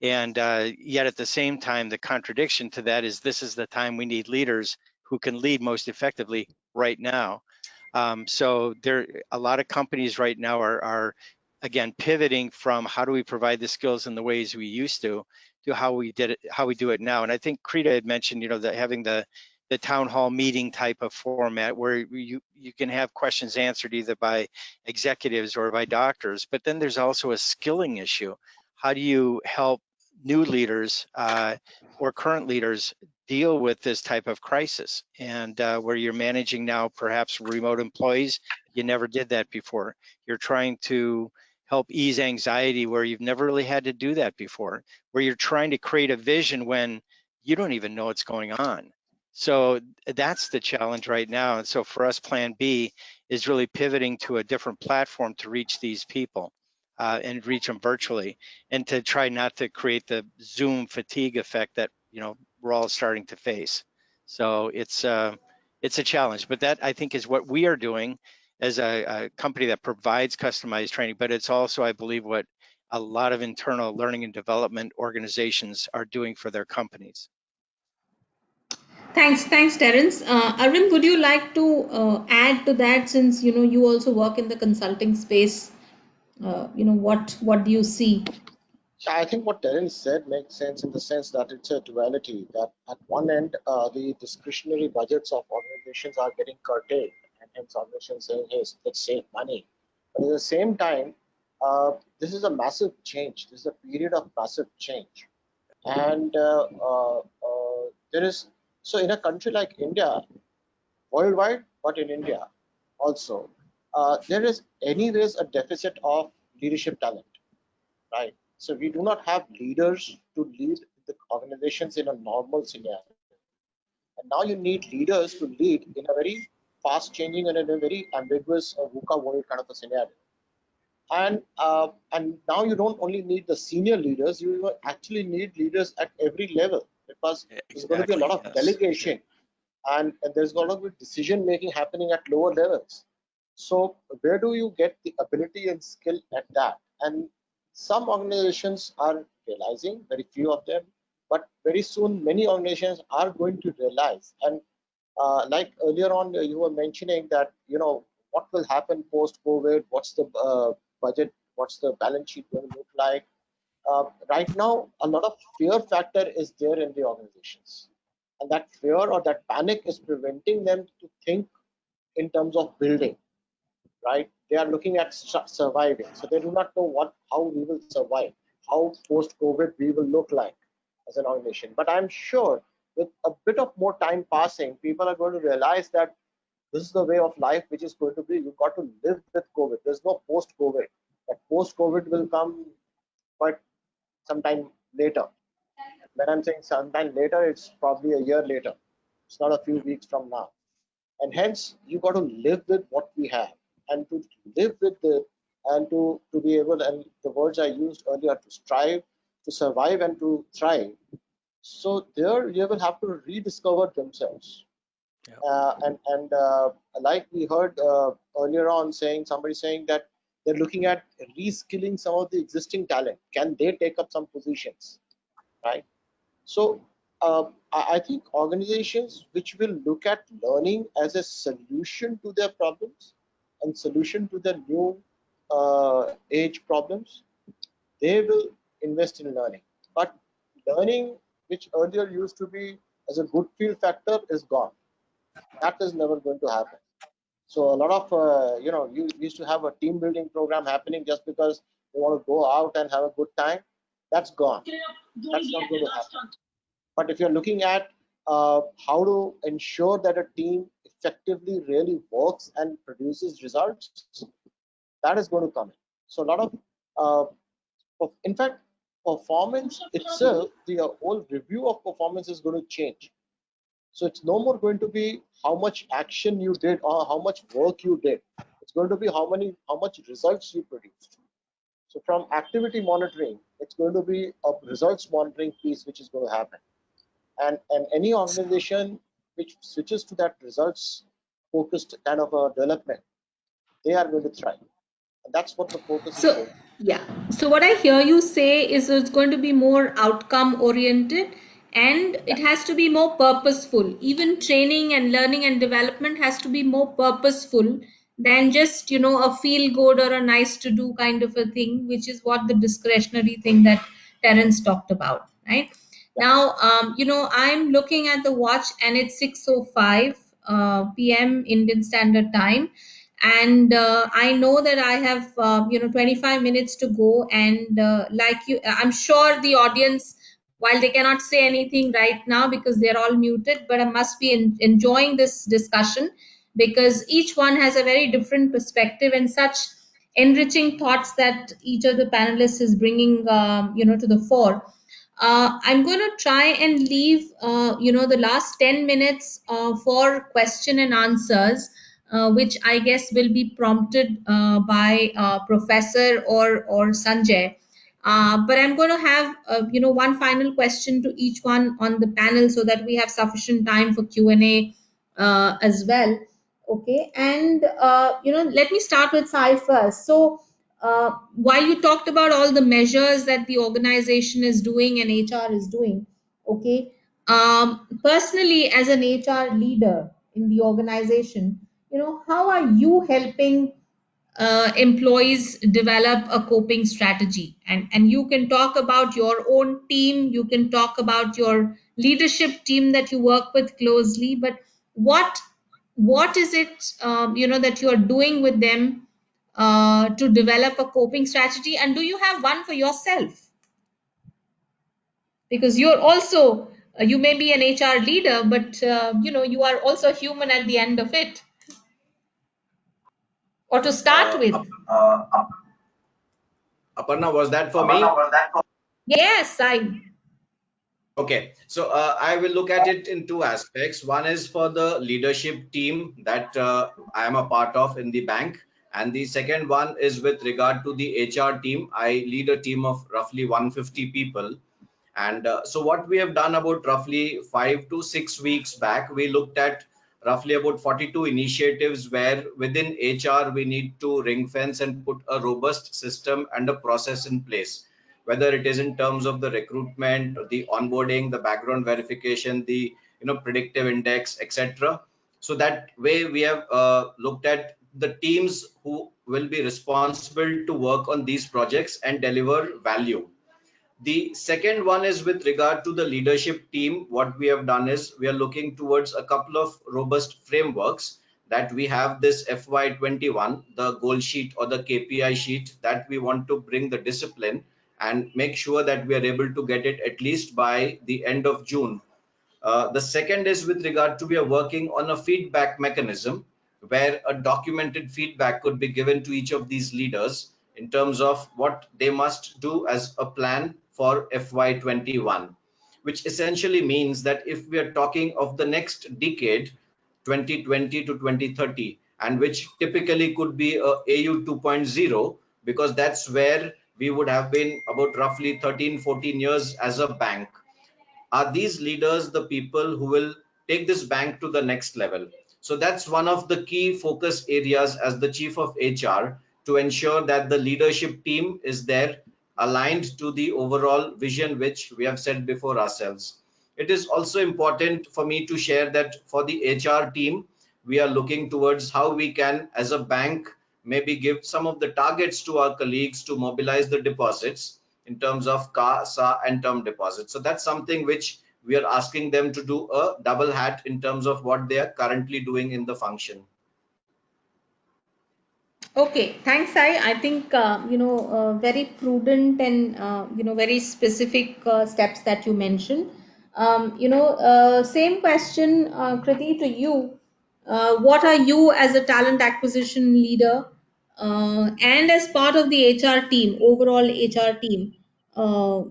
And yet at the same time, the contradiction to that is this is the time we need leaders who can lead most effectively right now. So a lot of companies right now are again pivoting from how do we provide the skills in the ways we used to how we do it now. And I think Krita had mentioned, that having the town hall meeting type of format where you can have questions answered either by executives or by doctors. But then there's also a skilling issue. How do you help new leaders or current leaders deal with this type of crisis? And where you're managing now perhaps remote employees, you never did that before. You're trying to help ease anxiety where you've never really had to do that before, where you're trying to create a vision when you don't even know what's going on. So that's the challenge right now. And so for us, Plan B is really pivoting to a different platform to reach these people and reach them virtually, and to try not to create the Zoom fatigue effect that we're all starting to face. So it's a challenge, but that I think is what we are doing as a company that provides customized training. But it's also, I believe, what a lot of internal learning and development organizations are doing for their companies. Thanks, Terence. Arvind, would you like to add to that, since you also work in the consulting space? What do you see? I think what Terence said makes sense in the sense that it's a duality, that at one end, the discretionary budgets of organizations are getting curtailed, and hence organizations saying, hey, let's save money. But at the same time, this is a massive change. This is a period of massive change. And there is, so in a country like India, worldwide, but in India also, there is anyways a deficit of leadership talent, right? So we do not have leaders to lead the organizations in a normal scenario. And now you need leaders to lead in a very fast changing and in a very ambiguous VUCA world kind of a scenario. And now you don't only need the senior leaders, you actually need leaders at every level, because there's going to be a lot of delegation, and there's going to be decision making happening at lower levels. So where do you get the ability and skill at that? And some organizations are realizing, very few of them, but very soon many organizations are going to realize. And like earlier on, you were mentioning that, what will happen post COVID, what's the budget, what's the balance sheet going to look like. Right now, a lot of fear factor is there in the organizations, and that fear or that panic is preventing them to think in terms of building, right? They are looking at surviving, so they do not know how we will survive, how post COVID we will look like as an organization. But I'm sure with a bit of more time passing, people are going to realize that this is the way of life which is going to be. You've got to live with COVID. There's no post COVID. That post COVID will come quite sometime later. When I'm saying sometime later, it's probably a year later. It's not a few weeks from now. And hence, you got to live with what we have, and to live with it, and to be able, and the words I used earlier, to strive, to survive, and to thrive. So there, you will have to rediscover themselves. Yep. And like we heard earlier on, somebody saying that they're looking at reskilling some of the existing talent. Can they take up some positions, right? So I think organizations which will look at learning as a solution to their problems and solution to their new age problems, they will invest in learning. But learning, which earlier used to be as a good feel factor, is gone. That is never going to happen. So a lot of, you used to have a team building program happening just because they want to go out and have a good time. That's gone. That's not going to happen. But if you're looking at how to ensure that a team effectively really works and produces results, that is going to come in. So a lot in fact, performance itself, the whole review of performance is going to change. So it's no more going to be how much action you did or how much work you did. It's going to be how much results you produced. So from activity monitoring, it's going to be a results monitoring piece which is going to happen. And any organization which switches to that results focused kind of a development, they are going to thrive. And that's what the focus is So, going to be. yeah. So what I hear you say is it's going to be more outcome oriented and Yeah. it has to be more purposeful. Even training and learning and development has to be more purposeful than just, a feel good or a nice to do kind of a thing, which is what the discretionary thing that Terence talked about, right? Yeah. Now, I'm looking at the watch and it's 6:05 p.m. Indian Standard Time, and I know that I have 25 minutes to go, and like you, I'm sure the audience, while they cannot say anything right now because they're all muted, but I must be enjoying this discussion because each one has a very different perspective and such enriching thoughts that each of the panelists is bringing to the fore. I'm going to try and leave the last 10 minutes for question and answers, which I guess will be prompted by Professor or Sanjay. But I'm going to have one final question to each one on the panel so that we have sufficient time for Q&A as well. Okay, and let me start with Sai first. So while you talked about all the measures that the organization is doing and HR is doing, okay, personally as an HR leader in the organization, how are you helping employees develop a coping strategy? And you can talk about your own team, you can talk about your leadership team that you work with closely, but what is it that you are doing with them to develop a coping strategy, and do you have one for yourself? Because you're also you may be an HR leader, but you are also human at the end of it. Or to start with. Aparna, was that for me? Yes, I. Okay, so I will look at it in two aspects. One is for the leadership team that I am a part of in the bank, and the second one is with regard to the HR team. I lead a team of roughly 150 people. And so what we have done about roughly 5 to 6 weeks back, we looked at roughly about 42 initiatives where within HR we need to ring fence and put a robust system and a process in place, whether it is in terms of the recruitment, the onboarding, the background verification, the predictive index, etc. So that way we have looked at the teams who will be responsible to work on these projects and deliver value. The second one is with regard to the leadership team. What we have done is we are looking towards a couple of robust frameworks that we have this FY21, the goal sheet or the KPI sheet that we want to bring the discipline and make sure that we are able to get it at least by the end of June. The second is with regard to we are working on a feedback mechanism where a documented feedback could be given to each of these leaders in terms of what they must do as a plan for FY21, which essentially means that if we are talking of the next decade, 2020 to 2030, and which typically could be a AU 2.0, because that's where we would have been about roughly 13-14 years as a bank. Are these leaders the people who will take this bank to the next level? So that's one of the key focus areas as the chief of HR, to ensure that the leadership team is there aligned to the overall vision which we have set before ourselves. It is also important for me to share that for the HR team, we are looking towards how we can as a bank maybe give some of the targets to our colleagues to mobilize the deposits in terms of CASA and term deposits. So that's something which we are asking them to do a double hat in terms of what they are currently doing in the function. Okay, thanks, Sai. I think very prudent and very specific steps that you mentioned. Same question, Kriti, to you. What are you as a talent acquisition leader and as part of the HR team, overall HR team, uh,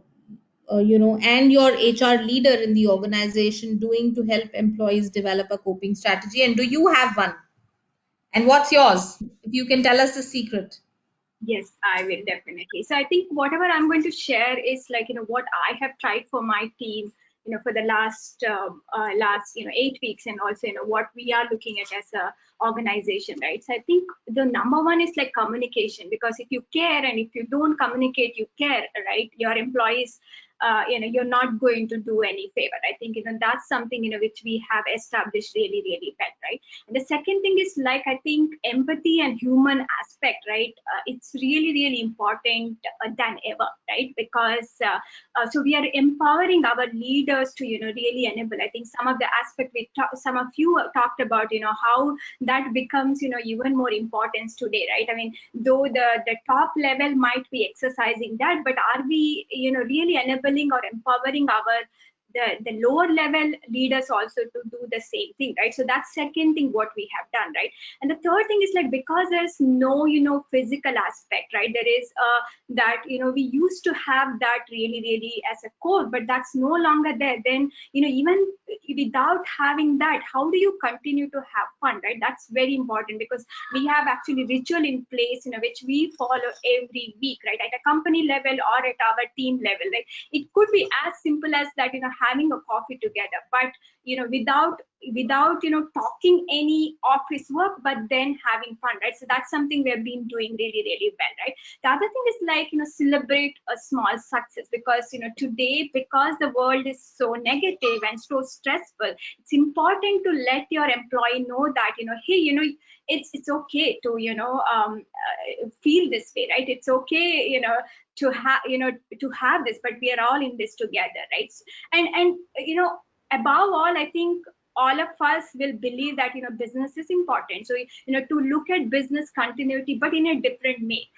and your HR leader in the organization doing to help employees develop a coping strategy? And do you have one? And what's yours? If you can tell us the secret. Yes, I will definitely. So I think whatever I'm going to share is like, what I have tried for my team, for the last 8 weeks, and also, what we are looking at as a organization, right? So I think the number one is like communication, because if you care and if you don't communicate, you care, right? Your employees, you're not going to do any favor. I think, that's something, which we have established really, really well, right? And the second thing is like, I think empathy and human aspect, right? It's really, really important than ever, right? Because so we are empowering our leaders to, really enable. I think some of the aspect some of you talked about, how that becomes, even more importance today, right? I mean, though the top level might be exercising that, but are we, really enabling or empowering our the lower level leaders also to do the same thing, right? So that's second thing what we have done, right? And the third thing is like, because there's no physical aspect, right? There is that we used to have that really, really as a core, but that's no longer there. Then even without having that, how do you continue to have fun, right? That's very important, because we have actually ritual in place, which we follow every week, right? At a company level or at our team level, right? It could be as simple as that, having a coffee together, but without talking any office work, but then having fun, right? So that's something we have been doing really, really well, right? The other thing is like, celebrate a small success, because today, because the world is so negative and so stressful, it's important to let your employee know that hey, it's okay to feel this way, right? It's okay to have to have this, but we are all in this together, right? And above all, I think all of us will believe that business is important. So to look at business continuity, but in a different way,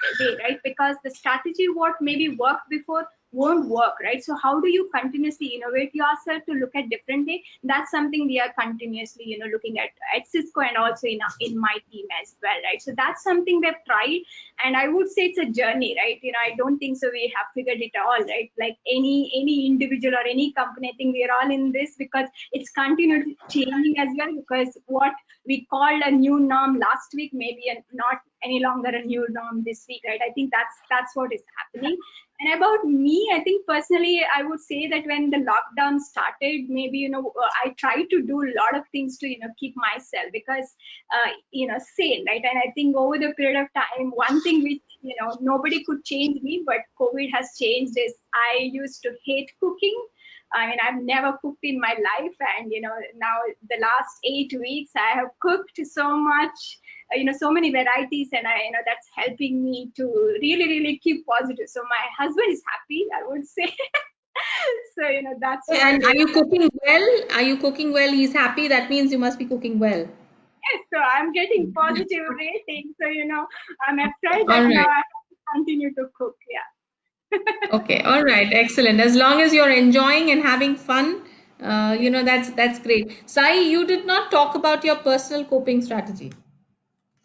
right? Because the strategy what maybe worked before won't work, right? So how do you continuously innovate yourself to look at different way? That's something we are continuously looking at Cisco, and also in my team as well, right? So that's something we've tried, and I would say it's a journey, right? I don't think so we have figured it all, right? Like any individual or any company, I think we are all in this, because it's continually changing as well, because what we called a new norm last week, maybe not any longer a new norm this week, right? I think that's what is happening. And about me, I think personally, I would say that when the lockdown started, maybe, I tried to do a lot of things to, keep myself, because, sane, right? And I think over the period of time, one thing which, nobody could change me, but COVID has changed, is I used to hate cooking. I mean, I've never cooked in my life. And, now the last 8 weeks, I have cooked so much, so many varieties, and that's helping me to really, really keep positive. So my husband is happy, I would say. So, that's what. And are you cooking well? Are you cooking well? He's happy. That means you must be cooking well. Yes, so I'm getting positive ratings. So, I'm afraid that All now right. I have to continue to cook. Yeah. Okay. All right. Excellent. As long as you're enjoying and having fun, that's great. Sai, you did not talk about your personal coping strategy.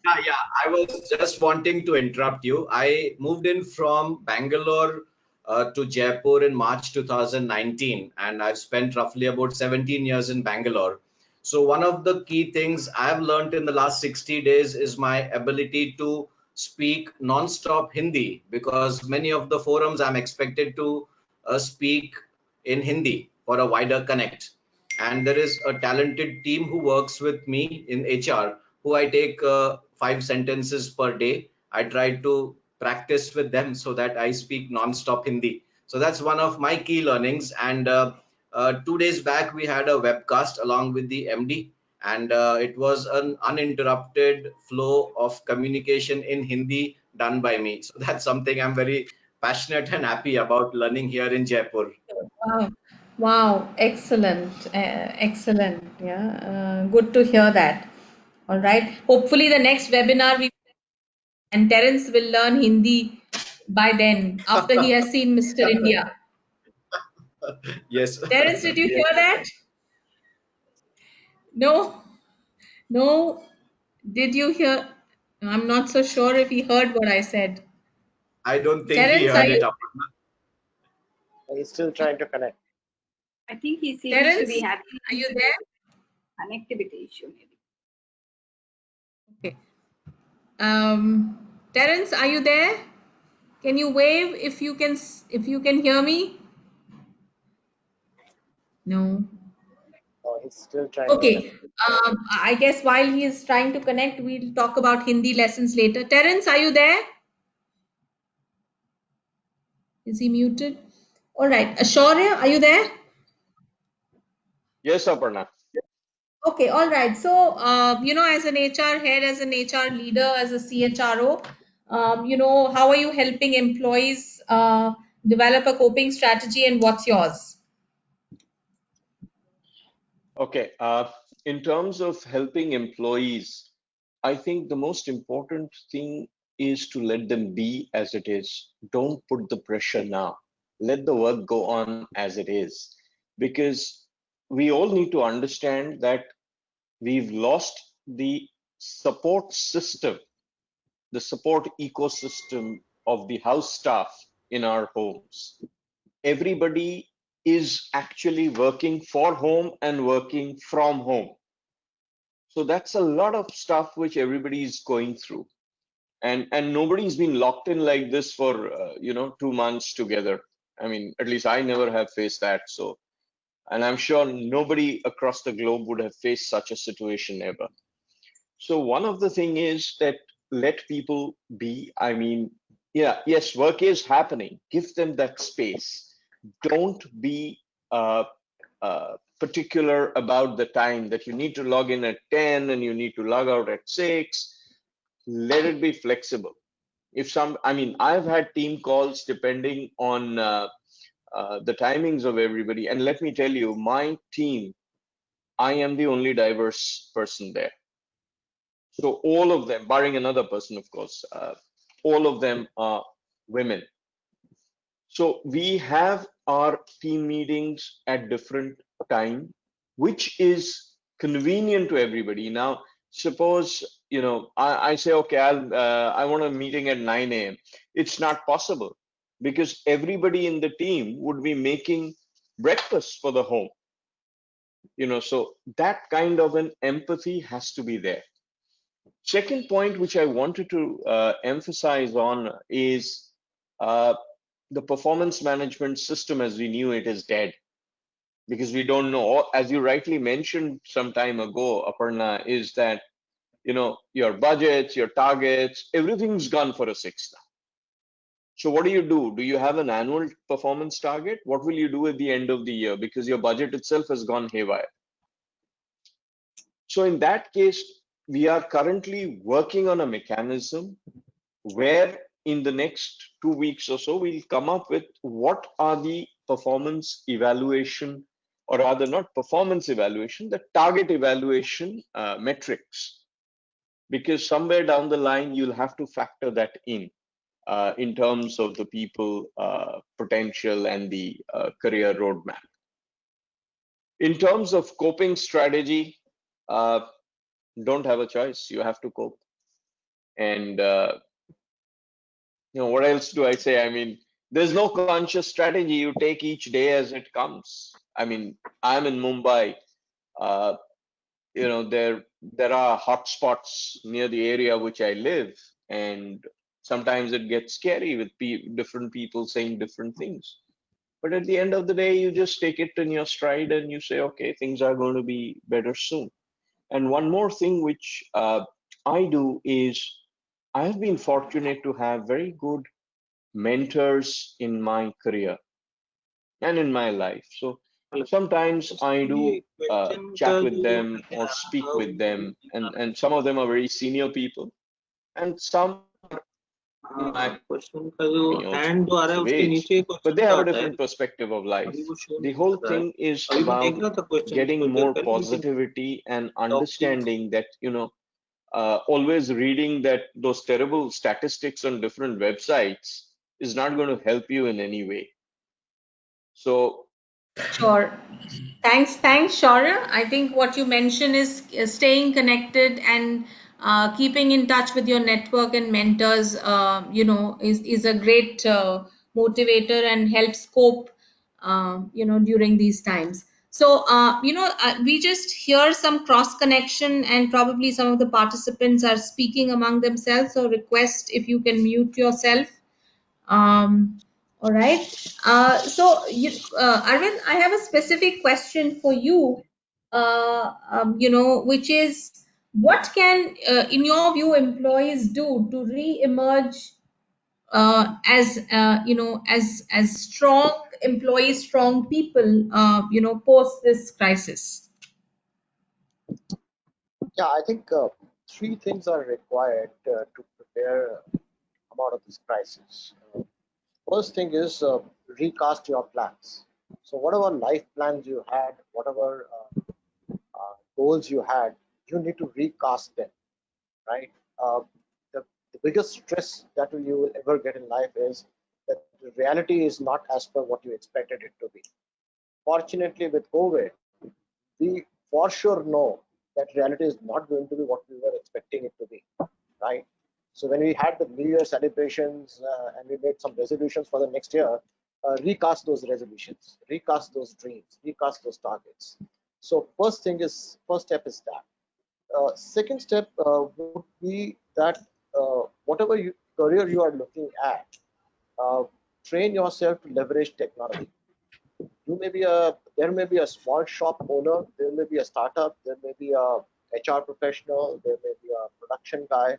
Yeah. I was just wanting to interrupt you. I moved in from Bangalore to Jaipur in March 2019, and I've spent roughly about 17 years in Bangalore. So one of the key things I've learned in the last 60 days is my ability to speak non-stop Hindi, because many of the forums I'm expected to speak in Hindi for a wider connect. And there is a talented team who works with me in HR, who I take 5 sentences per day. I try to practice with them so that I speak non-stop Hindi. So that's one of my key learnings. And 2 days back, we had a webcast along with the MD, and it was an uninterrupted flow of communication in Hindi done by me. So that's something I'm very passionate and happy about learning here in Jaipur. Wow. Wow. Excellent. Excellent. Yeah. Good to hear that. All right. Hopefully, the next webinar and Terence will learn Hindi by then, after he has seen Mr. India. Yes. Terence, did you hear that? No, no. Did you hear? I'm not so sure if he heard what I said. I don't think he Terence, are heard it, you? Aparna. He's still trying to connect. I think he seems to be Terence, having are you there? connectivity issue maybe. Okay. Terence, are you there? Can you wave if you can hear me? No. Oh, he's still trying to Okay. connect. I guess while he is trying to connect, we'll talk about Hindi lessons later. Terence, are you there? Is he muted? All right. Shaurya, are you there? Yes, Aparna. Okay, all right. So, as an HR head, as an HR leader, as a CHRO, how are you helping employees develop a coping strategy and what's yours? Okay. In terms of helping employees, I think the most important thing is to let them be as it is. Don't put the pressure now. Let the work go on as it is. Because we all need to understand that we've lost the support system, the support ecosystem of the house staff in our homes. Everybody is actually working for home and working from home. So that's a lot of stuff which everybody is going through. And nobody's been locked in like this for 2 months together. I mean, at least I never have faced that. So, and I'm sure nobody across the globe would have faced such a situation ever. So one of the thing is that let people be. I mean, yeah, yes, work is happening. Give them that space. Don't be particular about the time that you need to log in at 10 and you need to log out at 6. Let it be flexible. I mean, I've had team calls depending on the timings of everybody. And let me tell you, my team, I am the only diverse person there. So all of them, barring another person, of course, all of them are women. So we have our team meetings at different time, which is convenient to everybody. Now, suppose I say, okay, I want a meeting at 9 a.m. It's not possible because everybody in the team would be making breakfast for the home. So that kind of an empathy has to be there. Second point, which I wanted to emphasize on is the performance management system as we knew it is dead because we don't know, as you rightly mentioned some time ago, Aparna, is that, your budgets, your targets, everything's gone for a six now. So what do? Do you have an annual performance target? What will you do at the end of the year? Because your budget itself has gone haywire. So in that case, we are currently working on a mechanism where in the next 2 weeks or so, we'll come up with what are the performance evaluation, or rather not performance evaluation, the target evaluation metrics. Because somewhere down the line, you'll have to factor that in terms of the people potential and the career roadmap. In terms of coping strategy, don't have a choice. You have to cope. And what else do I say? I mean, there's no conscious strategy. You take each day as it comes. I mean, I'm in Mumbai. There are hotspots near the area which I live, and sometimes it gets scary with different people saying different things. But at the end of the day, you just take it in your stride and you say, okay, things are going to be better soon. And one more thing which I do is I have been fortunate to have very good mentors in my career and in my life. So sometimes I do chat with them or speak with them, and some of them are very senior people, and some are me also of age, but they have a different perspective of life. The whole thing is about getting more positivity and understanding that, always reading that those terrible statistics on different websites is not going to help you in any way. So Sure. Thanks, Shaurya. I think what you mentioned is staying connected and keeping in touch with your network and mentors, is a great motivator and helps cope, during these times. So, we just hear some cross connection and probably some of the participants are speaking among themselves. So request if you can mute yourself. Um, all right. Arvind, I have a specific question for you, which is what can, in your view, employees do to re-emerge as strong employees, strong people, post this crisis? Yeah, I think three things are required to prepare come out of this crisis. First thing is recast your plans. So whatever life plans you had, whatever goals you had, you need to recast them, right? Uh, the biggest stress that you will ever get in life is that the reality is not as per what you expected it to be. Fortunately, with COVID, we for sure know that reality is not going to be what we were expecting it to be, right? So when we had the New Year celebrations and we made some resolutions for the next year, recast those resolutions, recast those dreams, recast those targets. So first step is that. Second step would be that whatever career you are looking at, uh, train yourself to leverage technology. There may be a small shop owner, there may be a startup, there may be a HR professional, there may be a production guy.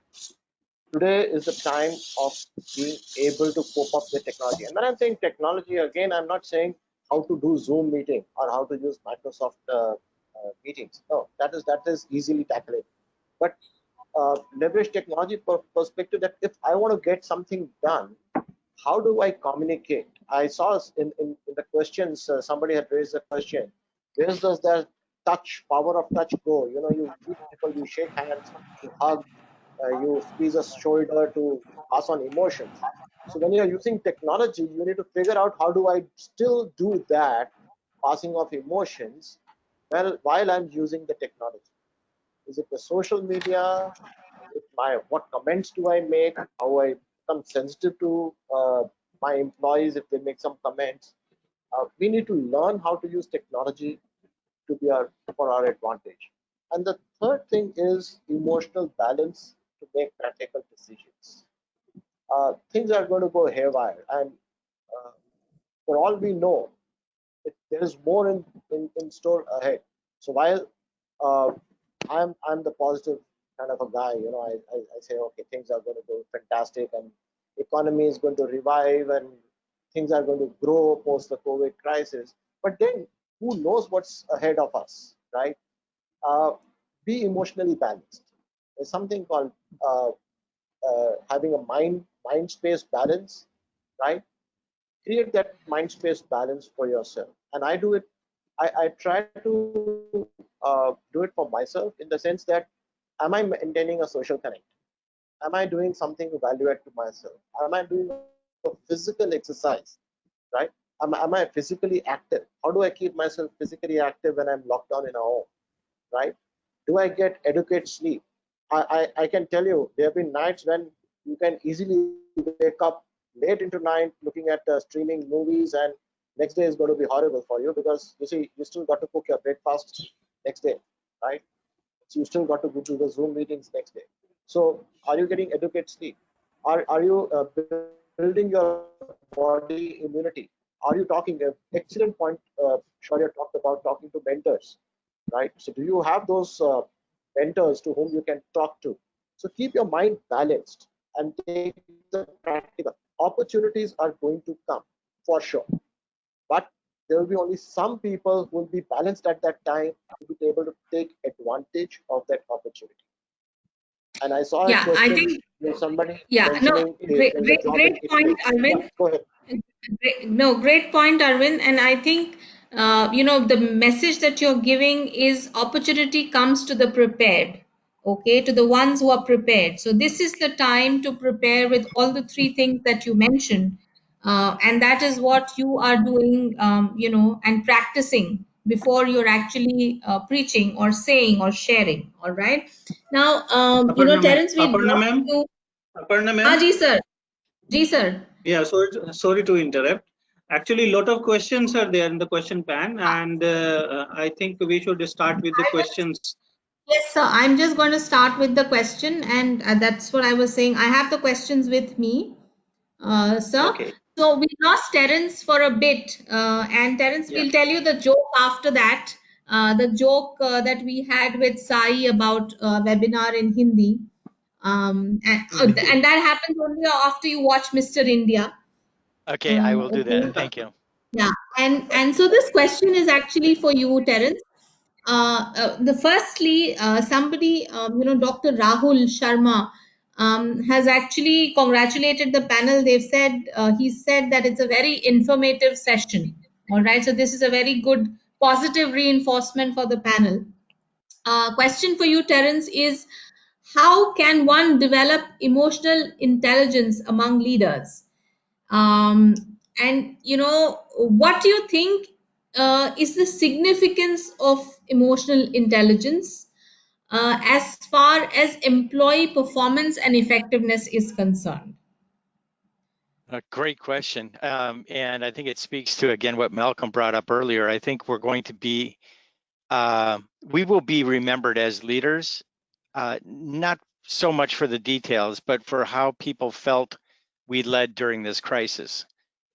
Today is the time of being able to cope up with technology. And when I'm saying technology, again, I'm not saying how to do Zoom meeting or how to use Microsoft meetings. No, that is easily tackled. But leverage technology perspective that if I want to get something done, how do I communicate? I saw in the questions, somebody had raised a question, where does that power of touch go? You meet people, you shake hands, you hug, you squeeze a shoulder to pass on emotions. So when you're using technology, you need to figure out how do I still do that passing of emotions while I'm using the technology. Is it the social media? What comments do I make? How I become sensitive to my employees if they make some comments? We need to learn how to use technology to be for our advantage. And the third thing is emotional balance to make practical decisions. Things are going to go haywire, and uh, for all we know, there is more in store ahead. So while uh, I'm the positive kind of a guy, I say okay, things are going to go fantastic, and economy is going to revive, and things are going to grow post the COVID crisis. But then who knows what's ahead of us, right? Uh, be emotionally balanced. There's something called uh, having a mind space balance, right? Create that mind space balance for yourself. And I do it. I try to do it for myself in the sense that, am I maintaining a social connect? Am I doing something to value add to myself? Am I doing a physical exercise, right? Am I physically active? How do I keep myself physically active when I'm locked down in a home, right? Do I get adequate sleep? I can tell you there have been nights when you can easily wake up late into night looking at streaming movies, and next day is going to be horrible for you because you see you still got to cook your breakfast next day, right? So you still got to go to the Zoom meetings next day. So are you getting adequate sleep? Are you building your body immunity? Are you talking? Excellent point. Shaurya talked about talking to mentors, right? So do you have those mentors to whom you can talk to? So keep your mind balanced and take the practical. Opportunities are going to come for sure, but there will be only some people who will be balanced at that time to be able to take advantage of that opportunity. And I saw a Yeah, I question think, where somebody yeah, no, mentioning great, there's a great, job in great point, Italy. Yeah, Arvind. go ahead. Great point, Arvind. And I think, the message that you're giving is opportunity comes to the prepared, okay, to the ones who are prepared. So this is the time to prepare with all the three things that you mentioned. and that is what you are doing, and practicing before you're actually preaching or saying or sharing. All right. Now, Terence, we'd Aparna love ma'am, to. Aparna Ah, ma'am. ji sir. Ji sir. Yeah, sorry to interrupt. Actually, a lot of questions are there in the question pan, and I think we should start with the questions. Yes, sir. I'm just going to start with the question, and that's what I was saying. I have the questions with me, sir. Okay. So we lost Terence for a bit, and Terence, Yeah. we'll tell you the joke after that. The joke that we had with Sai about webinar in Hindi, and that happens only after you watch Mr. India. Okay, I will do that. Okay. Thank you. Yeah, and so this question is actually for you, Terence. Somebody, Dr. Rahul Sharma, has actually congratulated the panel. He said that it's a very informative session. All right, so this is a very good positive reinforcement for the panel. Question for you, Terence, is how can one develop emotional intelligence among leaders? And what do you think is the significance of emotional intelligence as far as employee performance and effectiveness is concerned? A great question. And I think it speaks to, again, what Malcolm brought up earlier. I think we're going to be, we will be remembered as leaders, not so much for the details, but for how people felt we led during this crisis.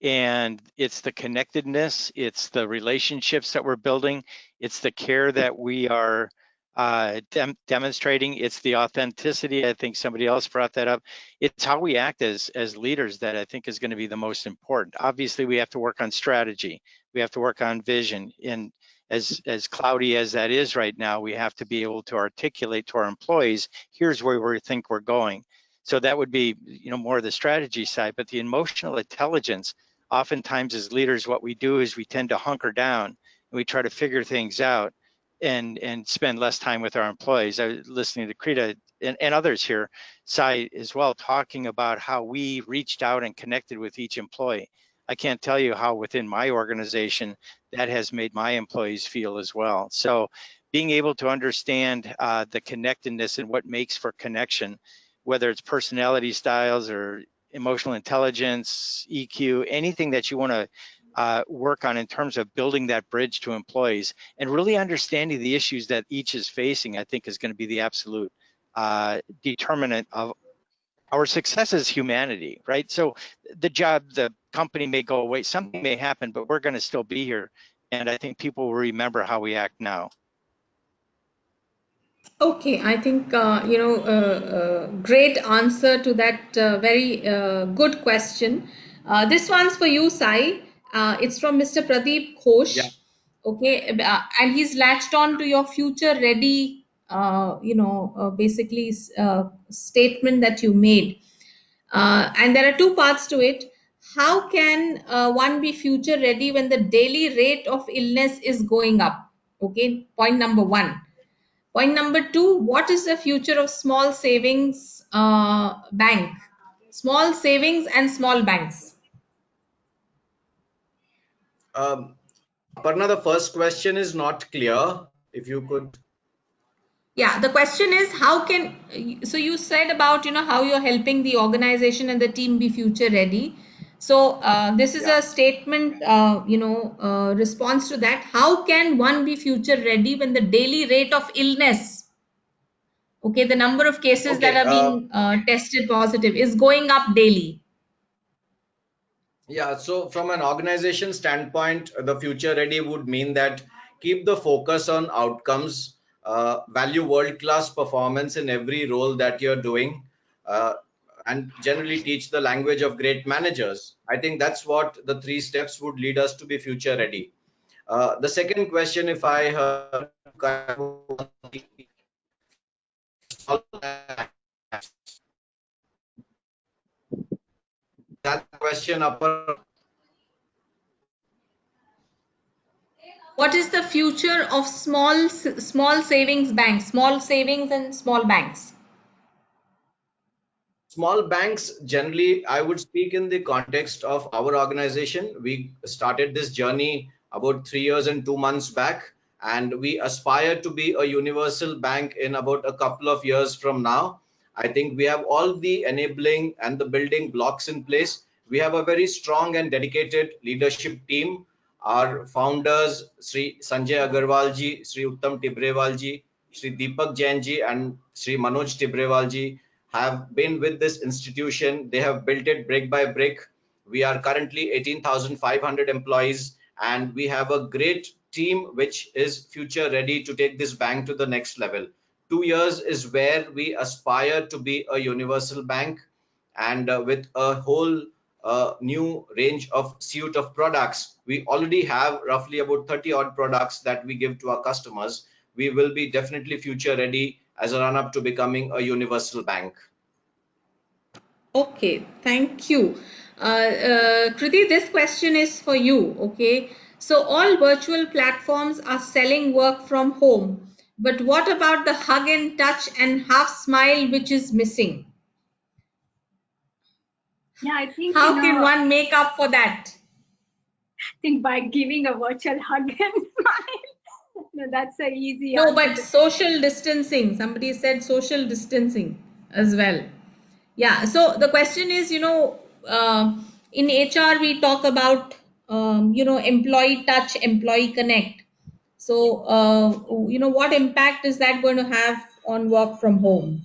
And it's the connectedness, it's the relationships that we're building, it's the care that we are demonstrating, it's the authenticity. I think somebody else brought that up. It's how we act as leaders that I think is going to be the most important. Obviously, we have to work on strategy, we have to work on vision, and as cloudy as that is right now, we have to be able to articulate to our employees, here's where we think we're going. So that would be, more the strategy side, but the emotional intelligence, oftentimes as leaders, what we do is we tend to hunker down and we try to figure things out and spend less time with our employees. I was listening to Krita and others here, Sai as well, talking about how we reached out and connected with each employee. I can't tell you how within my organization that has made my employees feel as well. So being able to understand the connectedness and what makes for connection, whether it's personality styles or emotional intelligence, EQ, anything that you want to work on in terms of building that bridge to employees and really understanding the issues that each is facing, I think is going to be the absolute determinant of our success as humanity, right? So the company may go away, something may happen, but we're going to still be here. And I think people will remember how we act now. Okay, I think, great answer to that very good question. This one's for you, Sai. It's from Mr. Pradeep Ghosh. Yeah. Okay, and he's latched on to your future ready, basically statement that you made. And there are two parts to it. How can one be future ready when the daily rate of illness is going up? Okay, point number one. Point number two, what is the future of small savings bank? Small savings and small banks. Aparna, the first question is not clear. If you could. Yeah, the question is how can, so you said about, how you're helping the organization and the team be future ready. So this is a statement, response to that. How can one be future ready when the daily rate of illness, okay, the number of cases that Okay. are being tested positive is going up daily? Yeah, so from an organization standpoint, the future ready would mean that keep the focus on outcomes, value world-class performance in every role that you're doing, uh, and generally teach the language of great managers. I think that's what the 3 steps would lead us to be future ready. The second question, if I heard that question upper. What is the future of small savings banks, small savings and small banks? Small banks generally, I would speak in the context of our organization. We started this journey about 3 years and 2 months back, and we aspire to be a universal bank in about a couple of years from now. I think we have all the enabling and the building blocks in place. We have a very strong and dedicated leadership team. Our founders, Sri Sanjay Agarwal ji, Sri Uttam Tibrewal ji, Sri Deepak Jain ji, and Sri Manoj Tibrewal ji have been with this institution. They have built it brick by brick. We are currently 18,500 employees, and we have a great team which is future ready to take this bank to the next level. 2 years is where we aspire to be a universal bank, and with a whole new range of suite of products. We already have roughly about 30 odd products that we give to our customers. We will be definitely future ready as a run up to becoming a universal bank. Okay, thank you. Kriti, this question is for you. Okay, so all virtual platforms are selling work from home, but what about the hug and touch and half smile which is missing? Yeah, I think, How can one make up for that? I think by giving a virtual hug and smile. No, that's a easy No, answer. but social distancing. Somebody said social distancing as well. Yeah, so the question is, in HR we talk about, employee touch, employee connect. So, what impact is that going to have on work from home?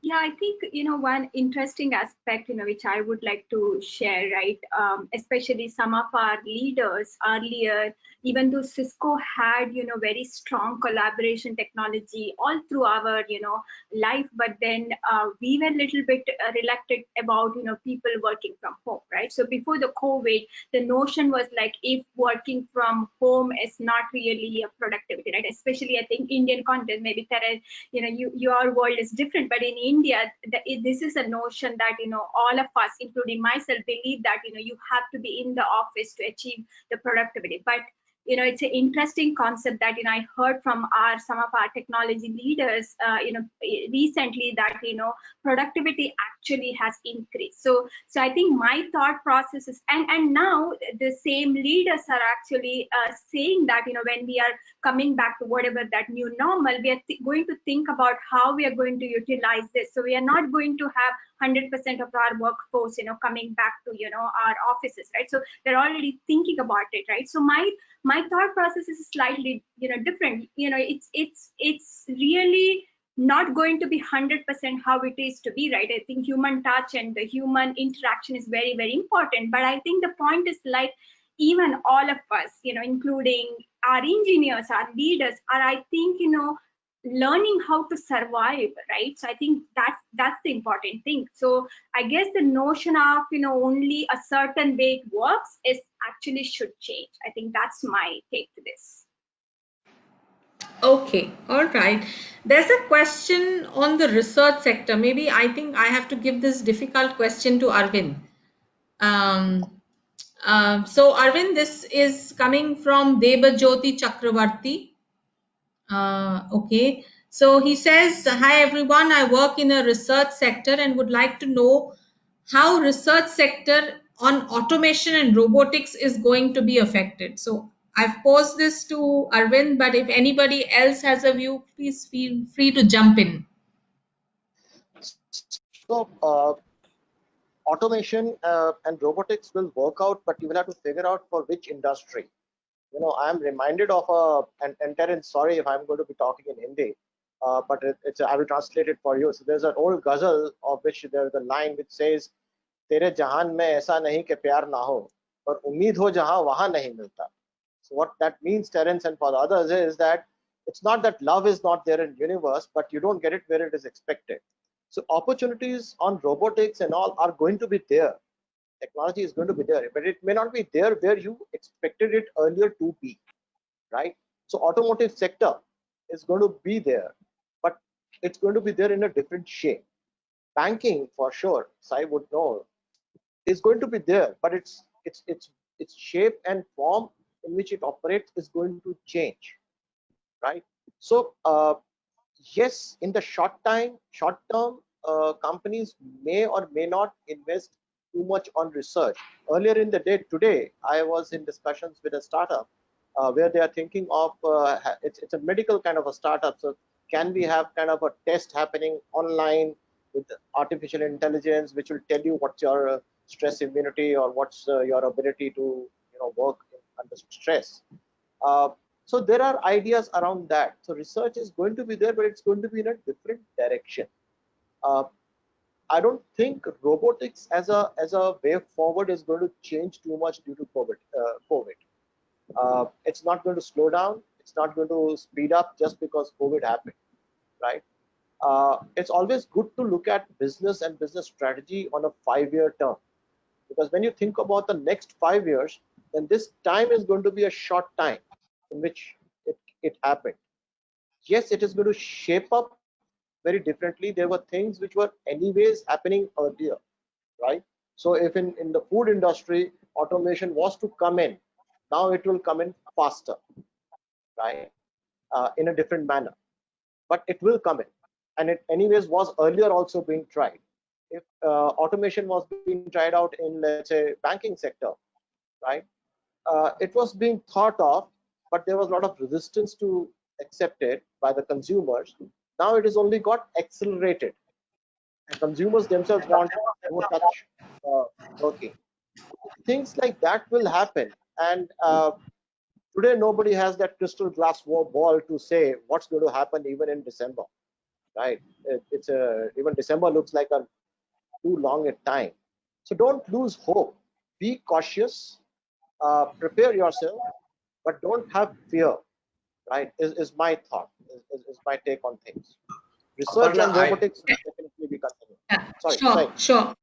Yeah, I think, one interesting aspect, which I would like to share, right? Especially some of our leaders earlier, even though Cisco had, very strong collaboration technology all through our, life, but then we were a little bit reluctant about, people working from home, right? So before the COVID, the notion was like, if working from home is not really a productivity, right? Especially, I think Indian content, maybe Tara, your world is different, but in India, this is a notion that all of us, including myself, believe that you have to be in the office to achieve the productivity. But it's an interesting concept that I heard from some of our technology leaders recently, that productivity actually has increased. So I think my thought process is, and now the same leaders are actually saying that when we are coming back to whatever that new normal, we are going to think about how we are going to utilize this. So we are not going to have 100% of our workforce coming back to our offices, right? So they're already thinking about it, right? So my thought process is slightly different. It's really not going to be 100% how it is to be, right? I think human touch and the human interaction is very, very important, but I think the point is, like, even all of us, including our engineers, our leaders, are, I think, learning how to survive, right? So I think that's the important thing. So I guess the notion of only a certain way it works is actually should change. I think that's my take to this. Okay, all right. There's a question on the research sector. Maybe I think I have to give this difficult question to Arvind. So Arvind, this is coming from Debajyoti Chakravarti. Okay, so he says, hi everyone, I work in a research sector and would like to know how research sector on automation and robotics is going to be affected. So I've posed this to Arvind, but if anybody else has a view, please feel free to jump in. So automation and robotics will work out, but you will have to figure out for which industry. I am reminded of and Terence, sorry if I'm going to be talking in Hindi, but I will translate it for you. So there's an old ghazal of which there's a line which says, "Tere jahan mein aisa nahi ke pyar na ho, par umeed ho jahan wahan nahi milta." So what that means, Terence, and for the others, is that it's not that love is not there in universe, but you don't get it where it is expected. So opportunities on robotics and all are going to be there. Technology is going to be there, but it may not be there where you expected it earlier to be, right? So automotive sector is going to be there, but it's going to be there in a different shape. Banking, for sure, Sai would know, is going to be there, but its shape and form in which it operates is going to change, right? So yes, in the short term, companies may or may not invest too much on research. Earlier in the day today, I was in discussions with a startup where they are thinking of it's a medical kind of a startup. So can we have kind of a test happening online with artificial intelligence, which will tell you what's your stress immunity or what's your ability to work under stress. So there are ideas around that. So research is going to be there, but it's going to be in a different direction. Uh, I don't think robotics as a way forward is going to change too much due to COVID. It's not going to slow down. It's not going to speed up just because COVID happened, right? It's always good to look at business and business strategy on a 5-year term, because when you think about the next 5 years, then this time is going to be a short time in which it happened. Yes, it is going to shape up very differently. There were things which were anyways happening earlier, right? So if in the food industry, automation was to come in, now it will come in faster, right? In a different manner, but it will come in. And it anyways was earlier also being tried. If automation was being tried out in, let's say, banking sector, right? It was being thought of, but there was a lot of resistance to accept it by the consumers. Now it is only got accelerated, and consumers themselves want no touch working. Things like that will happen, and today nobody has that crystal glass ball to say what's going to happen even in December, right? It's a even December looks like a too long a time. So don't lose hope. Be cautious. Prepare yourself, but don't have fear, right? Is my thought, is my take on things. Research Aparna, on robotics will definitely be continued. Yeah, Sorry. sure.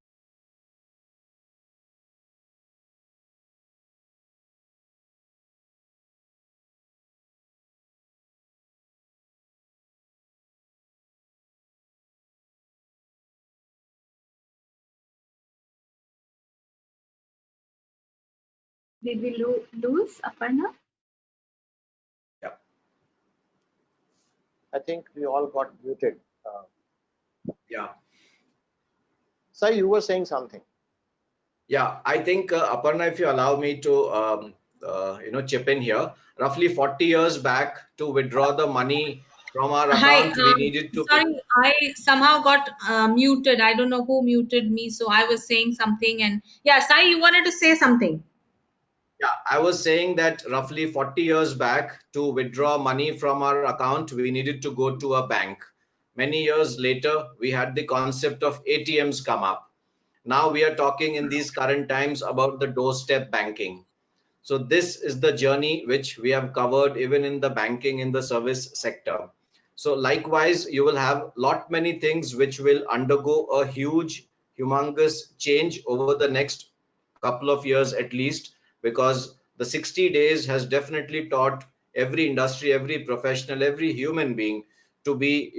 Did we lose Aparna? yeah, I think we all got muted. yeah. Sai, you were saying something. Yeah, I think Aparna, if you allow me to chip in here, roughly 40 years back, to withdraw the money from our Hi, account, we needed to. sorry, I somehow got muted. I don't know who muted me, so I was saying something, and yeah, Sai, you wanted to say something. Yeah, I was saying that roughly 40 years back, to withdraw money from our account, we needed to go to a bank. Many years later, we had the concept of ATMs come up. Now we are talking in these current times about the doorstep banking. So this is the journey which we have covered even in the banking in the service sector. So likewise, you will have lot many things which will undergo a huge, humongous change over the next couple of years at least, because the 60 days has definitely taught every industry, every professional, every human being to be,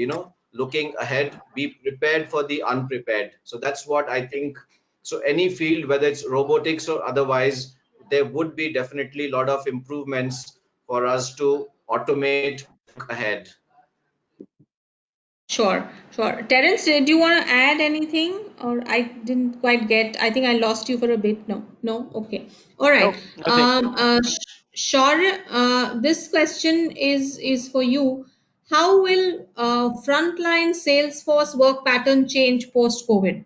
looking ahead, be prepared for the unprepared. So that's what I think. So any field, whether it's robotics or otherwise, there would be definitely a lot of improvements for us to automate ahead. Sure. Terence, do you want to add anything, or I didn't quite get? I think I lost you for a bit. No. Okay. All right. Nope, I think Sure. This question is for you. How will frontline sales force work pattern change post COVID?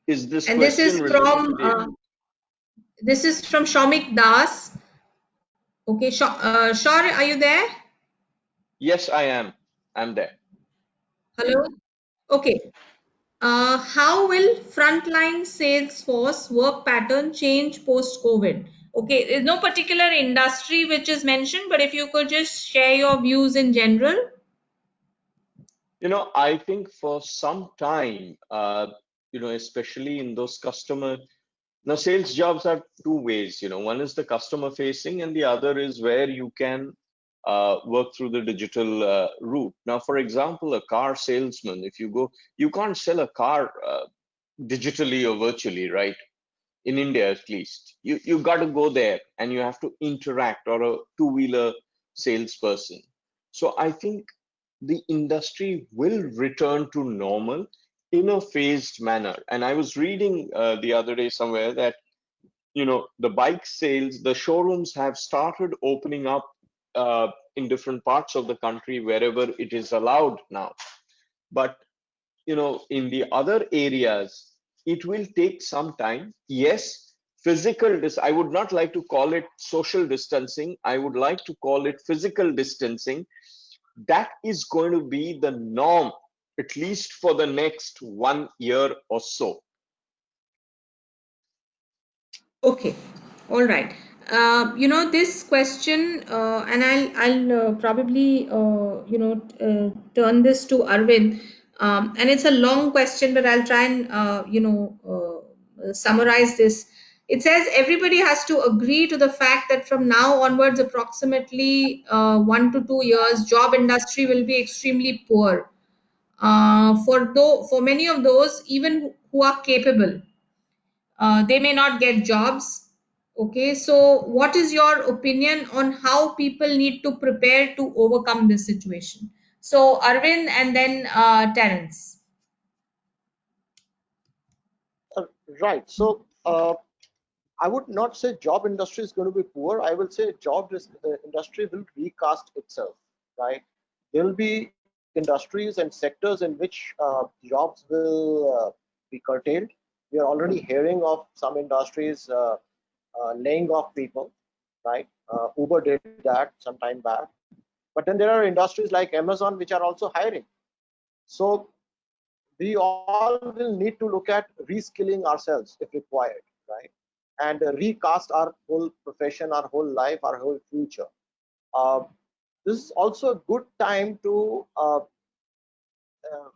Is this And this is question related to from the? Shomik Das. Okay, Shar, are you there? Yes, I am. I'm there. Hello. Okay. How will frontline sales force work pattern change post COVID? Okay, there's no particular industry which is mentioned, but if you could just share your views in general. I think for some time, especially in those customer. Now, sales jobs have two ways. One is the customer facing, and the other is where you can work through the digital route. Now, for example, a car salesman, if you go, you can't sell a car digitally or virtually, right? In India, at least, you got to go there and you have to interact, or a two-wheeler salesperson. So I think the industry will return to normal in a phased manner. And I was reading the other day somewhere that, you know, the bike sales, the showrooms have started opening up in different parts of the country wherever it is allowed now. But, you know, in the other areas, it will take some time. Yes, I would not like to call it social distancing. I would like to call it physical distancing. That is going to be the norm, at least for the next 1 year or so. Okay, all right. You know, this question, and I'll probably turn this to Arvind, and it's a long question, but I'll try and summarize this. It says everybody has to agree to the fact that from now onwards, approximately 1 to 2 years, job industry will be extremely poor. For many of those, even who are capable, they may not get jobs. Okay, so what is your opinion on how people need to prepare to overcome this situation? So Arvind and then Terence. Uh, right. So I would not say job industry is going to be poor. I will say industry will recast itself. Right. There will be industries and sectors in which jobs will be curtailed. We are already hearing of some industries laying off people. Right. Uber did that some time back. But then there are industries like Amazon which are also hiring. So we all will need to look at reskilling ourselves if required, right? And recast our whole profession, our whole life, our whole future. Uh, this is also a good time to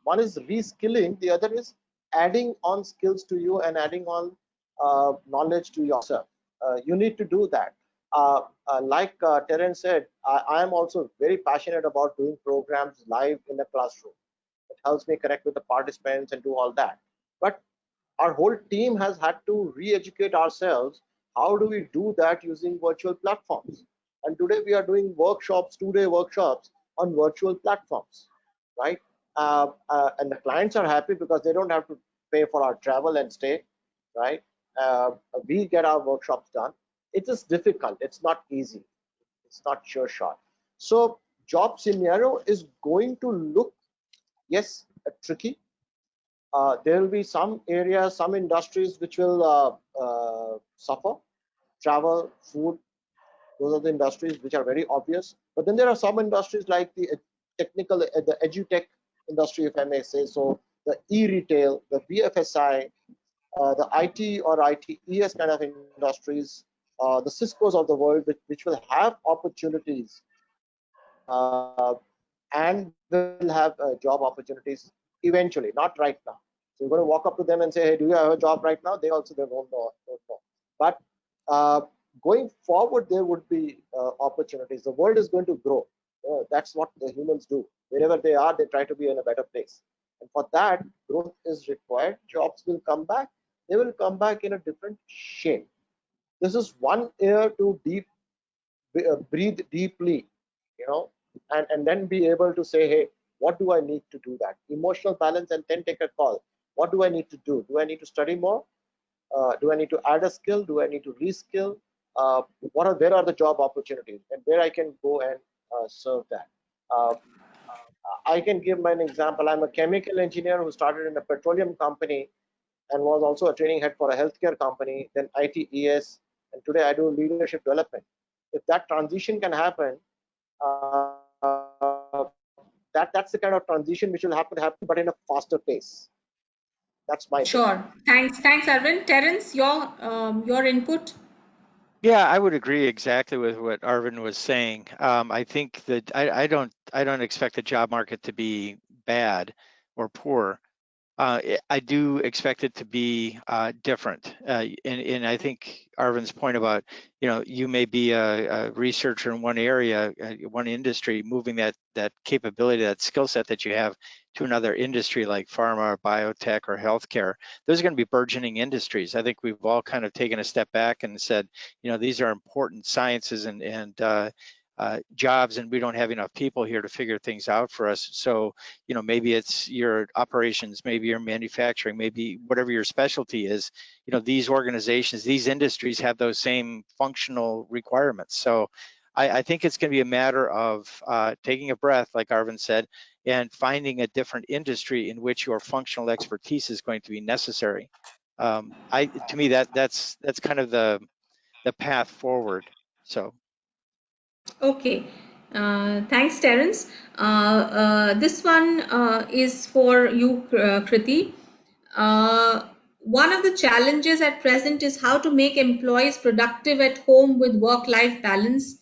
one is reskilling, the other is adding on skills to you and adding on knowledge to yourself. You need to do that. Like Terence said, I am also very passionate about doing programs live in the classroom. It helps me connect with the participants and do all that. But our whole team has had to re-educate ourselves. How do we do that using virtual platforms? And today we are doing workshops, 2-day workshops on virtual platforms, right? And the clients are happy because they don't have to pay for our travel and stay, right? We get our workshops done. It is difficult. It's not easy. It's not sure shot. So job scenario is going to look, yes, tricky. There will be some areas, some industries which will suffer. Travel, food, those are the industries which are very obvious. But then there are some industries like the technical, the edutech industry, if I may say so, the e-retail, the BFSI, the IT or ITES kind of industries, the Ciscos of the world, which will have opportunities and will have job opportunities eventually, not right now. So you're going to walk up to them and say, hey, do you have a job right now? They also, they won't know. But going forward, there would be opportunities. The world is going to grow. That's what the humans do. Wherever they are, they try to be in a better place. And for that, growth is required. Jobs will come back. They will come back in a different shape. This is 1 year to breathe deeply, and then be able to say, hey, what do I need to do that? Emotional balance, and then take a call. What do I need to do? Do I need to study more? Do I need to add a skill? Do I need to reskill? Where are the job opportunities and where I can go and serve that? I can give an example. I'm a chemical engineer who started in a petroleum company and was also a training head for a healthcare company, then ITES, and today I do leadership development. If that transition can happen, that's the kind of transition which will happen, but in a faster pace. That's my Sure. take. Thanks, Arvind. Terence, your input. Yeah, I would agree exactly with what Arvind was saying. I think that I don't expect the job market to be bad or poor. I do expect it to be different, and I think Arvind's point about, you may be a researcher in one area, one industry, moving that capability, that skill set that you have to another industry like pharma, or biotech, or healthcare. Those are going to be burgeoning industries. I think we've all kind of taken a step back and said, these are important sciences and jobs and we don't have enough people here to figure things out for us. So, you know, maybe it's your operations, maybe your manufacturing, maybe whatever your specialty is, you know, these organizations, these industries have those same functional requirements. So I think it's going to be a matter of taking a breath, like Arvind said, and finding a different industry in which your functional expertise is going to be necessary. To me, that's kind of the path forward. So. Okay, thanks, Terence. This one is for you, Kriti. One of the challenges at present is how to make employees productive at home with work-life balance,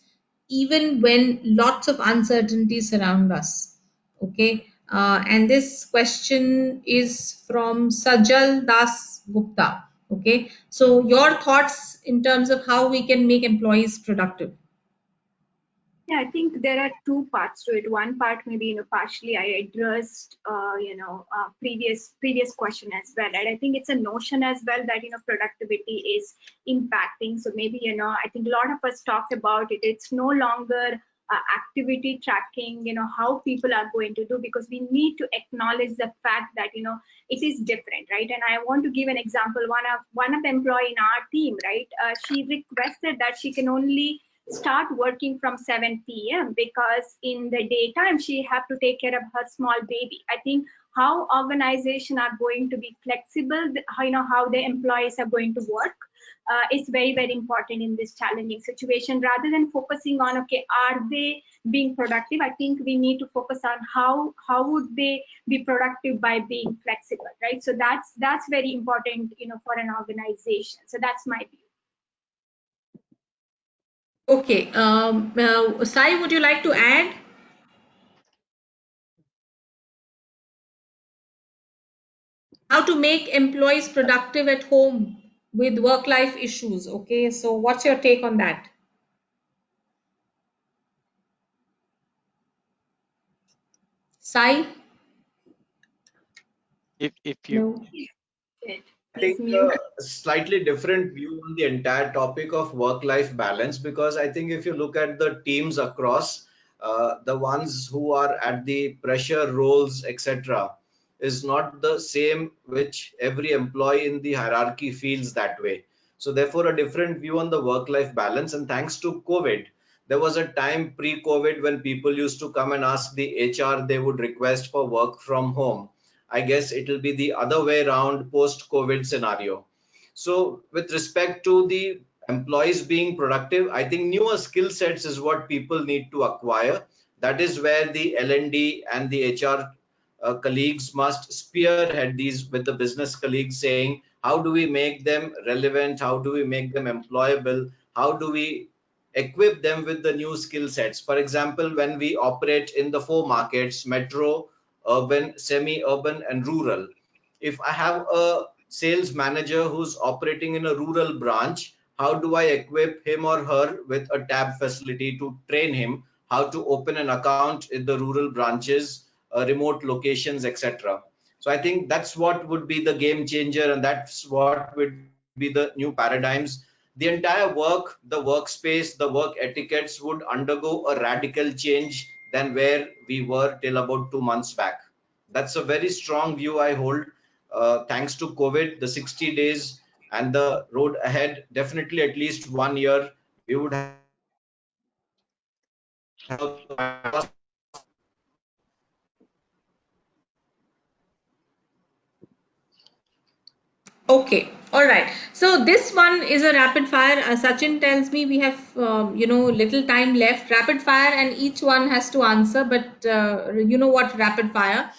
even when lots of uncertainty surround us. Okay, and this question is from Sajal Das Gupta. Okay, so your thoughts in terms of how we can make employees productive. Yeah, I think there are two parts to it. One part, maybe, partially I addressed, previous question as well. And I think it's a notion as well that, productivity is impacting. So maybe, I think a lot of us talked about it. It's no longer activity tracking, how people are going to do, because we need to acknowledge the fact that, it is different, right? And I want to give an example. One of the employee in our team, right? She requested that she can only start working from 7 p.m. because in the daytime she have to take care of her small baby. I think how organizations are going to be flexible, how the employees are going to work is very, very important in this challenging situation. Rather than focusing on, okay, are they being productive? I think we need to focus on how would they be productive by being flexible, right? So that's very important, for an organization. So that's my view. Okay, Sai, would you like to add? How to make employees productive at home with work-life issues. Okay, so what's your take on that? Sai? If you No. I think a slightly different view on the entire topic of work-life balance, because I think if you look at the teams across, the ones who are at the pressure roles, etc., is not the same which every employee in the hierarchy feels that way. So therefore, a different view on the work-life balance. And thanks to COVID, there was a time pre-COVID when people used to come and ask the HR they would request for work from home. I guess it will be the other way around post-COVID scenario. So with respect to the employees being productive, I think newer skill sets is what people need to acquire. That is where the L&D and the HR colleagues must spearhead these with the business colleagues, saying, how do we make them relevant? How do we make them employable? How do we equip them with the new skill sets? For example, when we operate in the 4 markets, metro, urban, semi-urban, and rural. If I have a sales manager who's operating in a rural branch, how do I equip him or her with a tab facility to train him how to open an account in the rural branches, remote locations, etc. So I think that's what would be the game changer, and that's what would be the new paradigms. The entire work, the workspace, the work etiquettes would undergo a radical change than where we were till about 2 months back. That's a very strong view I hold. Thanks to COVID, the 60 days and the road ahead, definitely at least 1 year, we would have a Okay, all right. So this one is a rapid fire. Sachin tells me we have, little time left. Rapid fire, and each one has to answer. But you know what? Rapid fire.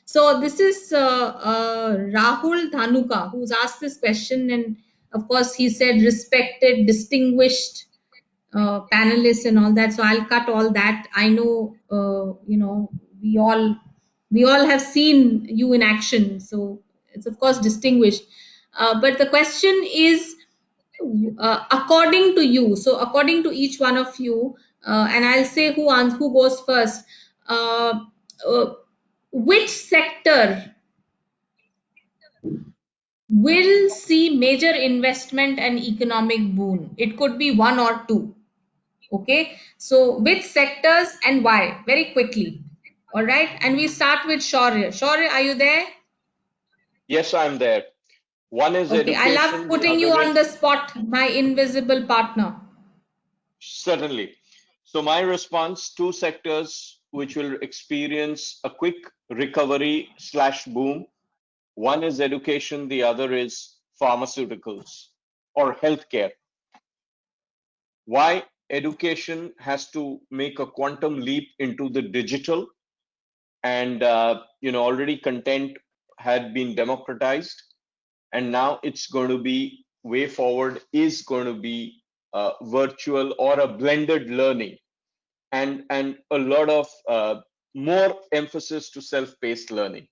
So this is Rahul Dhanuka who's asked this question, and of course he said respected, distinguished panelists and all that. So I'll cut all that. I know, we all have seen you in action. So it's of course distinguished. But the question is, according to you, so according to each one of you, and I'll say who goes first. Uh, uh, which sector will see major investment and economic boom? It could be one or two. Okay, so which sectors and why? Very quickly. All right, and we start with Shaurya. Shaurya, are you there? Yes, I'm there. One is Okay, I love education, the putting you other on is the spot, my invisible partner. certainly. So my response, two sectors which will experience a quick recovery slash boom. One is education, the other is pharmaceuticals or healthcare. Why education has to make a quantum leap into the digital, and already content had been democratized, and now it's going to be way forward is going to be virtual or a blended learning, and a lot of more emphasis to self-paced learning.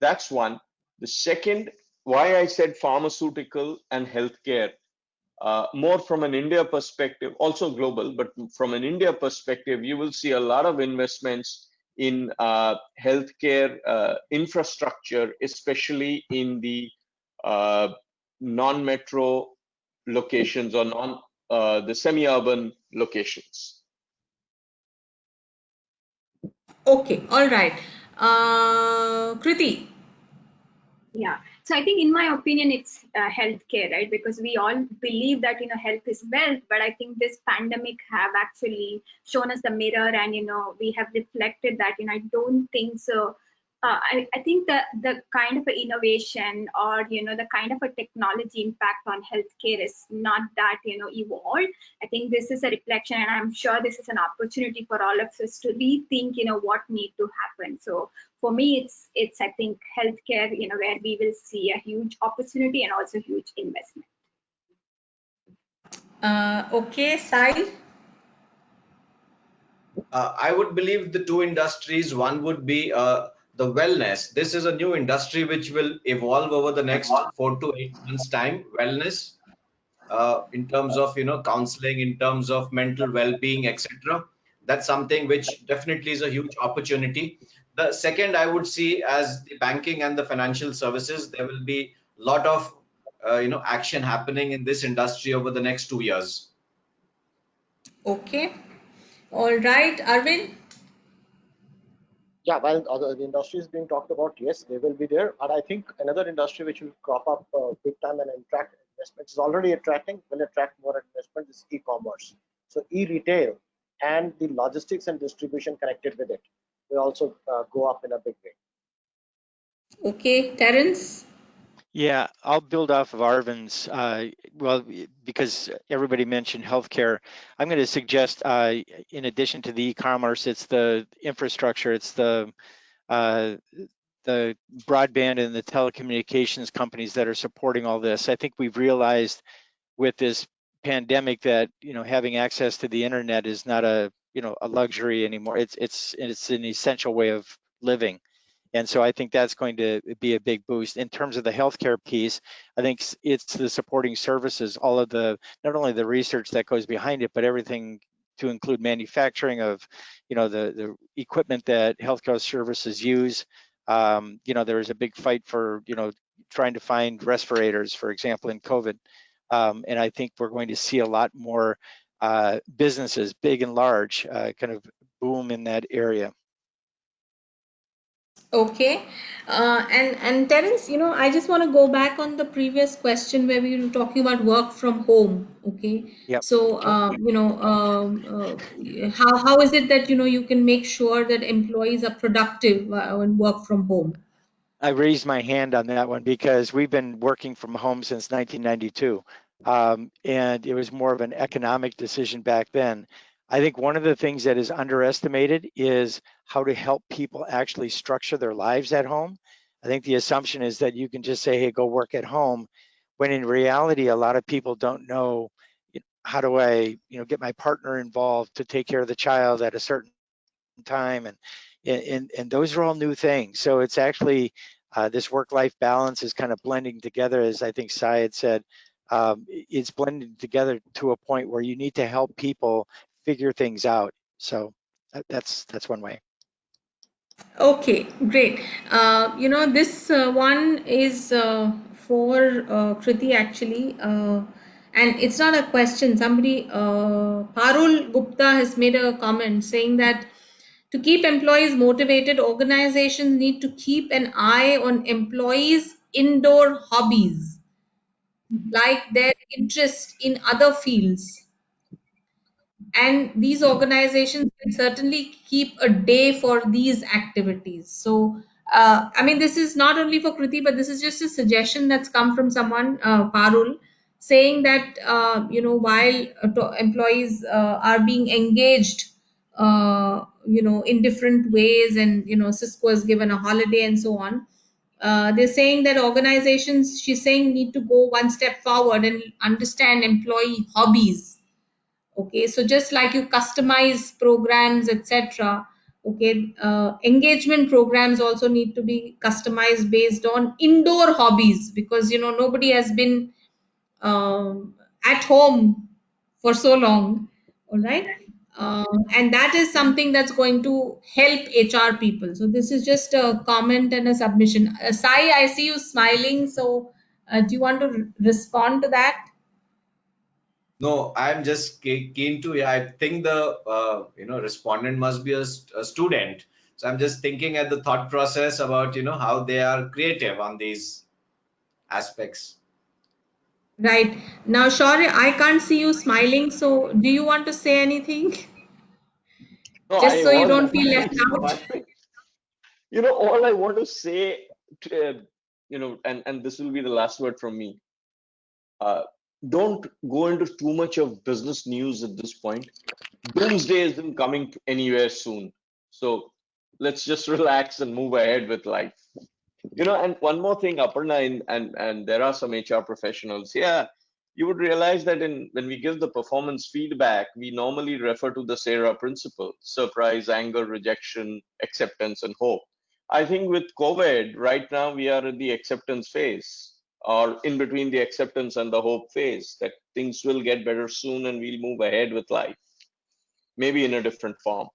That's one. The second, why I said pharmaceutical and healthcare, more from an India perspective, also global, but from an India perspective, you will see a lot of investments in healthcare infrastructure, especially in the non-metro locations or the semi-urban locations. Okay, all right. Kriti. Yeah. So I think, in my opinion, it's healthcare, right? Because we all believe that health is wealth, but I think this pandemic have actually shown us the mirror, and we have reflected that. I don't think so. I think that the kind of a innovation or the kind of a technology impact on healthcare is not that evolved. I think this is a reflection, and I'm sure this is an opportunity for all of us to rethink what need to happen. So for me, it's I think healthcare, where we will see a huge opportunity and also huge investment. Okay, Sai. I would believe the two industries. One would be the wellness. This is a new industry which will evolve over the next 4 to 8 months' time. Wellness, in terms of counseling, in terms of mental well-being, etc. That's something which definitely is a huge opportunity. The second I would see as the banking and the financial services. There will be a lot of action happening in this industry over the next 2 years. Okay, all right, Arvind. Yeah, while other the industry is being talked about, yes, they will be there. And I think another industry which will crop up big time and attract investments is already attracting, will attract more investment is e-commerce. So e-retail and the logistics and distribution connected with it will also go up in a big way. Okay, Terence. Yeah, I'll build off of Arvind's. Well, because everybody mentioned healthcare, I'm going to suggest, in addition to the e-commerce, it's the infrastructure, it's the broadband and the telecommunications companies that are supporting all this. I think we've realized with this pandemic that having access to the internet is not a luxury anymore. It's an essential way of living. And so I think that's going to be a big boost. In terms of the healthcare piece, I think it's the supporting services, all of the, not only the research that goes behind it, but everything to include manufacturing of, the equipment that healthcare services use. There was a big fight for, trying to find respirators, for example, in COVID. And I think we're going to see a lot more businesses, big and large, kind of boom in that area. Okay, and Terence, I just want to go back on the previous question where we were talking about work from home. Okay, Yep. so how is it that you can make sure that employees are productive when work from home? I raised my hand on that one because we've been working from home since 1992, and it was more of an economic decision back then. I think one of the things that is underestimated is how to help people actually structure their lives at home. I think the assumption is that you can just say, hey, go work at home, when in reality, a lot of people don't know, how do I, get my partner involved to take care of the child at a certain time, and those are all new things. So it's actually this work-life balance is kind of blending together, as I think Sai had said. It's blending together to a point where you need to help people figure things out. So that's one way. Okay, great. This one is for Kriti actually. And it's not a question. Somebody, Parul Gupta has made a comment saying that to keep employees motivated, organizations need to keep an eye on employees' indoor hobbies, like their interest in other fields. And these organizations can certainly keep a day for these activities. So I mean, this is not only for Kriti, but this is just a suggestion that's come from someone, Parul, saying that while employees are being engaged in different ways, and Cisco has given a holiday and so on, they're saying that organizations, she's saying, need to go one step forward and understand employee hobbies. Okay, so just like you customize programs, etc., okay, engagement programs also need to be customized based on indoor hobbies, because nobody has been at home for so long. All right. And that is something that's going to help HR people. So this is just a comment and a submission. Sai, I see you smiling, so do you want to respond to that? No, I'm just keen to. Yeah, I think the respondent must be a student. So I'm just thinking at the thought process about how they are creative on these aspects. Right. Now, Shaurya, I can't see you smiling, so do you want to say anything? No, Just I so you was don't feel actually left out? smiling. All I want to say, and this will be the last word from me. Don't go into too much of business news at this point. Doomsday isn't coming anywhere soon. So let's just relax and move ahead with life. And one more thing, Aparna, and there are some HR professionals. Yeah, you would realize that when we give the performance feedback, we normally refer to the SARA principle: surprise, anger, rejection, acceptance, and hope. I think with COVID, right now we are in the acceptance phase, or in between the acceptance and the hope phase, that things will get better soon and we'll move ahead with life, maybe in a different form.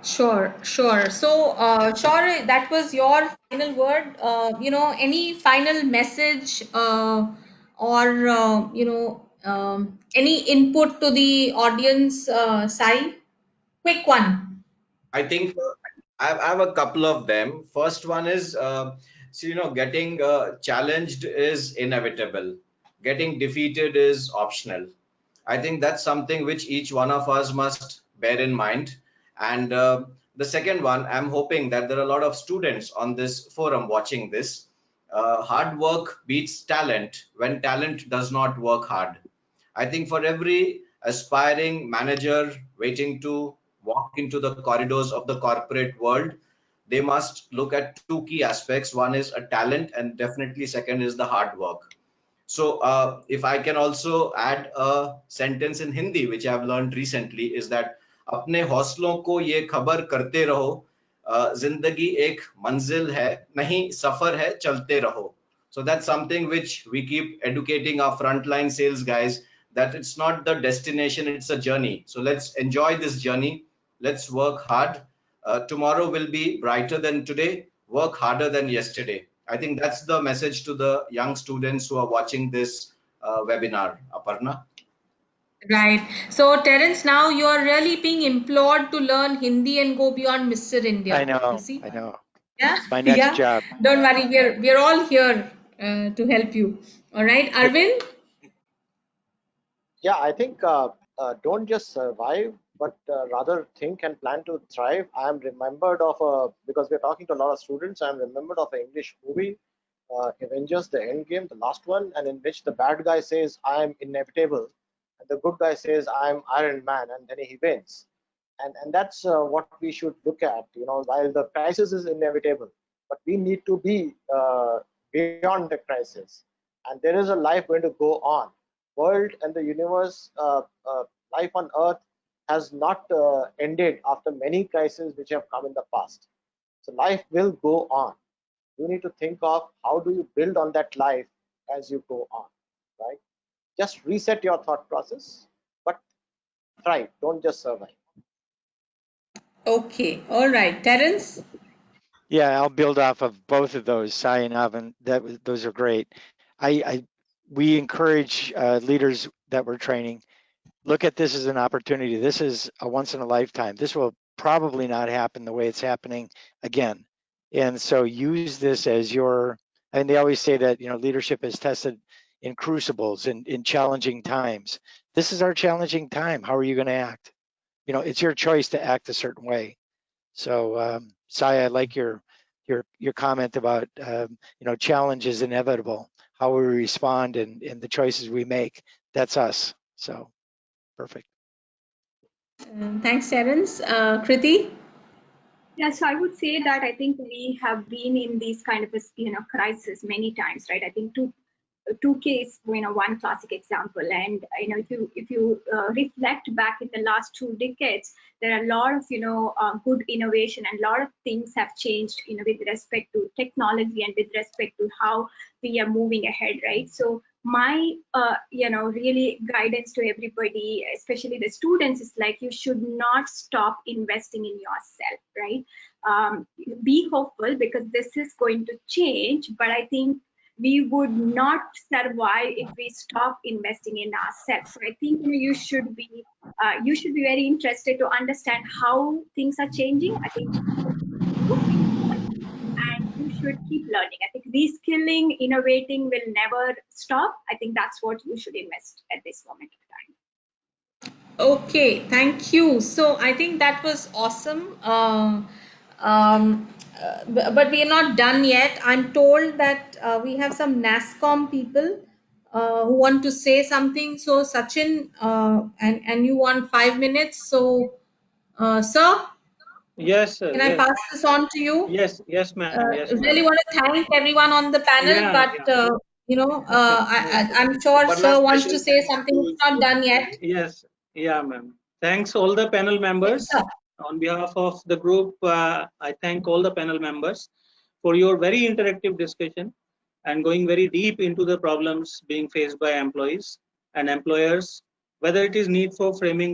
Sure, sure. So, sure, that was your final word. Any final message or any input to the audience, Sai? Quick one. I think I have a couple of them. First one is, getting challenged is inevitable. Getting defeated is optional. I think that's something which each one of us must bear in mind. And the second one, I'm hoping that there are a lot of students on this forum watching this. Hard work beats talent when talent does not work hard. I think for every aspiring manager waiting to walk into the corridors of the corporate world, they must look at two key aspects. One is a talent, and definitely second is the hard work. So if I can also add a sentence in Hindi, which I've learned recently, is that अपने हौसलों को ये खबर करते रहो, जिंदगी एक मंजिल है नहीं सफर है चलते रहो. So that's something which we keep educating our frontline sales guys, that it's not the destination, it's a journey. So let's enjoy this journey. Let's work hard. Tomorrow will be brighter than today. Work harder than yesterday. I think that's the message to the young students who are watching this webinar. Aparna? Right. So, Terence, now you are really being implored to learn Hindi and go beyond Mr. I India. You know, see? I know. Yeah, It's my next yeah. job. Don't worry, we're all here to help you. All right, Arvind. Yeah, I think don't just survive, but rather think and plan to thrive. I am remembered of because we're talking to a lot of students. I'm remembered of an English movie, Avengers: The Endgame, the last one, and in which the bad guy says, "I am inevitable," and the good guy says, "I am Iron Man," and then he wins. And that's what we should look at. While the crisis is inevitable, but we need to be beyond the crisis, and there is a life going to go on. World and the universe, life on Earth has not ended after many crises which have come in the past. So life will go on. You need to think of how do you build on that life as you go on, right? Just reset your thought process, but thrive. Don't just survive. Okay. All right, Terence. Yeah, I'll build off of both of those, Sai and Avan. Those are great. I we encourage leaders that we're training, look at this as an opportunity. This is a once in a lifetime. This will probably not happen the way it's happening again. And so use this as your, and they always say that, you know, leadership is tested in crucibles, in challenging times. This is our challenging time. How are you going to act? You know, it's your choice to act a certain way. So, Sai, I like your comment about, you know, challenge is inevitable. How we respond and the choices we make, that's us. So, perfect. Thanks, Terence. Kriti? Yeah, so I would say that I think we have been in these kind of a crisis many times, right? I think two case, one classic example, and if you reflect back in the last 2 decades, there are a lot of good innovation, and a lot of things have changed with respect to technology and with respect to how we are moving ahead, right? So my really guidance to everybody, especially the students, is like, you should not stop investing in yourself, right? Be hopeful, because this is going to change, but I think we would not survive if we stop investing in ourselves. So I think you should be very interested to understand how things are changing. I think and you should keep learning. I think reskilling, innovating will never stop. I think that's what you should invest at this moment of time. Okay, thank you. So I think that was awesome. But we are not done yet. I'm told that we have some NASSCOM people who want to say something. So Sachin, and you want 5 minutes. So, sir, Yes, sir. can I Yes, pass this on to you? yes, ma'am. Yes, ma'am. Really want to thank everyone on the panel, Yeah, but I'm sure Aparna, sir wants special to say thanks something. to It's not done yet. yes, yeah, ma'am. Thanks all the panel Yes, members. sir. On behalf of the group, I thank all the panel members for your very interactive discussion and going very deep into the problems being faced by employees and employers, whether it is need for framing